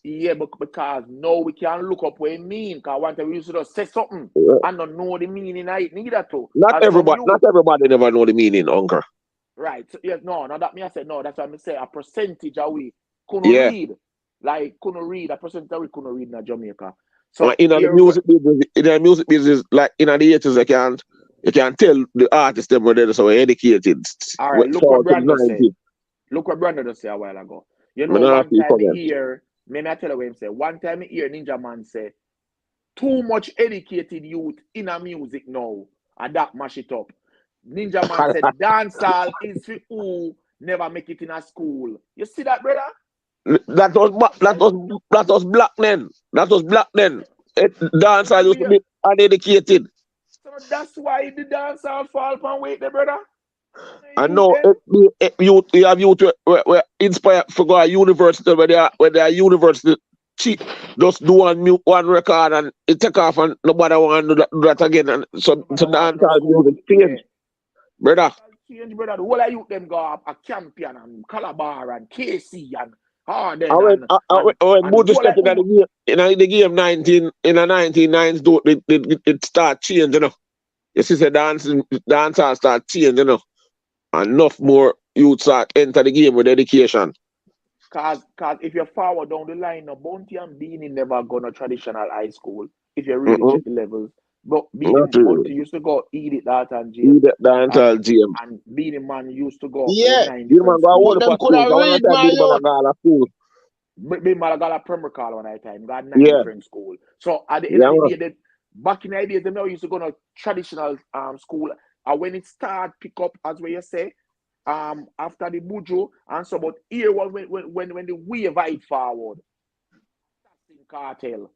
Yeah, but because now we can look up what it mean. Because one time we used to just say something Yeah. and not know the meaning of it neither too. Not As some youth. everybody never know the meaning, uncle. Right. So, yes, no, that me I said no. That's why I say a percentage of we couldn't Yeah. read. Like couldn't read. A percentage of we couldn't read in Jamaica. So In the here music business, like in the 80s, you can tell the artists them were there so educated. all right, look what So to Brando said. 90s, Look what Brando just said a while ago. You me know, not one see time comment. here, maybe I tell you what him say. One time here, Ninja Man say, too much educated youth in a music now. And that mash it up. Ninja Man said, dancehall is for who never make it in a school. You see that, brother? That was black then. That was black then. Dancer used to Yeah. be uneducated. So that's why the dancehall fall upon weight, the brother. I Youth know them. you have youth where inspired for go to university where they are university cheap. Just do one record and it take off and nobody want to do that again. And so dancehall music change, brother. Change, brother. The whole of youth them go up a champion and Calabar and KC and I Harden went, when and Buju whole step of in the game 19 in the 1990s, it start changing, you know. You see, the dancers start changing, you know. Enough more youths start enter the game with education. Cause if you forward down the line, no Bounty and Beanie never gone to traditional high school. If you really Mm-mm. check the levels, but Not Beanie really. Bounty used to go Edith Art and He James, the dancehall GM. and Beanie Man used to go to Yeah, You man nine different go schools. hold but up them a could school. have So when I read time my Billy man youth. go all a school. Beanie Man got a Premier Call one time. Got nine Yeah. different schools. So at the end Yeah, of the man. day, back in the days, them now used to go to traditional school. And when it start pick up, as what you say, after the Buju and so, but here was when the wave hide forward. Assassin Cartel.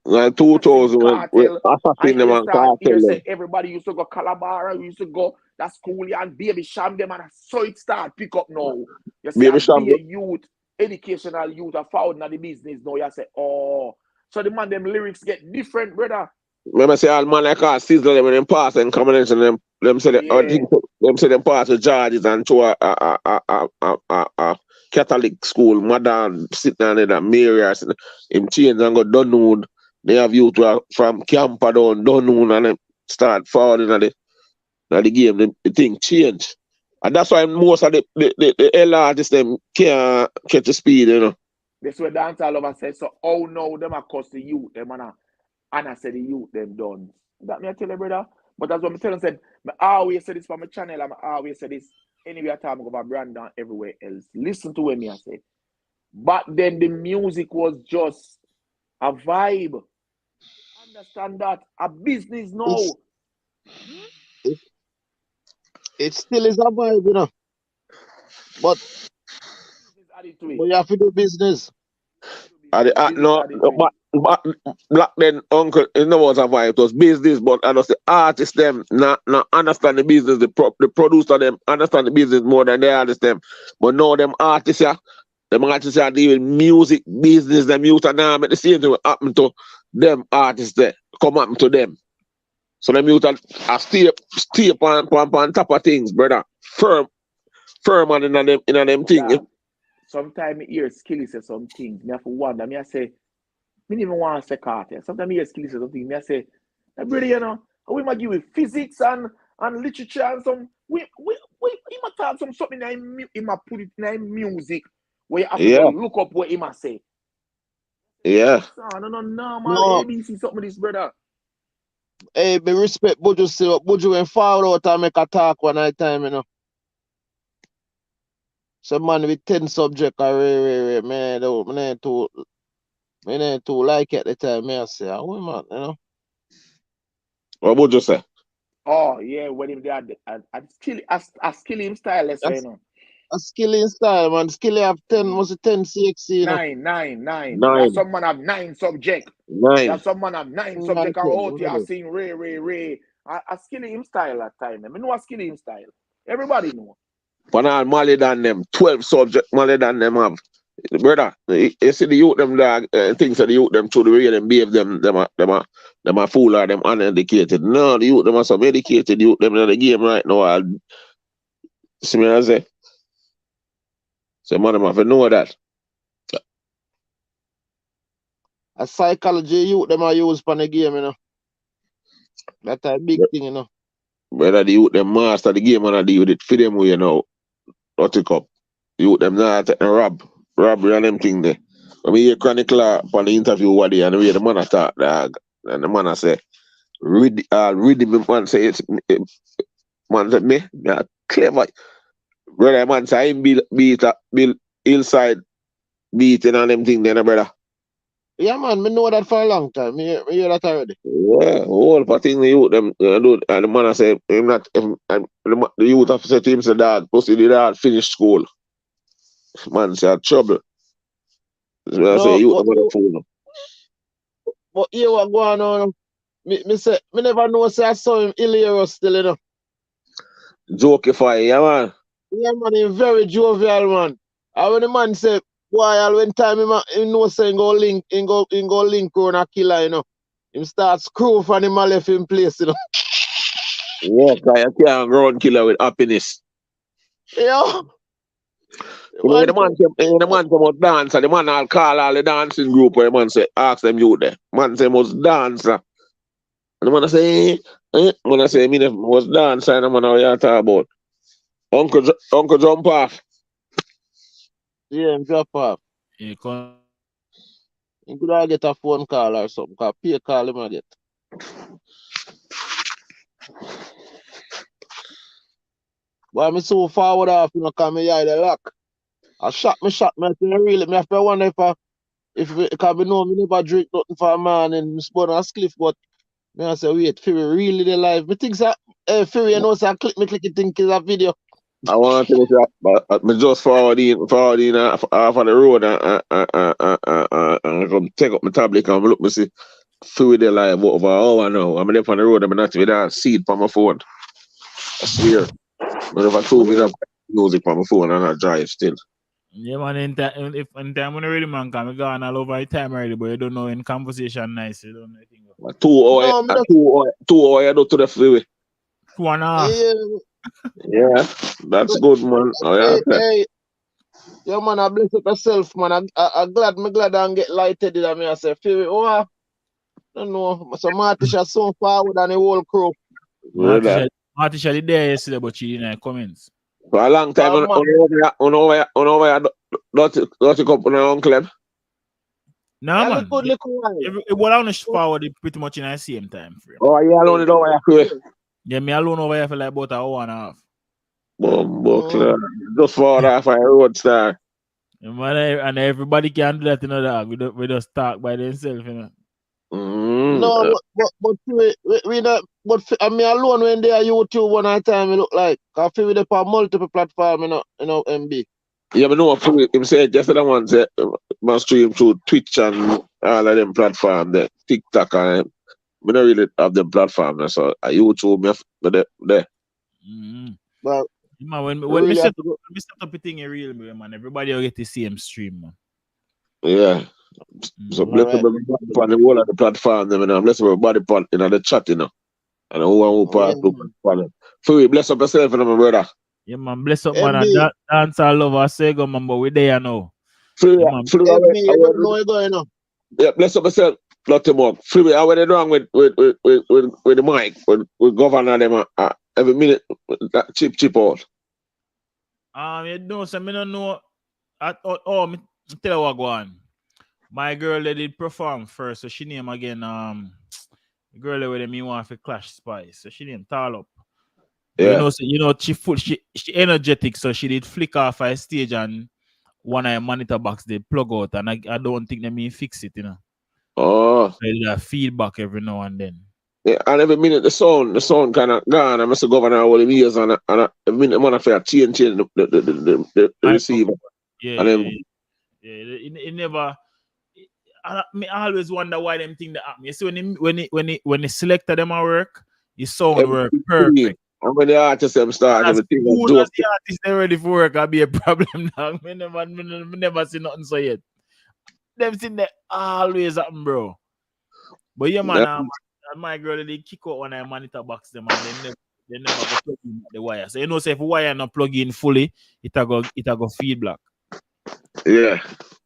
Like Assassin 2000 when Cartel. Assassin And them you and start Cartel here them. say everybody used to go Calabara, used to go that's cool and Baby Sham them and so it start pick up now. You see Baby a Sham, be a youth, educational youth are found in the business now. You say, oh, so the man them lyrics get different, brother. remember say all man like us Sizzle them when them pass and combination them say Yeah. them say them pass to Georges and to a Catholic school, modern sitting down in that Marias him change and go Dunwood. They have youth who are from Camper down Dunwood and them start forward in the game, the thing change. And that's why most of the L artists them can't catch the speed, you know. That's what dance all over said. So oh no, them are cost the youth, them and I said the youth them done. That me I tell you, brother. But that's what me tell them said. I always say this for my channel, and I always say this anywhere time I go about Brandon everywhere else. Listen to what me I say. But then the music was just a vibe. Understand that? A business now. It still is a vibe, you know. But you have to do business. No, but back then, uncle, it never was a vibe. It was business, but I know the artists them not understand the business. The producer them understand the business more than the artists them. But now them artists are doing music business. Them youth are now make the same thing happen to them artists there. Come happen to them. So them youth are stay on top of things, brother. Firm on in them things. Yeah. Sometimes I hear Skilly say some things. Me have to wonder. Me I say, me even want to say Carter. Sometimes I hear Skilly say something. Me I say, hey, brother, you know, we might give you physics and literature and some. He might talk something. He might put it in music where you have to go look up what he might say. Yeah. No, normal ABC something this brother. Hey, me respect Buju still. Buju went forward out and make a talk one night time, you know. Some man with 10 subjects are rare, man. Me ain't too like it at the time. Me I say, oh man, you know. What would you say? Oh yeah, when him there, a skill him style, let's say, you know. A skilling style, man. Skilly have 10, was it 10 CXC, you know? Nine. Yeah, some man have 9 subject. 9. Yeah, some man have 9 subject. And out here sing Ray. A skilly him style at time. I know a skilly him style. Everybody know. But now Mali than them, 12 subject Mali than them have. Brother, you see the youth them dog, things that the youth them to the way them behave them are fool or them uneducated. No, the youth them are some educated youth them in the game right now. I'll see me as say. So man, them have to know that. A psychology youth them are used for the game, you know. That's a big thing, you know. Whether the youth them master the game and deal with it for them way, you know. Not take up. The youth them not robbery and them thing there. When we hear Chronicler on the interview what day and the way the man attack dog, and the man say read him man say it's man said me clever. Brother man say him beat hillside beating and them thing there, brother. Yeah, man, me know that for a long time. Me hear that already. Yeah, all for thing the youth them do, and the man say him not and the youth have said to him say dad, pussy the dad finish school. Man say trouble. So I say youth them are fool. But here what going on? Me say me never know say I saw him hilarious still, you know. Jokify, yeah man. Yeah, man, he's very jovial, man. And when the man say, boy, when time him know say him go link on a killer, you know. Him start screw from him and left him place, you know. Yeah, you can't run killer with happiness. Yeah. The man come out dance, and the man all call all the dancing group where the man say, ask them you there. Man say must dance. And the man say, Man say, me was dance, and the man how you talk about. Uncle jump off. Yeah, him drop off. You He could have get a phone call or something, because pay call him a get. But I'm so forward off, you know, because me eye the lock. I shot me, really. Me have to wonder if because me know me never drink nothing for a man and spun a spliff, but I say, wait, Fury really the live. Me think that Fury, you know, say I click it think is a video. I want to say, but me just forward in off of the road and come take up my tablet and look me see through the live over an hour now. I'm there on the road. I'm not with that seed on my phone. I swear. But if I told me that music on my phone and I drive still. Yeah, man. In time when really man come, we gone all over the time already, but you don't know in conversation nice. You don't know anything. But 2 hours, No, 2 hours I do to the freeway. 2.5. Yeah, that's good, man. Oh, yeah. Hey, yeah, man, I bless up myself, man. I'm glad I get lighted in me. I say, feel it, oh, I don't know. So Martisha so forward and the whole crew. Really? Martisha did there yesterday, but she didn't comments. For a long time, on don't you come on your uncle? No, Yeah, man. look while. It was on the forward pretty much in the same time frame. Oh, yeah, alone it over here. Yeah, me alone over here for like about an hour and a half. Boom, just forward off a road star. And everybody can do that, you know, that we just talk by themselves, you know. No, but we not. But I mean, alone when they are YouTube one at a time, it look like. I feel with on multiple platforms, you know, MB. Yeah, but no, him say just the one say must stream through Twitch and all of them platforms, the TikTok and we don't really have them platforms. So YouTube me there. But man, when really we set up a thing in real man, everybody will get the same stream, man. Yeah. So bless everybody on the whole of the platform, them, and bless everybody in the chat, you know. And who part to so bless up yourself, you know, my brother. Yeah, man, bless up, man. And dance all over Sego, man, but we there now. You don't know you're going on. Yeah, bless up yourself, not more. Freeway, how are they wrong with the mic, with governor them every minute that chip out. You know, so I don't know. Me tell you what go on. My girl they did perform first, so she name again the girl with me want for Clash Spice, so she named Tall Up. Yeah. You know, she energetic, so she did flick off her stage and one of her monitor box they plug out, and I don't think they mean fix it, you know. Oh. So they have feedback every now and then. Yeah, and every minute the sound kind of gone. I must go over all the years and every minute man after change the receiver. Yeah, and it never. I always wonder why them think that happen. You see when the selector them at work, the sound work perfect. And when the artists them start, everything as the artists they ready for work, I'll be a problem now. Me never see nothing so yet. Them thing that always happen, bro. But yeah, man, my girl they kick out one of the monitor box them and they never go plug in the wire. So you know, say if wire not plug in fully, it go feedback. Yeah.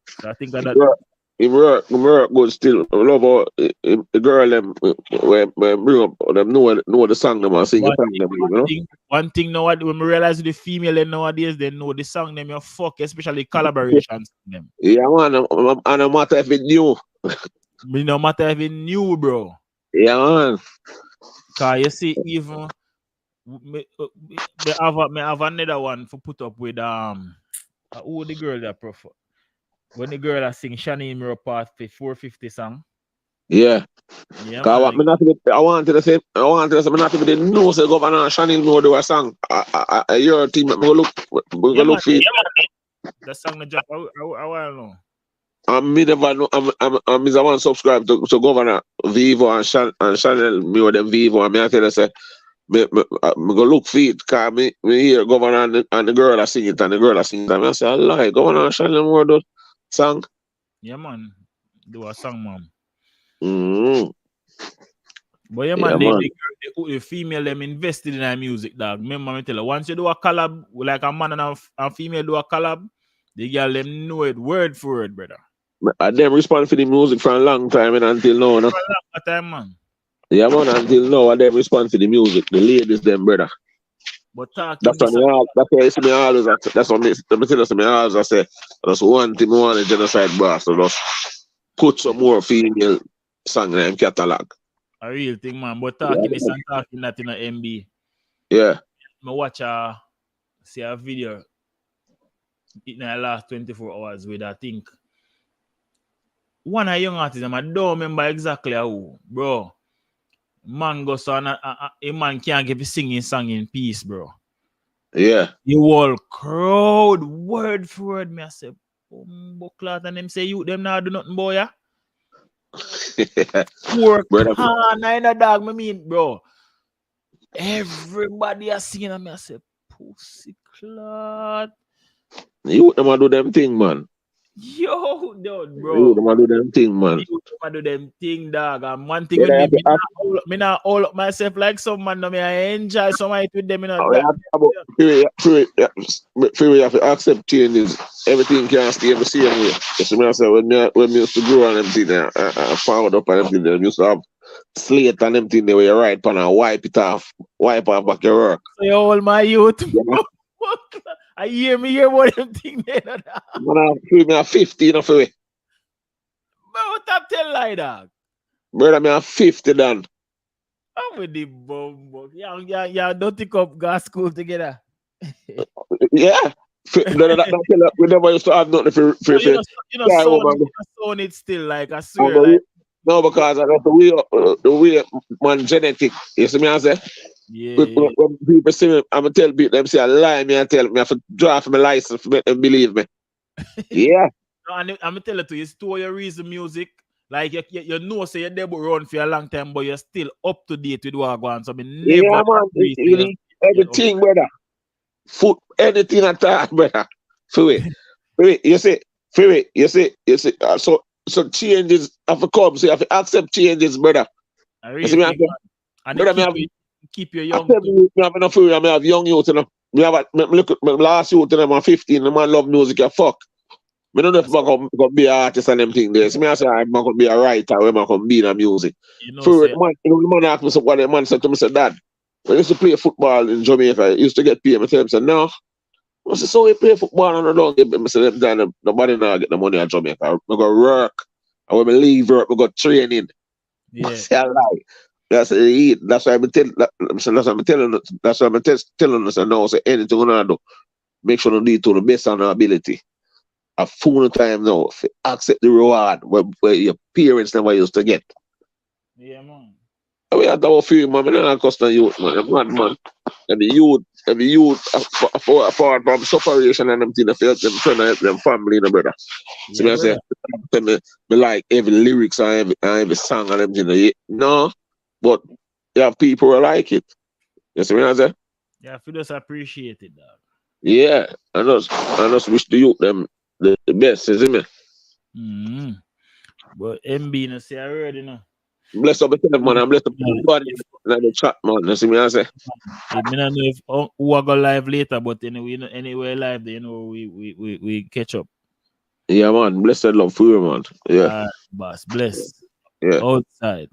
So I think that. It work good still. I love how the girl them when bring up them know the song them and sing the song them, you know. One thing now when we realize the female nowadays they know the song them you fuck, especially collaborations them. Yeah, man, and no matter if it new. No matter if it new, bro. Yeah, man. Cause you see, even me have another one for put up with who the girl that prefer. When the girl that sing Shani Mirror Part 450 song. Yeah. Yeah. I want to say me not to be the no say Governor Shani Mirror do a song. Your team we go look for it. The song the drop. I want to know. Me never know. I'm the one subscribe to Governor Vivo and Chanel me with them Vivo and me I tell you say me go look for it because me hear Governor and the girl I sing it and the girl I sing it and I say I lie Governor Chanel more do song. Yeah, man. Do a song, man. But yeah, man, the female them invested in our music, dog. Remember me tell you, once you do a collab, like a man and a female do a collab, the girl them know it word for word, brother. I them respond for the music for a long time and until now, no? For a long time, man. Yeah, man, until now, I them respond for the music. The ladies, them, brother. But talking that's why it's me always. That's what me tell us. Me always I say that's one thing. Me want a genocide boss. So just put some more female song in them catalog. A real thing, man. But talking this and talking that in a MB. Yeah. Me watch see a video in the last 24 hours with I think one of young artists. I don't remember exactly who, bro. Man goes on a man can't give a singing song in peace, bro. Yeah. The whole crowd, word for word, me I say, Bucklat and them say you them now do nothing, boy, yeah. Poor Brother, corner in a dog, me mean, bro. Everybody has seen me. I say, pussy clot. you them a do them thing, man. Yo, dude, You bro. them a do them thing, man. You I do them thing, dog. And one thing with Brother, me, me not all up myself like some man. No, me I enjoy some night with them. You know, that, you have to accept changes. Everything can't stay the same way. That's what I say. When me used to grow on them thing, I found up on them thing, they used to have slate on them thing there where you write on and wipe it off, wipe off back your work. say all my youth. Yeah. I hear about them thing there. Man, I feel me a 50, you know, for me. But what I tell like that? Brother, me a 50 done. I'm with the bomb. Yeah, don't take up gas school together. Yeah. We never used to have nothing for You yeah, woman. sound it still like I swear. Like, no, because that's the way man genetic. You see me I say? yeah. When people see me, I'm gonna tell people them say I lie, me I tell me I have to draw for my license for make them believe me. Yeah. No, and I'm gonna tell you, you store your reason music. Like you know, say you're there but run for a long time, but you're still up to date with what going on. So I mean, never Yeah, man. You need everything, brother. Food, anything at all, brother. For it. You see, so changes have to come. So you have to accept changes, brother. I You really see me? think, and Brother, keep your I young. tell you, I have enough for you. I have young youth. Me look at my last youth, and I'm 15. The man love music. You fuck. I don't know if I'm going to be an artist and them thing there. So I say I'm going to be a writer. Or I'm going to be in music. You know, For say, the man asked me what the man said to me. Said, Dad, when I used to play football in Jamaica, I used to get paid. I tell him, said, no. I said, so we play football and I don't get me. I said, nobody now get the money in Jamaica. I go work. And when I leave work, I go training. yeah. I say, I lie. That's why I'm telling. That's why I'm telling. That's why I'm telling us. I know. Say anything we do, make sure we do it to the best of our ability. A full time now. Accept the reward where your parents never used to get. Yeah, man. We have to feel, man. I'm not custom youth, man. I'm mad, man. And the youth, apart from separation and them things, they help them friend and help them family, you know, brother. So Yeah, I say, me like every lyrics and every song and them things. No, but you have people who like it. You see what I say? Yeah, I feel just appreciate it, dog. Yeah, I just wish the youth them the best, you see me? Mm-hmm. But MB, no say I already know. Bless up myself, man. I'm blessed up everybody in the chat, man. You see me I say? I don't know if who are go live later, but anyway, anywhere live, you know, we catch up. Yeah, man. Blessed love for you, man. Yeah. Boss, bless. Yeah. Outside.